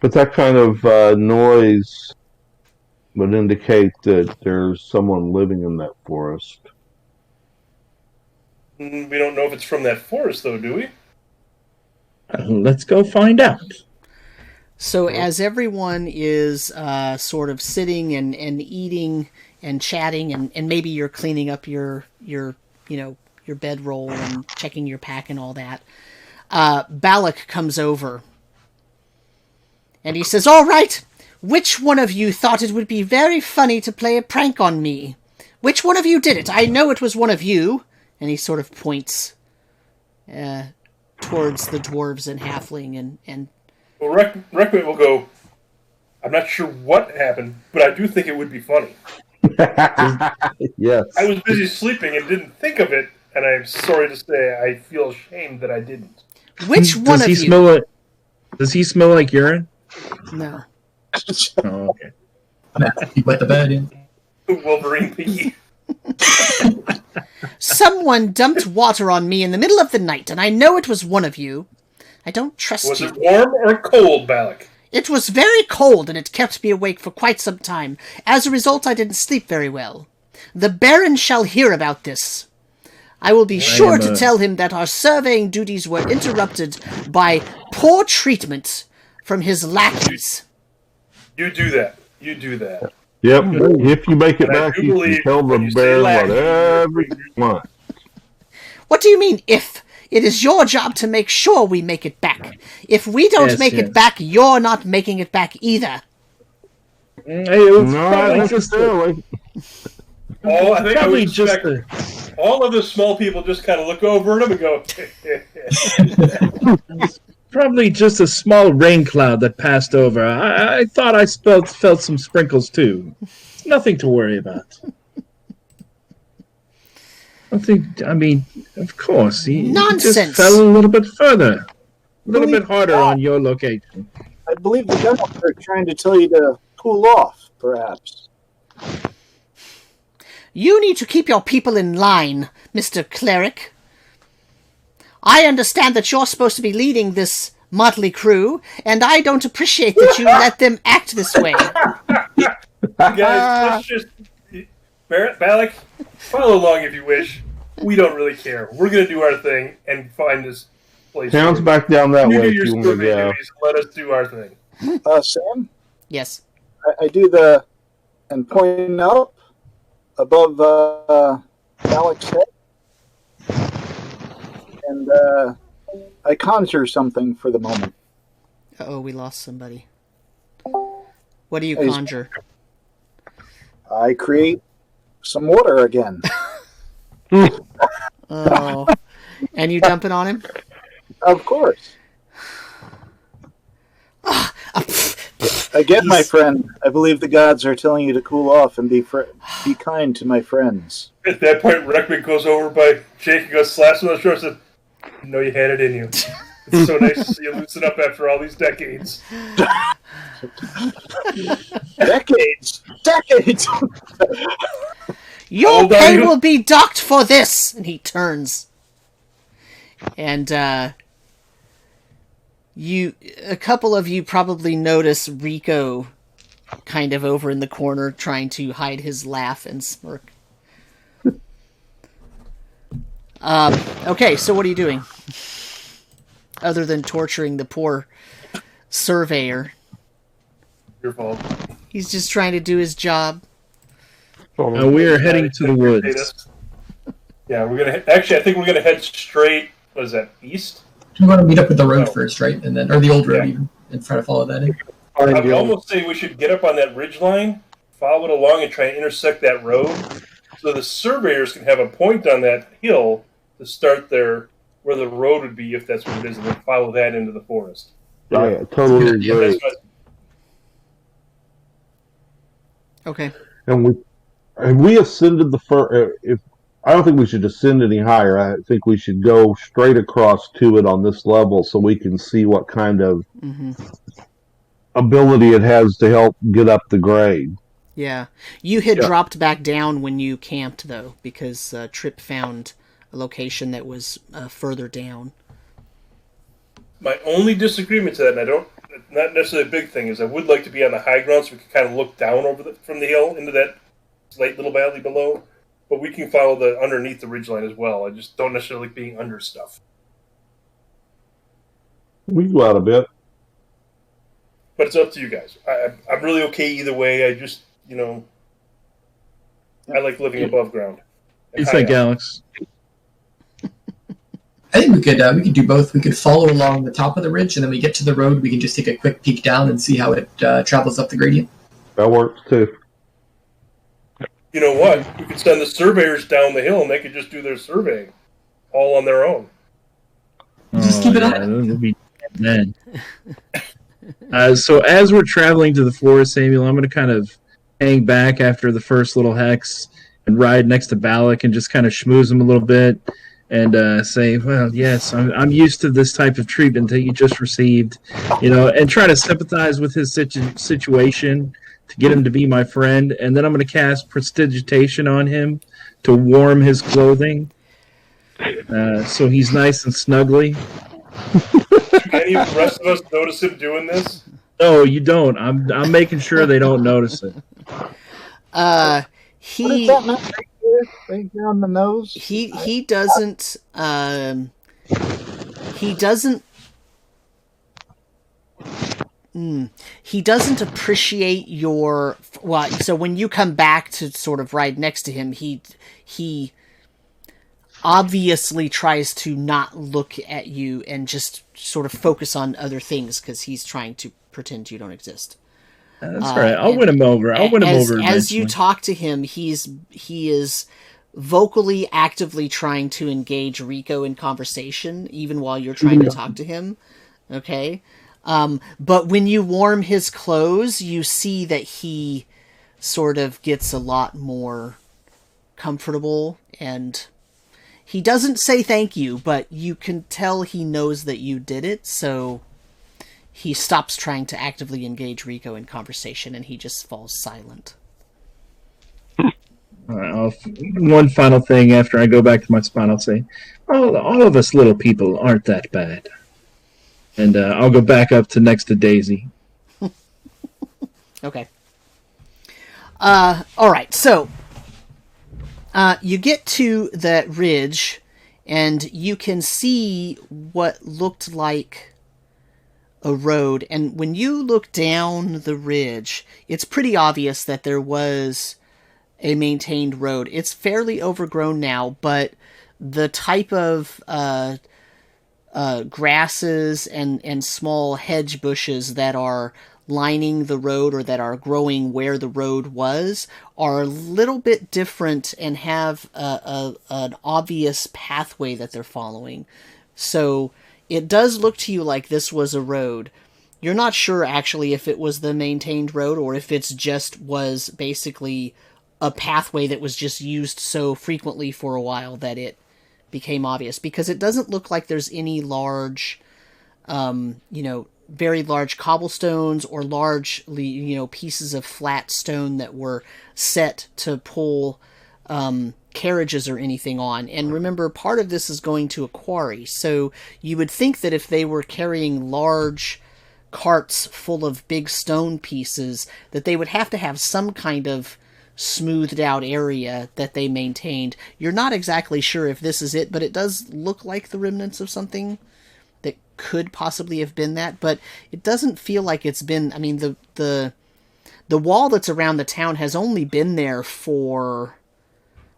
But that kind of noise would indicate that there's someone living in that forest. We don't know if it's from that forest, though, do we? Let's go find out. So as everyone is sort of sitting and eating and chatting, and maybe you're cleaning up your bedroll and checking your pack and all that, Balak comes over. And he says, "All right, which one of you thought it would be very funny to play a prank on me? Which one of you did it? I know it was one of you." And he sort of points towards the dwarves and halfling and Well, Requiem will go, "I'm not sure what happened, but I do think it would be funny. Yes. I was busy sleeping and didn't think of it, and I'm sorry to say I feel ashamed that I didn't." Which one of you? Does he smell like urine? No. Oh, okay. You wet the bed in. Wolverine Piggy. Someone dumped water on me in the middle of the night, and I know it was one of you. I don't trust Was you. it warm or cold, Balak? It was very cold, and it kept me awake for quite some time. As a result, I didn't sleep very well. The Baron shall hear about this. I will be sure to tell him that our surveying duties were interrupted by poor treatment from his lackeys. You do that. You do that. Yep. If you make it And I back, do you believe can tell the when you say bear lack, whatever you want. What do you mean, if? It is your job to make sure we make it back. If we don't make it back, you're not making it back either. Not necessarily. Oh, I think I would just expect all of the small people just kind of look over at him and go, Probably just a small rain cloud that passed over. I thought I felt some sprinkles too. It's nothing to worry about. I mean, of course, he Nonsense. just fell a little bit further. A little bit harder on your location. I believe the generals are trying to tell you to cool off, perhaps. You need to keep your people in line, Mr. Cleric. I understand that you're supposed to be leading this motley crew, and I don't appreciate that you let them act this way. guys, let's just... Balak, follow along if you wish. We don't really care. We're going to do our thing and find this place. Town's back down that You way do if your you want to survey go. duties. Let us do our thing. Sam, Yes. I do the... and point up above Balak's head. And I conjure something for the moment. Uh-oh, we lost somebody. What do you conjure? I create some water again. Oh. And you dump it on him? Of course. Again, my friend, I believe the gods are telling you to cool off and be kind to my friends. At that point, Requiem goes over by Jake and goes slaps him on the shoulder and says, "I know you had it in you. It's so nice to see you loosen up after all these decades." Decades! Your pay will be docked for this! And he turns. And, a couple of you probably notice Rico kind of over in the corner trying to hide his laugh and smirk. Okay, so what are you doing? Other than torturing the poor surveyor. Your fault. He's just trying to do his job. We are heading to the woods. Yeah, we're gonna. Actually, I think we're gonna head straight. What is that? East. We want to meet up with the road first, right? And then, or the old road even, and try to follow that in. I'd almost say we should get up on that ridge line, follow it along, and try and intersect that road, so the surveyors can have a point on that hill to start where the road would be, if that's what it is, and then follow that into the forest. I totally agree. Okay. And we ascended the first. If I don't think we should ascend any higher. I think we should go straight across to it on this level, so we can see what kind of ability it has to help get up the grade. Yeah. You had dropped back down when you camped, though, because Trip found a location that was further down. My only disagreement to that, and not necessarily a big thing, is I would like to be on the high ground so we can kind of look down from the hill into that slight little valley below. But we can follow underneath the ridgeline as well. I just don't necessarily like being under stuff. We can go out a bit. But it's up to you guys. I'm really okay either way. I just, I like living above ground. You think, Alex? I think we could do both. We could follow along the top of the ridge, and then we get to the road. We can just take a quick peek down and see how it travels up the gradient. That works too. You know what? We could send the surveyors down the hill, and they could just do their surveying all on their own. Just keep it on. That'll be dead. So as we're traveling to the forest, Samuel, I'm going to kind of hang back after the first little hex and ride next to Balak and just kind of schmooze him a little bit and say, well, yes, I'm used to this type of treatment that you just received, and try to sympathize with his situation to get him to be my friend. And then I'm going to cast Prestidigitation on him to warm his clothing so he's nice and snuggly. Do any of the rest of us notice him doing this? No, you don't. I'm making sure they don't notice it. What is that right there? Right there on the nose? He doesn't he doesn't appreciate your so when you come back to sort of ride next to him, he obviously tries to not look at you and just sort of focus on other things because he's trying to pretend you don't exist. That's right. I'll win him over. I'll win him over eventually. As you talk to him, he is vocally, actively trying to engage Rico in conversation, even while you're trying to talk to him. Okay? But when you warm his clothes, you see that he sort of gets a lot more comfortable, and he doesn't say thank you, but you can tell he knows that you did it, so he stops trying to actively engage Rico in conversation, and he just falls silent. All right, one final thing after I go back to my spot, I'll say, all of us little people aren't that bad. And I'll go back up to next to Daisy. Okay. All right, so you get to that ridge, and you can see what looked like a road. And when you look down the ridge, it's pretty obvious that there was a maintained road. It's fairly overgrown now, but the type of grasses and small hedge bushes that are lining the road or that are growing where the road was are a little bit different and have an obvious pathway that they're following. So it does look to you like this was a road. You're not sure actually if it was the maintained road or if it's just was basically a pathway that was just used so frequently for a while that it became obvious, because it doesn't look like there's any large, very large cobblestones or large, pieces of flat stone that were set to pull carriages or anything on. And remember, part of this is going to a quarry, so you would think that if they were carrying large carts full of big stone pieces, that they would have to have some kind of smoothed out area that they maintained. You're not exactly sure if this is it, but it does look like the remnants of something that could possibly have been that, but it doesn't feel like it's been. I mean, the wall that's around the town has only been there for,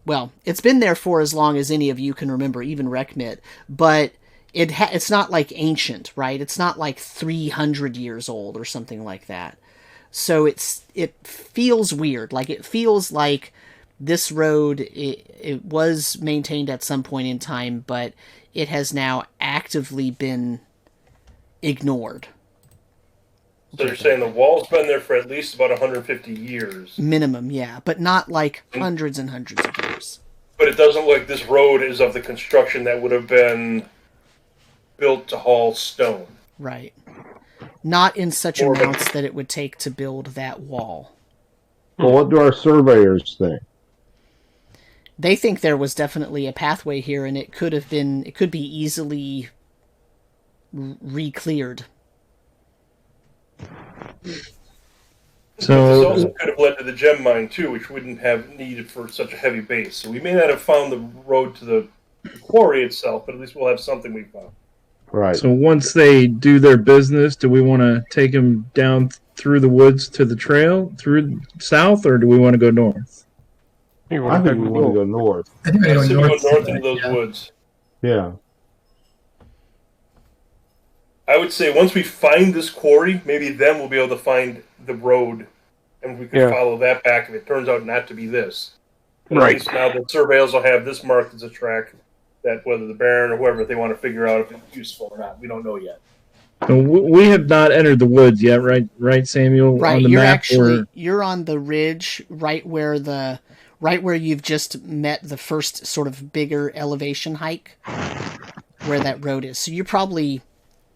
well, it's been there for as long as any of you can remember, even Rekmit, but it's not like ancient, right? It's not like 300 years old or something like that. So it feels weird. Like, it feels like this road, it was maintained at some point in time, but it has now actively been ignored. So you're saying the wall's been there for at least about 150 years? Minimum, yeah. But not like hundreds and hundreds of years. But it doesn't look like this road is of the construction that would have been built to haul stone. Right. Not in such amounts that it would take to build that wall. Well, what do our surveyors think? They think there was definitely a pathway here, and it could be easily re-cleared. So this also could have led to the gem mine too, which wouldn't have needed for such a heavy base. So we may not have found the road to the quarry itself, but at least we'll have something we found. Right. So once they do their business, do we want to take them down through the woods to the trail, through south, or do we want to go north? I think we want to go north. I think we're going north into those woods. Yeah. I would say once we find this quarry, maybe then we'll be able to find the road, and we can follow that back if it turns out not to be this. But at least now the surveyors will have this marked as a track that whether the Baron or whoever, they want to figure out if it's useful or not. We don't know yet. So we have not entered the woods yet, right, Samuel? Right, on the you're map, you're on the ridge right where you've just met the first sort of bigger elevation hike, where that road is. So you're probably,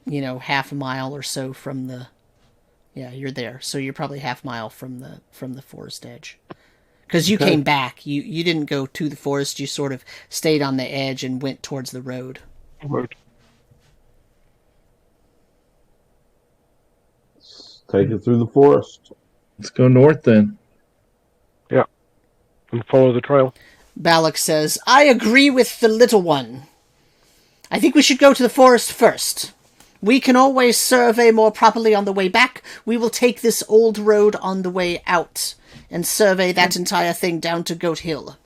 half a mile or so from the. Yeah, you're there. So you're probably half mile from the forest edge. Because you came back. You didn't go to the forest. You sort of stayed on the edge and went towards the road. Take it through the forest. Let's go north then. Yeah. And follow the trail. Balak says, I agree with the little one. I think we should go to the forest first. We can always survey more properly on the way back. We will take this old road on the way out and survey that entire thing down to Goat Hill.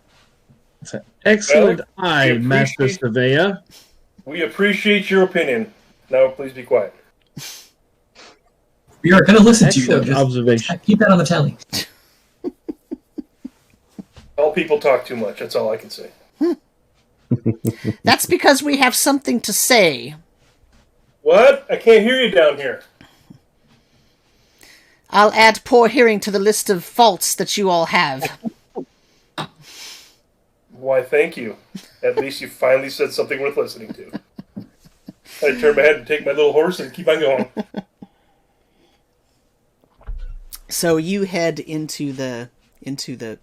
That's an excellent eye, Master Surveyor. We appreciate your opinion. Now please be quiet. We are going to listen to you, though. Excellent observation. Keep that on the tally. All people talk too much. That's all I can say. That's because we have something to say. What? I can't hear you down here. I'll add poor hearing to the list of faults that you all have. Why, thank you. At least you finally said something worth listening to. I turn my head and take my little horse and keep on going. So you head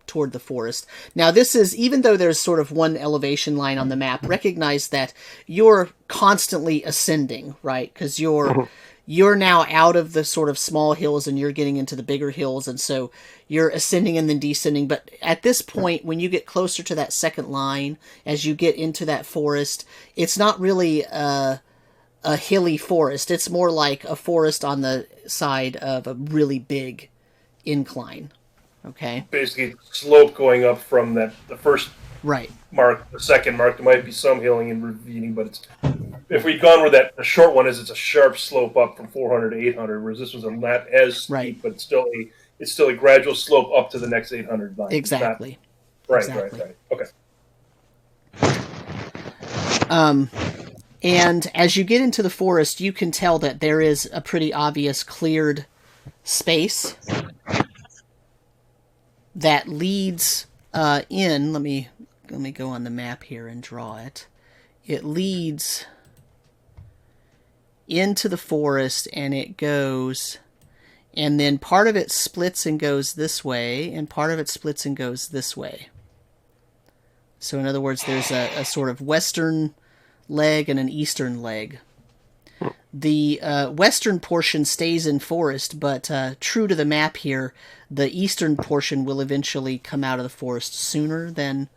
toward the forest. Now this is, even though there's sort of one elevation line on the map, recognize that you're constantly ascending, right? Because you're now out of the sort of small hills and you're getting into the bigger hills, and so you're ascending and then descending. But at this point, when you get closer to that second line, as you get into that forest, it's not really a hilly forest. It's more like a forest on the side of a really big incline. Okay. Basically, slope going up from the first right mark, the second mark. There might be some hilling and ravining, but if we'd gone where the short one is, it's a sharp slope up from 400 to 800, whereas this was not as steep, but it's still a gradual slope up to the next 800 line. Exactly. Right. Okay. And as you get into the forest, you can tell that there is a pretty obvious cleared space that leads in. Let me go on the map here and draw it. It leads into the forest, and it goes, and then part of it splits and goes this way, and part of it splits and goes this way. So in other words, there's a sort of western leg and an eastern leg. The western portion stays in forest, but true to the map here, the eastern portion will eventually come out of the forest sooner than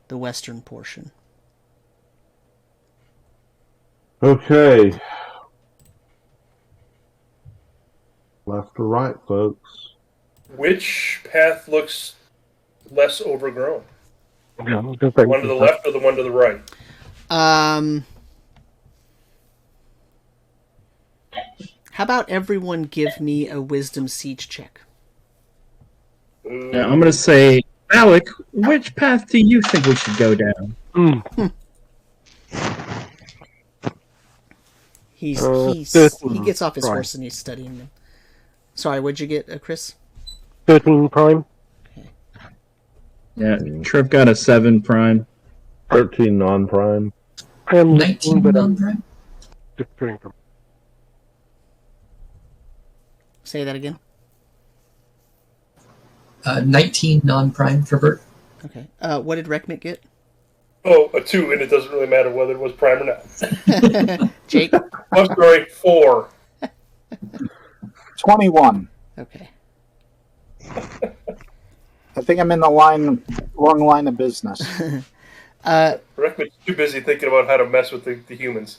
the western portion. Okay. Left or right, folks? Which path looks less overgrown? Yeah, I was gonna say, The one to the left or the one to the right? How about everyone give me a wisdom siege check? Yeah, I'm going to say, Alec, which path do you think we should go down? He gets off his horse and he's studying them. Sorry, what'd you get, Chris? 13 prime. Yeah, Trip got a 7 prime. 13 non-prime. I am 19 but non-prime. just doing from. Say that again. 19 non-prime for Bert. Okay. What did Rekmit get? Oh, a 2, and it doesn't really matter whether it was prime or not. Jake? I'm sorry, 4. 21. Okay. I think I'm in the wrong line of business. Rickman's too busy thinking about how to mess with the humans.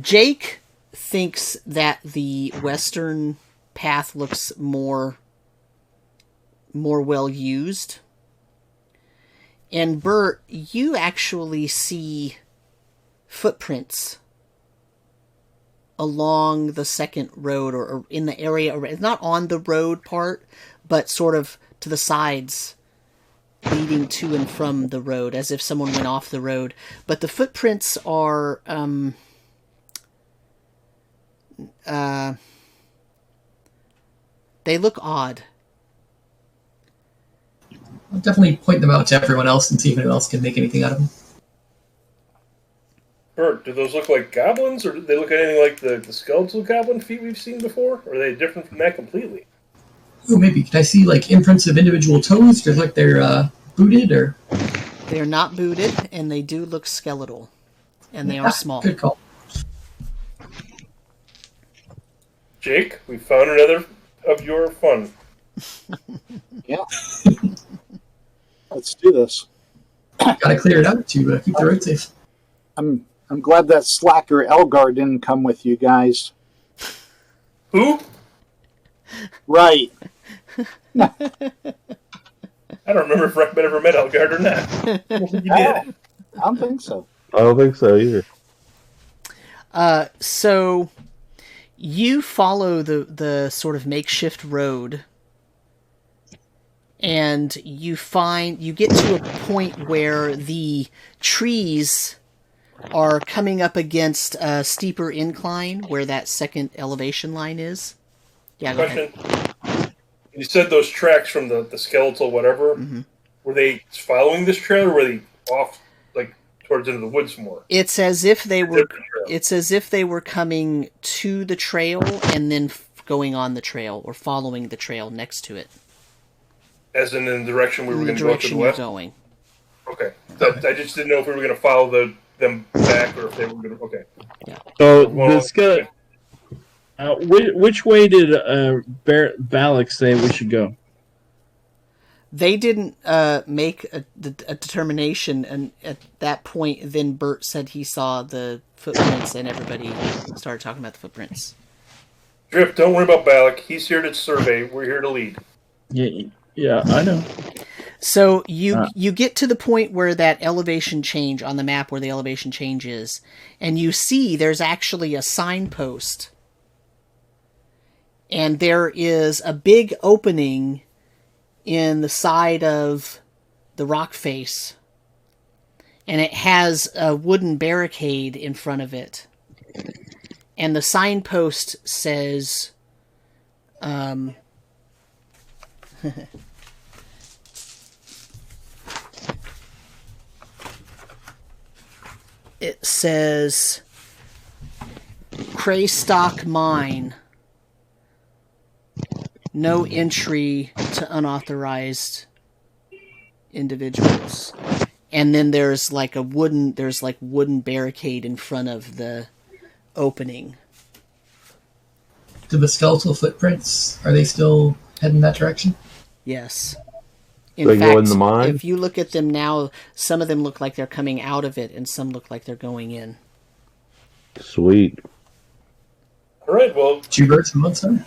Jake thinks that the western path looks more well used. And Bert, you actually see footprints along the second road or in the area. It's not on the road part, but sort of to the sides, leading to and from the road, as if someone went off the road. But the footprints are they look odd. I'll definitely point them out to everyone else and see if anyone else can make anything out of them. Bert, do those look like goblins, or do they look anything like the skeletal goblin feet we've seen before? Or are they different from that completely? Oh, maybe. Can I see, like, imprints of individual toes? Does it look like they're booted, or...? They're not booted, and they do look skeletal. And they are small. Good call. Jake, we found another of your fun. Yeah. Let's do this. Gotta clear it out to keep the road safe. I'm glad that slacker Elgar didn't come with you guys. Who? Right. I don't remember if Rickman ever met Elgard or not. You did. I don't think so. I don't think so either. So you follow the sort of makeshift road, and you get to a point where the trees are coming up against a steeper incline where that second elevation line is. Yeah, go ahead. Question. You said those tracks from the skeletal whatever, were they following this trail, or were they off, like, towards into the woods more? It's as if they were coming to the trail and then going on the trail or following the trail next to it. As in the direction we were going to go to the you're west? going. Okay. I just didn't know if we were going to follow them back or if they were going to... Okay. Yeah. So, Well, which way did Balak say we should go? They didn't make a determination, and at that point, then Bert said he saw the footprints, and everybody started talking about the footprints. Drip, don't worry about Balak. He's here to survey. We're here to lead. Yeah, I know. So you get to the point where that elevation change on the map, where the elevation change is, and you see there's actually a signpost, and there is a big opening in the side of the rock face, and it has a wooden barricade in front of it, and the signpost says it says Craystock Mine, no entry to unauthorized individuals. And then there's like wooden barricade in front of the opening. Do the skeletal footprints, are they still heading that direction? Yes. They go in the mine? If you look at them now, some of them look like they're coming out of it, and some look like they're going in. Sweet. All right, well, 2 birds in one stone.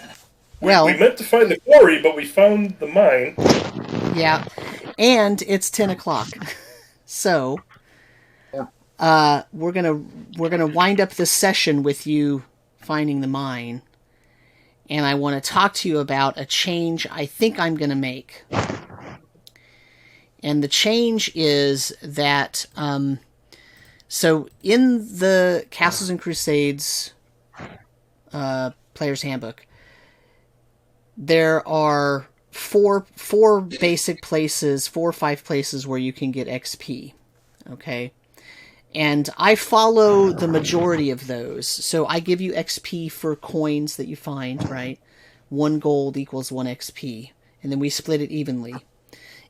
Well, we meant to find the quarry, but we found the mine. Yeah, and it's 10 o'clock, so we're gonna wind up this session with you finding the mine, and I want to talk to you about a change I think I'm gonna make. And the change is that, so in the Castles and Crusades Player's Handbook, there are four basic places, 4 or 5 places where you can get XP, okay? And I follow the majority of those. So I give you XP for coins that you find, right? 1 gold equals 1 XP, and then we split it evenly.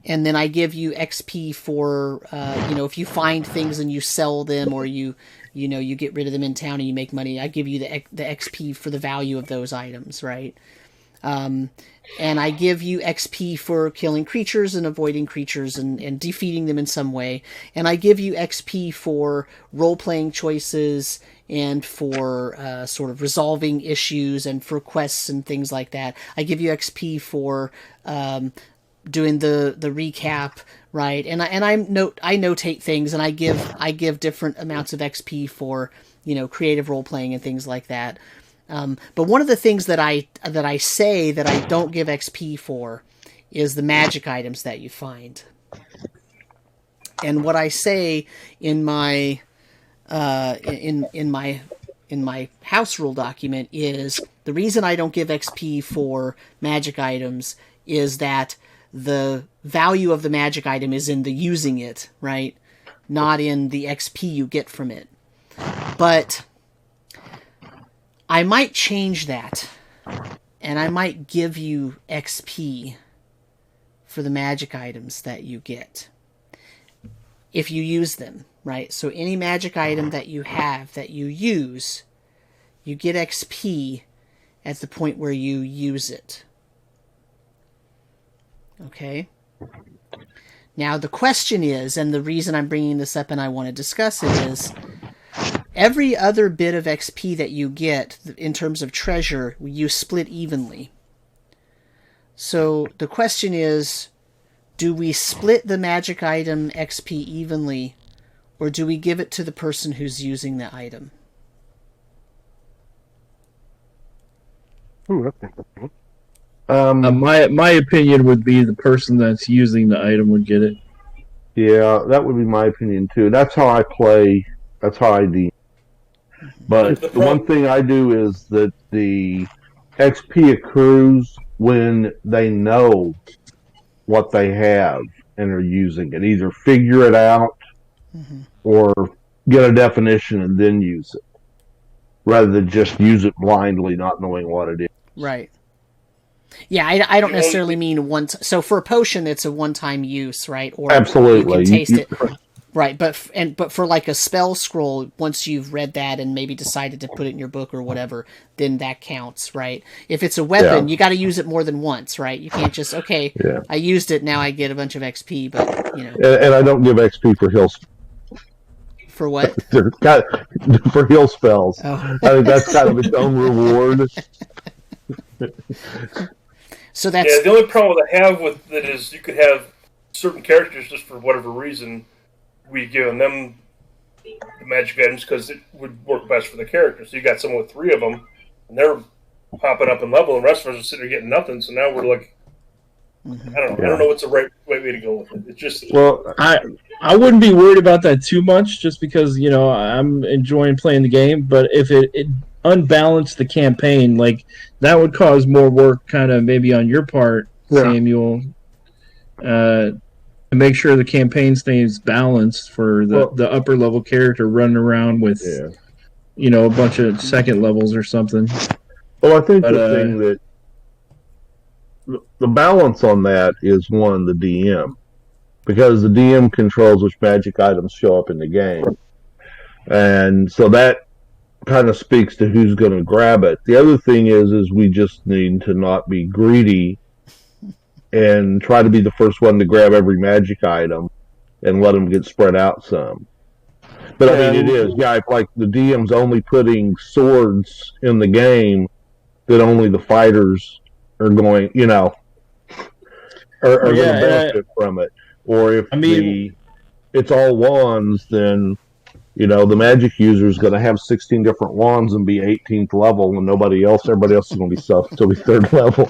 And then I give you XP for, if you find things and you sell them, or you get rid of them in town and you make money, I give you the XP for the value of those items, right? And I give you XP for killing creatures and avoiding creatures and defeating them in some way. And I give you XP for role-playing choices and for sort of resolving issues and for quests and things like that. I give you XP for doing the recap, right? And I notate things, and I give different amounts of XP for creative role playing and things like that. But one of the things that I say that I don't give XP for is the magic items that you find. And what I say in my in my house rule document is the reason I don't give XP for magic items is that the value of the magic item is in the using it, right? Not in the XP you get from it. But I might change that, and I might give you XP for the magic items that you get if you use them, right? So any magic item that you have that you use, you get XP at the point where you use it. Okay? Now the question is, and the reason I'm bringing this up and I want to discuss it is, every other bit of XP that you get in terms of treasure, you split evenly. So the question is, do we split the magic item XP evenly, or do we give it to the person who's using the item? Ooh, that's interesting. My opinion would be the person that's using the item would get it. Yeah, that would be my opinion too. That's how I play. That's how I DM. But the one thing I do is that the XP accrues when they know what they have and are using it. Either figure it out or get a definition and then use it, rather than just use it blindly, not knowing what it is. Right. Yeah, I don't necessarily mean once. So for a potion, it's a one-time use, right? Or absolutely, you can taste it. Right, but for like a spell scroll, once you've read that and maybe decided to put it in your book or whatever, then that counts, right? If it's a weapon, you got to use it more than once, right? You can't just I used it, now I get a bunch of XP, but And I don't give XP for heal. For what? For heal spells. Oh. I think that's kind of its own reward. So that's the only problem I have with it is you could have certain characters just for whatever reason we've given them the magic items because it would work best for the character. So you got someone with 3 of them, and they're popping up in level, and the rest of us are sitting there getting nothing. So now we're like, I don't know what's the right way to go with it. It's just I wouldn't be worried about that too much, just because I'm enjoying playing the game. But if it unbalanced the campaign, like that would cause more work, kind of maybe on your part, Samuel. To make sure the campaign stays balanced for the upper level character running around with a bunch of second levels or something. Well, I think the thing that the balance on that is the DM, because the DM controls which magic items show up in the game, and so that kind of speaks to who's going to grab it. The other thing is we just need to not be greedy and try to be the first one to grab every magic item and let them get spread out some. But I mean, it is, if like the DM's only putting swords in the game, that only the fighters are going, are going to benefit from it. Or if it's all wands, then the magic user is going to have 16 different wands and be 18th level, and everybody else is going to be still be 3rd level.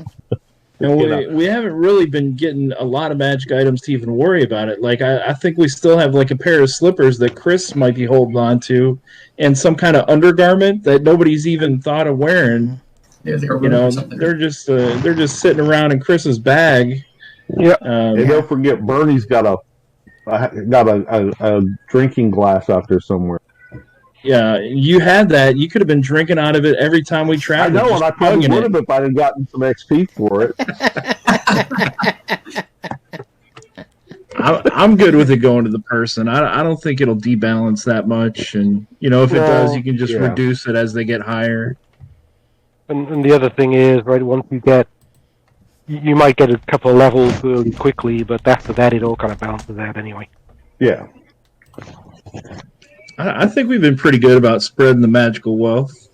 And we haven't really been getting a lot of magic items to even worry about it. Like, I think we still have like a pair of slippers that Chris might be holding on to, and some kind of undergarment that nobody's even thought of wearing. Yeah, they're just sitting around in Chris's bag. Yeah, and don't forget, Bernie's got a drinking glass out there somewhere. Yeah, you had that. You could have been drinking out of it every time we traveled. I know, and I probably would have if I'd have gotten some XP for it. I'm good with it going to the person. I don't think it'll debalance that much, and if it does, you can just reduce it as they get higher. And the other thing is, right, once you might get a couple of levels really quickly, but after that, it all kind of balances out anyway. Yeah. I think we've been pretty good about spreading the magical wealth.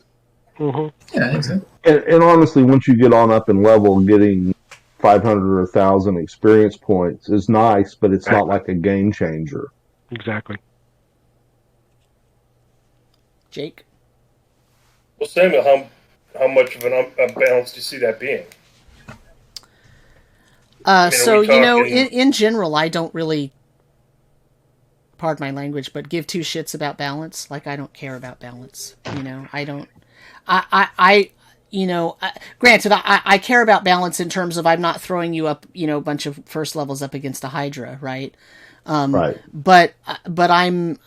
Mm-hmm. Yeah, I think so. And honestly, once you get on up in level, getting 500 or 1,000 experience points is nice, but it's not like a game changer. Exactly. Jake? Well, Samuel, how much of a balance do you see that being? In general, I don't really, pardon my language, but give two shits about balance. Like, I don't care about balance. I don't. Granted, I care about balance in terms of I'm not throwing you up, a bunch of first levels up against a Hydra, right? Right. But I'm,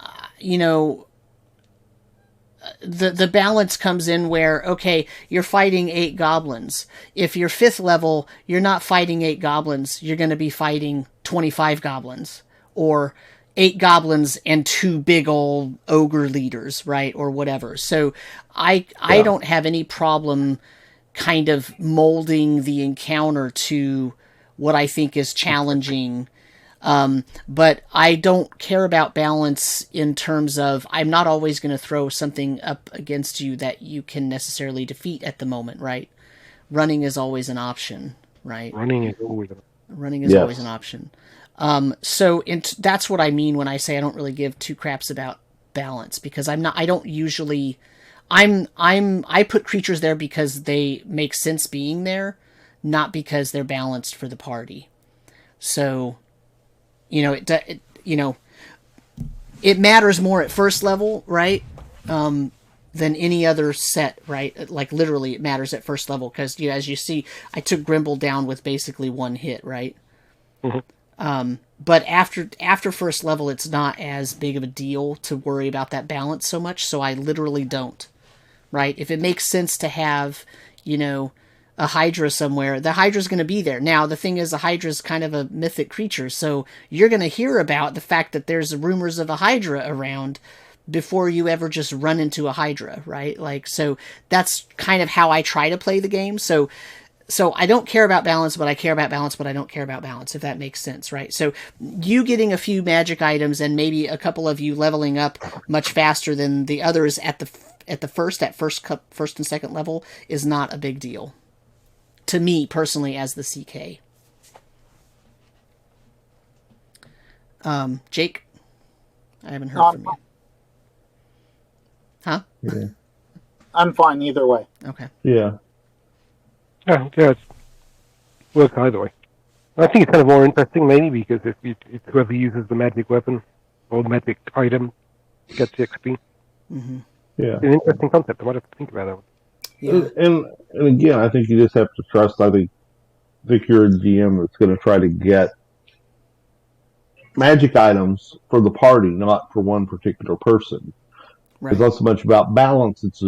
the balance comes in where, okay, you're fighting 8 goblins. If you're 5th level, you're not fighting 8 goblins. You're going to be fighting 25 goblins, or 8 goblins and 2 big old ogre leaders, right? Or whatever. So I don't have any problem kind of molding the encounter to what I think is challenging. But I don't care about balance in terms of I'm not always going to throw something up against you that you can necessarily defeat at the moment, right? Running is always an option, right? Running is always an option. So that's what I mean when I say I don't really give two craps about balance, because I put creatures there because they make sense being there, not because they're balanced for the party. So, it matters more at first level, right? Than any other set, right? Like, literally, it matters at first level because, as you see, I took Grimble down with basically one hit, right? Mm-hmm. But after first level, it's not as big of a deal to worry about that balance so much, so I literally don't, right? If it makes sense to have, a Hydra somewhere, the Hydra's going to be there. Now, the thing is, a Hydra's kind of a mythic creature, so you're going to hear about the fact that there's rumors of a Hydra around before you ever just run into a Hydra, right? Like, so that's kind of how I try to play the game. So I don't care about balance, but I care about balance, but I don't care about balance, if that makes sense, right? So you getting a few magic items and maybe a couple of you leveling up much faster than the others at first and second level is not a big deal. To me, personally, as the CK. Jake? I haven't heard from you. Huh? Yeah. I'm fine either way. Okay. Yeah. Yeah, it works either way. I think it's kind of more interesting, maybe, because if whoever uses the magic weapon or the magic item gets the XP. Mm-hmm. Yeah. It's an interesting concept. I might have to think about that one. Yeah. And again, I think you just have to trust. I think you're a GM that's going to try to get magic items for the party, not for one particular person. Right. It's not so much about balance. It's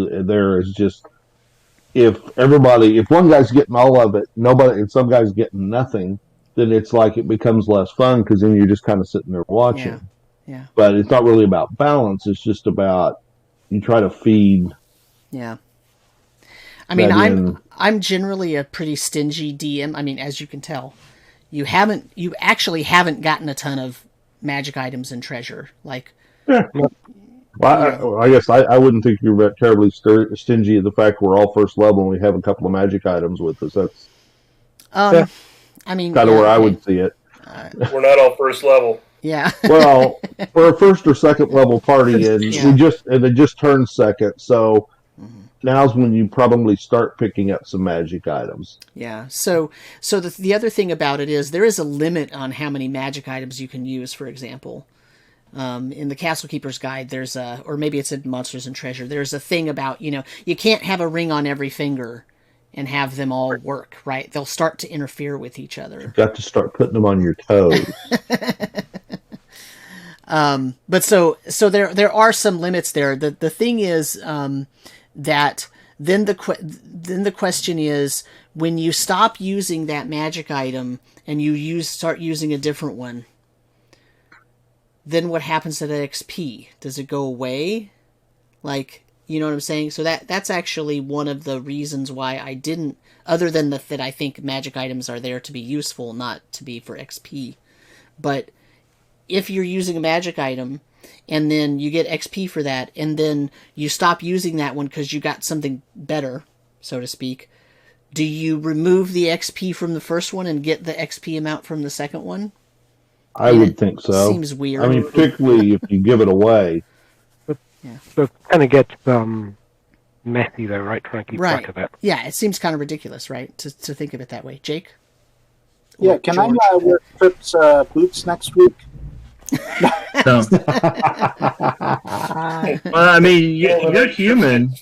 just if one guy's getting all of it, and some guy's getting nothing, then it's like it becomes less fun because then you're just kind of sitting there watching. Yeah. But it's not really about balance. It's just about you try to feed Yeah. I mean, That I'm generally a pretty stingy DM. I mean, as you can tell, you actually haven't gotten a ton of magic items and treasure. Like, Well, I guess I wouldn't think you're terribly stingy at the fact we're all first level and we have a couple of magic items with us. That's I mean, kind of where I would see it. We're not all first level. Yeah. Well, we're a first or second level party, and it just turned second, so now's when you probably start picking up some magic items. Yeah. So the other thing about it is there is a limit on how many magic items you can use. For example, in the Castle Keeper's Guide, there's or maybe it's in Monsters and Treasure. There's a thing about you can't have a ring on every finger and have them all work, right? They'll start to interfere with each other. You've got to start putting them on your toes. But so there are some limits there. The thing is that then the question is, when you stop using that magic item and you start using a different one, then what happens to that XP? Does it go away? Like, you know what I'm saying? So that's actually one of the reasons why I didn't, other than that I think magic items are there to be useful, not to be for XP. But if you're using a magic item and then you get XP for that, and then you stop using that one because you got something better, so to speak, do you remove the XP from the first one and get the XP amount from the second one? I would think so. Seems weird. I mean, particularly if you give it away. So it kind of gets messy, though, right? Trying to keep track of it. Yeah, it seems kind of ridiculous, right, to think of it that way. Jake? Yeah, can I wear Trip's boots next week? No. Well, I mean, you're human.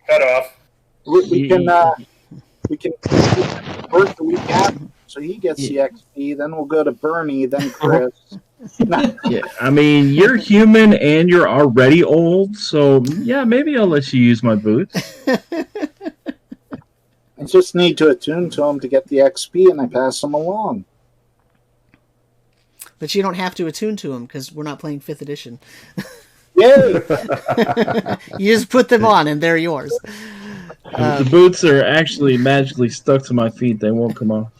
Cut off. We can Bert the week after, so he gets the XP. Then we'll go to Bernie, then Chris. Yeah, I mean, you're human and you're already old, so yeah, maybe I'll let you use my boots. I just need to attune to them to get the XP, and I pass them along. But you don't have to attune to them because we're not playing 5th edition. Yay! You just put them on and they're yours. The boots are actually magically stuck to my feet. They won't come off.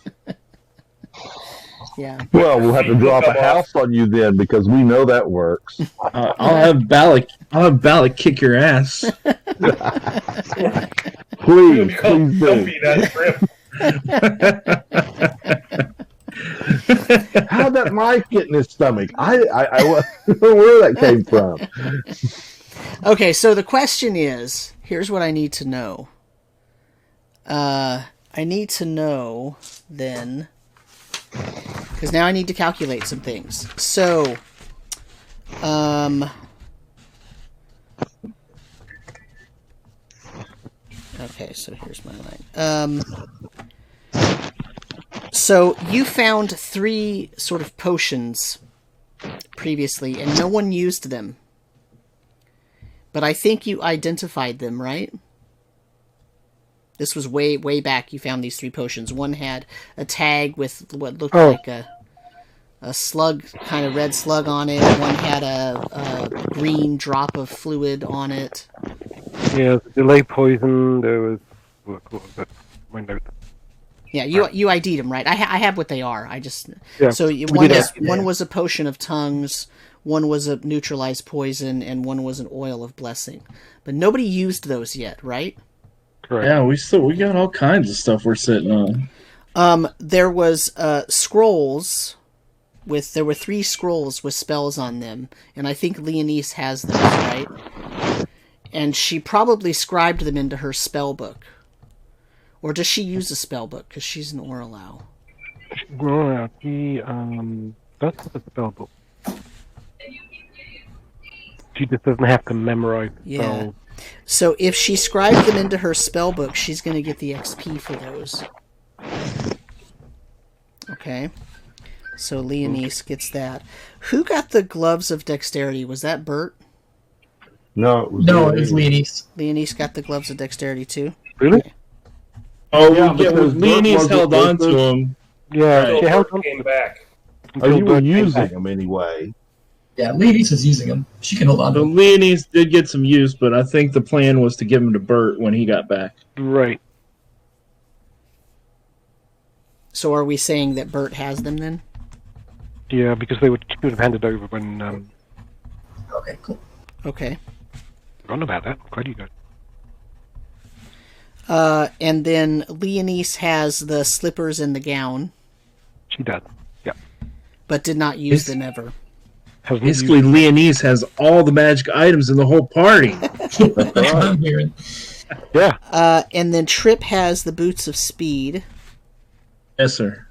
Yeah. Well, we'll have to drop a house on you then, because we know that works. I'll have Balak kick your ass. Please Don't do. be that trip. How'd that mic get in his stomach? I don't know where that came from. Okay, so the question is, here's what I need to know. I need to know, then, because now I need to calculate some things. So, okay, so here's my line. So you found 3 sort of potions previously, and no one used them. But I think you identified them, right? This was way back. You found these 3 potions. One had a tag with what looked like a slug, kind of red slug on it. One had a green drop of fluid on it. Yeah, delay poison. There was what was it? My note. Yeah, you ID'd them, right? I have what they are. I just Yeah, so one was a potion of tongues, one was a neutralized poison, and one was an oil of blessing. But nobody used those yet, right? Correct. Yeah, we got all kinds of stuff we're sitting on. There was scrolls there were 3 scrolls with spells on them, and I think Leonise has those, right? And she probably scribed them into her spell book. Or does she use a spell book? Because she's an Oralau. Well, he does have a spell book. She just doesn't have to memorize spells. So if she scribed them into her spell book, she's going to get the XP for those. Okay. So Leonise gets that. Who got the gloves of dexterity? Was that Bert? No, it was Leonise. Leonise got the gloves of dexterity too? Really? Okay. Oh, Yeah, yeah, because Leonise held on to him. Yeah, Until she held Bert on came back. Oh, you were Bert came using back. them anyway. Yeah, Leonise was using them. She can hold on to So them. Leonise did get some use, but I think the plan was to give him to Bert when he got back. Right. So are we saying that Bert has them then? Yeah, because they would have handed over when. Okay, cool. Okay. Forgotten about that. Glad you guys. And then Leonise has the slippers and the gown, She does. Yeah. but did not use them ever. Hasn't Basically, used- Leonise has all the magic items in the whole party. That's what I'm hearing. Yeah. And then Trip has the boots of speed, Yes, sir.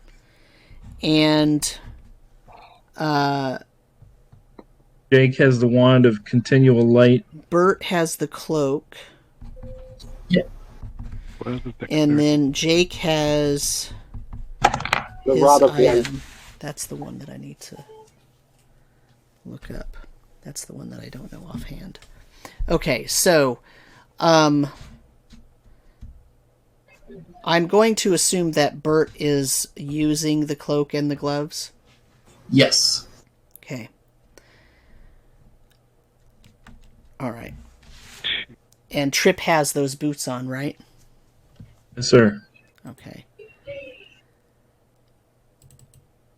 and Jake has the wand of continual light. Bert has the cloak, Where's the and then Jake has The his rod of item. light. That's the one that I need to look up. That's the one that I don't know offhand. Okay, so I'm going to assume that Bert is using the cloak and the gloves. Yes. Okay. All right. And Trip has those boots on, right? Yes, sir. Okay.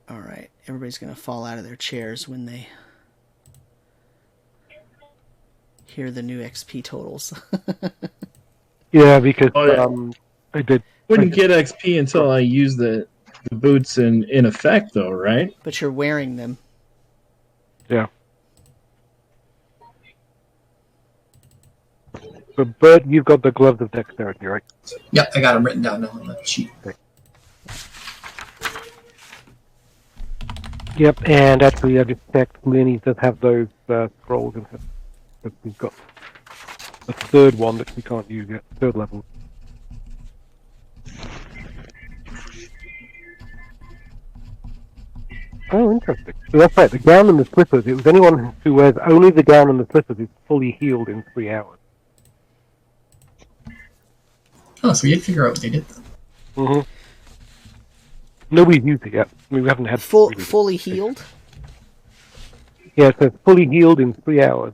All right. Everybody's going to fall out of their chairs when they hear the new XP totals. Yeah, because Oh, yeah. I did. Wouldn't get XP until I use the boots in effect, though, right? But you're wearing them. Yeah. But Bert, you've got the gloves of dexterity, right? Yep, I got them written down on the sheet. Yep, and actually I just checked, Leonise does have those scrolls in her. But we've got a third one that we can't use yet, third level. Oh, interesting. So that's right, the gown and the slippers, it was anyone who wears only the gown and the slippers is fully healed in 3 hours. Oh, so we did figure out what they did. Mm-hmm. Nobody's used it yet. I mean, we haven't had... Fully healed? Yeah, so it's fully healed in 3 hours.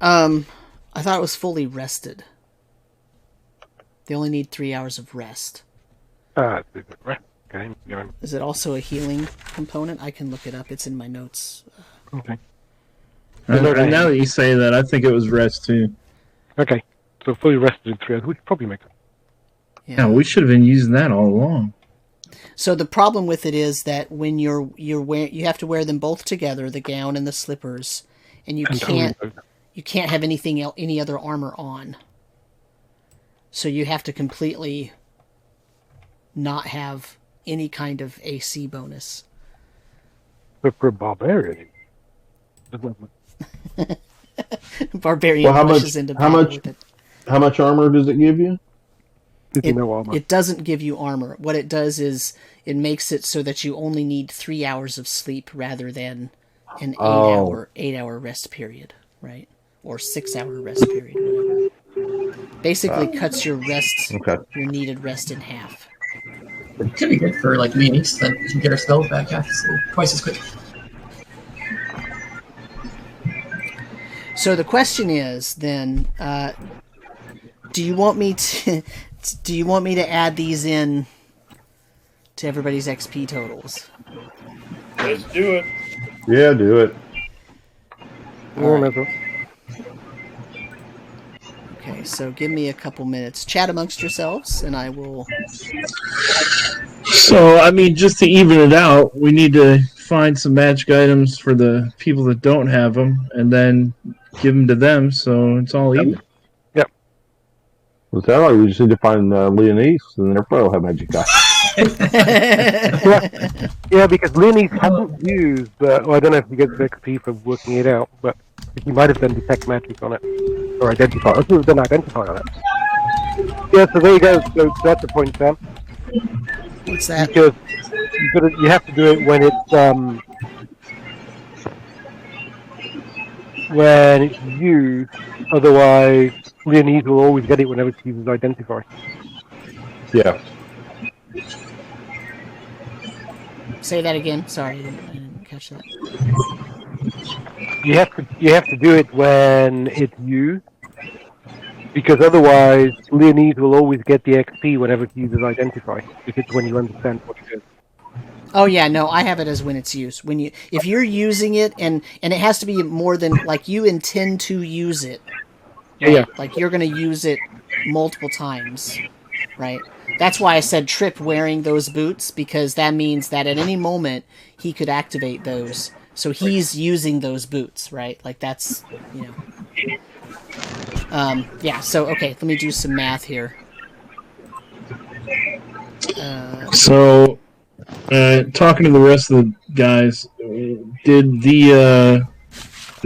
I thought it was fully rested. They only need 3 hours of rest. It's a good rest. Okay, Is it also a healing component? I can look it up. It's in my notes. okay. And now that you say that, I think it was rest, too. Okay, so fully rested in 3 hours, which probably makes sense. Yeah, we should have been using that all along. So the problem with it is that when you have to wear them both together, the gown and the slippers, and you can't have any other armor on. So you have to completely not have any kind of AC bonus. But for a barbarian, Barbarian Well, rushes into battle with it. How much armor does it give you? no armor. It doesn't give you armor. What it does is it makes it so that you only need 3 hours of sleep rather than an 8-hour rest period, right? Or 6-hour rest period, whatever. Basically cuts your your needed rest in half. It could be good for like Leonise, then we can get our spells back twice as quick. So the question is then, do you want me to add these in to everybody's XP totals? Let's do it. Yeah, do it. Okay, so give me a couple minutes. Chat amongst yourselves, and I will... So, I mean, just to even it out, we need to find some magic items for the people that don't have them, and then give them to them, so it's all even. Yep. Well, it sounds like we just need to find Leonise, and they'll probably have magic items. Yeah, because Leonise hasn't used, well, I don't know if he gets XP for working it out, but he might have done detect magic on it. Or identify. I think we've done identify on it. Yeah, so there you go. So that's the point, Sam. What's that? Because you have to do it when it's used. Otherwise, Leonise will always get it whenever she uses identify. Yeah. Say that again. Sorry, I didn't catch catch that. You have to do it when it's you, because otherwise Leonese will always get the XP whenever he uses identify. If it's when you understand what it is. Oh yeah, no, I have it as when it's used. If you're using it, and it has to be more than like you intend to use it. Right? Yeah. Like you're going to use it multiple times, right? That's why I said Trip wearing those boots, because that means that at any moment he could activate those. So he's using those boots, right? Like that's, yeah, so, okay, let me do some math here. So, talking to the rest of the guys, did the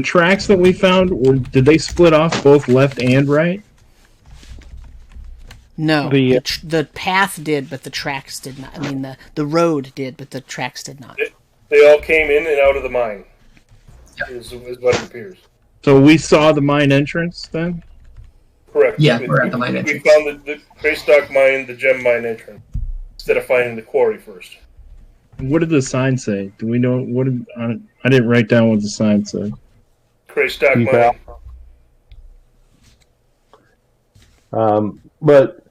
tracks that we found, or did they split off both left and right? No, the path did, but the tracks did not. I mean, the road did, but the tracks did not. They all came in and out of the mine, is what it appears. So we saw the mine entrance then? Correct. Yeah, we're at the mine entrance. We found the Greystock mine, the gem mine entrance, instead of finding the quarry first. What did the sign say? Do we know what? I didn't write down what the sign said. Greystock mine. But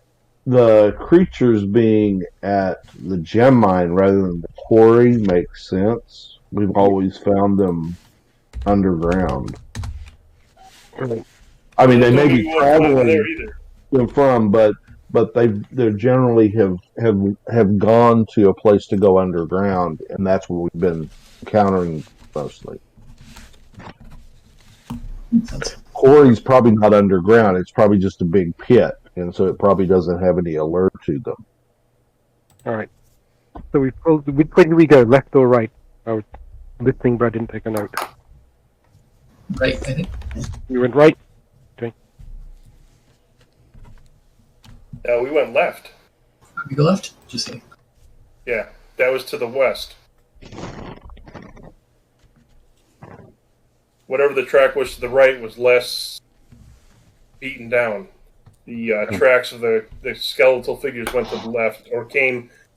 the creatures being at the gem mine rather than the quarry makes sense. We've always found them underground. I mean, they may be traveling from, but they generally have gone to a place to go underground, and that's what we've been encountering mostly. Quarry's probably not underground; it's probably just a big pit, and so it probably doesn't have any alert to them. All right. So which way do we go, left or right? I was listening, but I didn't take a note. Right, I think. You went right. Okay. We went left. We go left? Just say. Yeah, that was to the west. Whatever the track was to the right was less beaten down. The tracks of the skeletal figures went to the left, or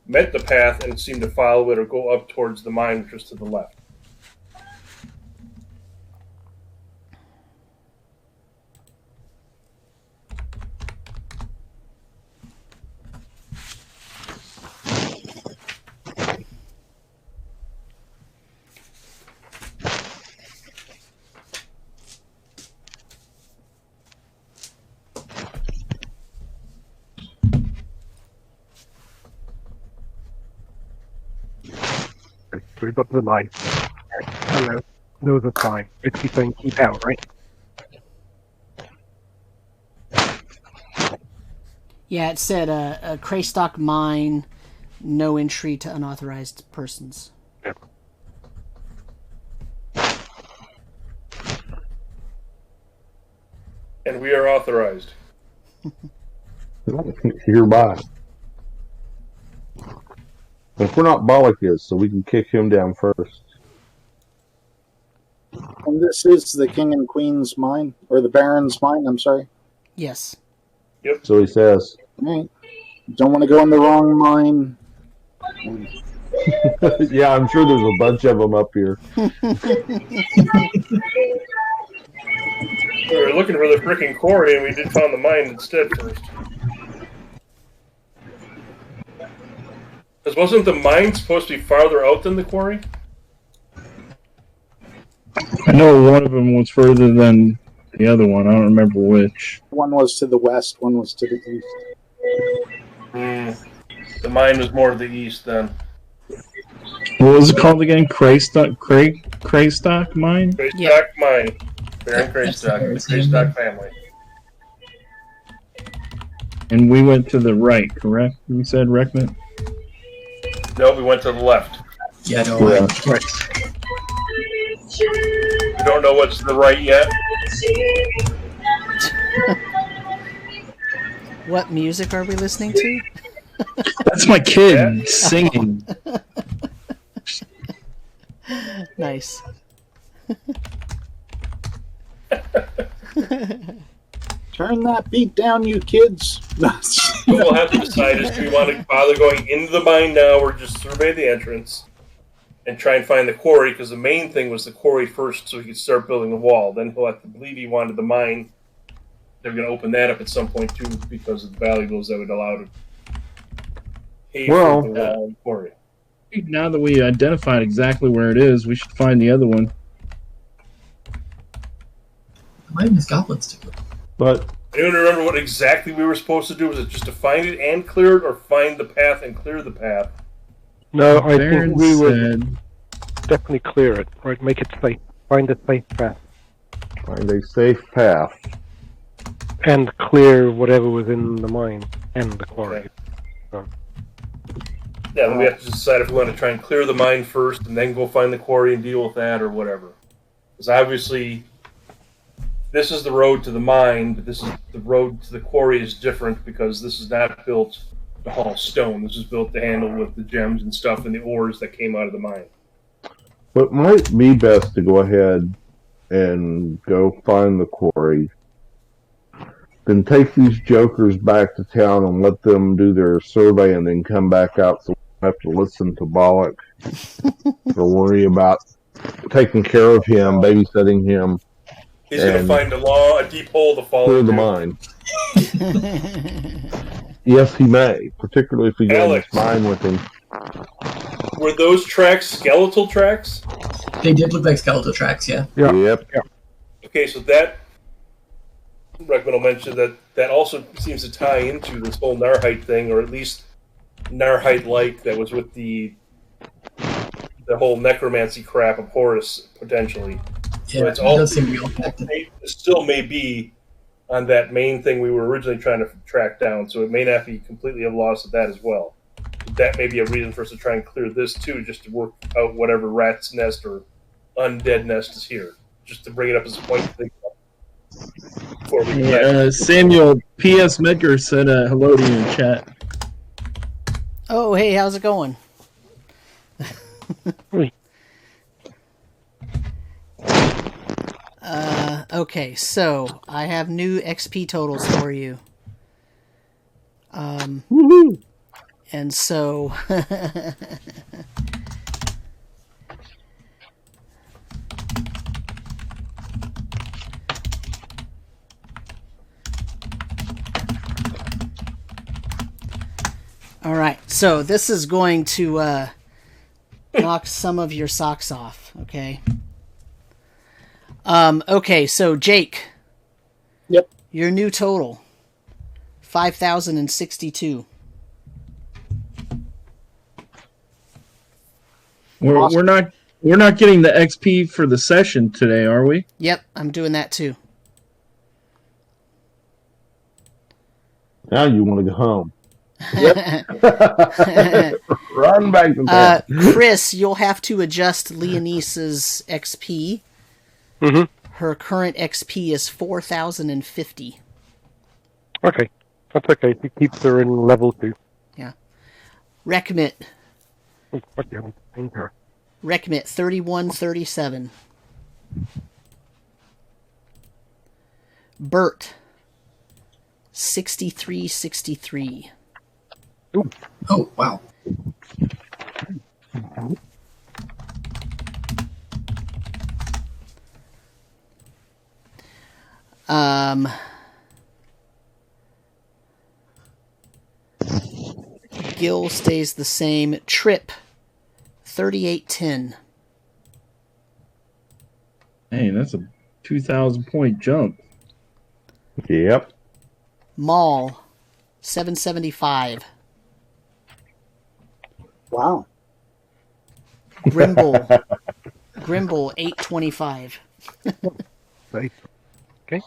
met the path and seemed to follow it or go up towards the mine, which was to the left. So we've got to the line. Hello. Those are fine. It's keep saying keep out, right? Yeah, it said a Greystock mine, no entry to unauthorized persons. Yep. And we are authorized. Hereby. If we're not, Bollock is, so we can kick him down first. And this is the King and Queen's mine, or the Baron's mine, I'm sorry. Yes. Yep. So he says. Right. Don't want to go in the wrong mine. Yeah, I'm sure there's a bunch of them up here. We were looking for the frickin' quarry, and we did find the mine instead first. Because wasn't the mine supposed to be farther out than the quarry? I know one of them was further than the other one. I don't remember which. One was to the west, one was to the east. The mine was more to the east then. What was it called again? Greystock mine? Greystock mine. Baron Greystock, the Greystock family. And we went to the right, correct? You said, Reckman? No, we went to the left. Yeah, no, Yeah. right. We don't know what's to the right yet. What music are we listening to? That's my kid singing. Nice. Turn that beat down, you kids. We'll have to decide if we want to bother going into the mine now or just survey the entrance. and try and find the quarry, because the main thing was the quarry first so he could start building the wall. Then he'll have to believe he wanted the mine. They're going to open that up at some point, too, because of the valuables that would allow to pay for the wall and quarry. Now that we identified exactly where it is, we should find the other one. The mine has goblins too. But Anyone remember what exactly we were supposed to do? Was it just to find it and clear it, or find the path and clear the path? No, I Baron think we would said, definitely clear it. Right, make it safe. Find a safe path. find a safe path. And clear whatever was in the mine and the quarry. Okay. Yeah, then we have to decide if we want to try and clear the mine first and then go find the quarry and deal with that, or whatever. Because obviously, this is the road to the mine, but this is the road to the quarry is different because this is not built to haul stone. This is built to handle with the gems and stuff and the ores that came out of the mine. But it might be best to go ahead and go find the quarry. Then take these jokers back to town and let them do their survey and then come back out so we don't have to listen to Bollock or worry about taking care of him, babysitting him. He's going to find a deep hole to fall into. into. The mine. Yes, he may, particularly if we go in this mine with him. Were those tracks skeletal tracks? They did look like skeletal tracks, yeah. Yep. Okay, so that Reckman will mention that also seems to tie into this whole Narrheit thing, or at least Narrheit-like that was with the whole necromancy crap of Horus, potentially. Yeah, so it does seem to be all connected. It still may be on that main thing we were originally trying to track down, so it may not be completely a loss of that as well. That may be a reason for us to try and clear this too, just to work out whatever rat's nest or undead nest is here, just to bring it up as a point to think about. Samuel P.S. Medgar said hello to you in chat. Oh, hey, how's it going? Okay, so I have new XP totals for you. Woohoo! And so all right, so this is going to knock some of your socks off, okay? Okay, so Jake. Yep. Your new total, 5,062. We're not getting the XP for the session today, are we? Yep, I'm doing that too. Now you want to go home. Yep. Run back to bed. Chris, you'll have to adjust Leonice's XP. Mm-hmm. Her current XP is 4,050. Okay. That's okay. It keeps her in level 2. Yeah. Rekmit. What the hell? Her. Rekmit, 3137. Bert, 6363. Ooh. Oh, wow. Gil stays the same. Trip, 3810. Hey, that's a 2,000 point jump. Yep. Maul, 775. Wow. Grimble, 825. Right. Okay.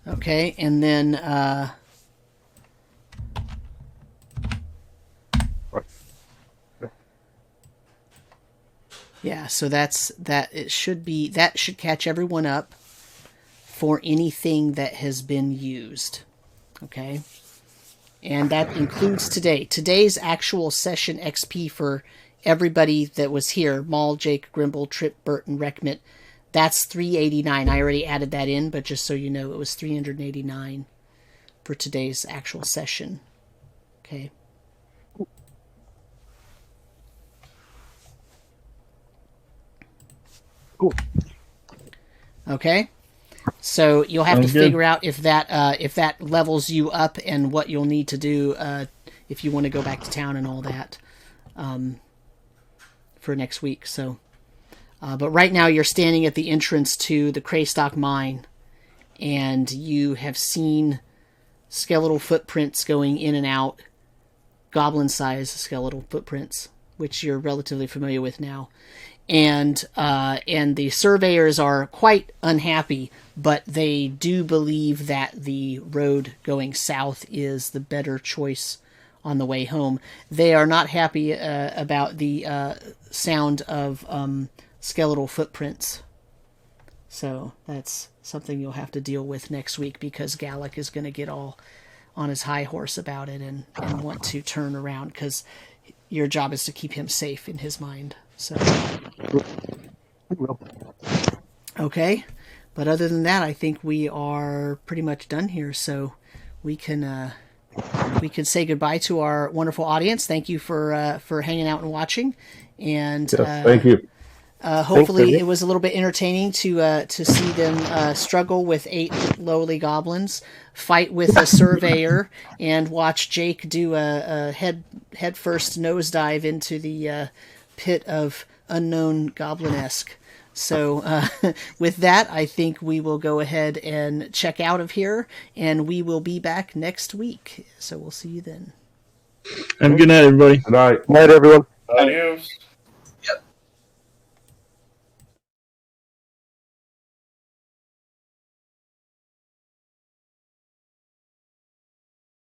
Okay, and then yeah, so that's that. It should be that should catch everyone up for anything that has been used. Okay, and that includes today. Today's actual session XP for everybody that was here: Maul, Jake, Grimble, Trip, Burt, and Rekmit. That's 389. I already added that in, but just so you know, it was 389 for today's actual session. Okay. Cool. Okay. So you'll have to figure out if that levels you up and what you'll need to do if you want to go back to town and all that for next week. So, but right now you're standing at the entrance to the Craystock mine, and you have seen skeletal footprints going in and out, goblin-sized skeletal footprints, which you're relatively familiar with now. And the surveyors are quite unhappy, but they do believe that the road going south is the better choice on the way home. They are not happy about the sound of skeletal footprints. So that's something you'll have to deal with next week, because Gallic is going to get all on his high horse about it and want to turn around, because your job is to keep him safe in his mind. So, okay, but other than that, I think we are pretty much done here. So we can say goodbye to our wonderful audience. Thank you for hanging out and watching, and Yes, thank you. Hopefully it was a little bit entertaining to see them struggle with 8 lowly goblins, fight with a surveyor, and watch Jake do a head first nosedive into the pit of unknown goblin-esque. So with that, I think we will go ahead and check out of here, and we will be back next week. So we'll see you then. Have a good night, everybody. Good night. Night, everyone. Adios.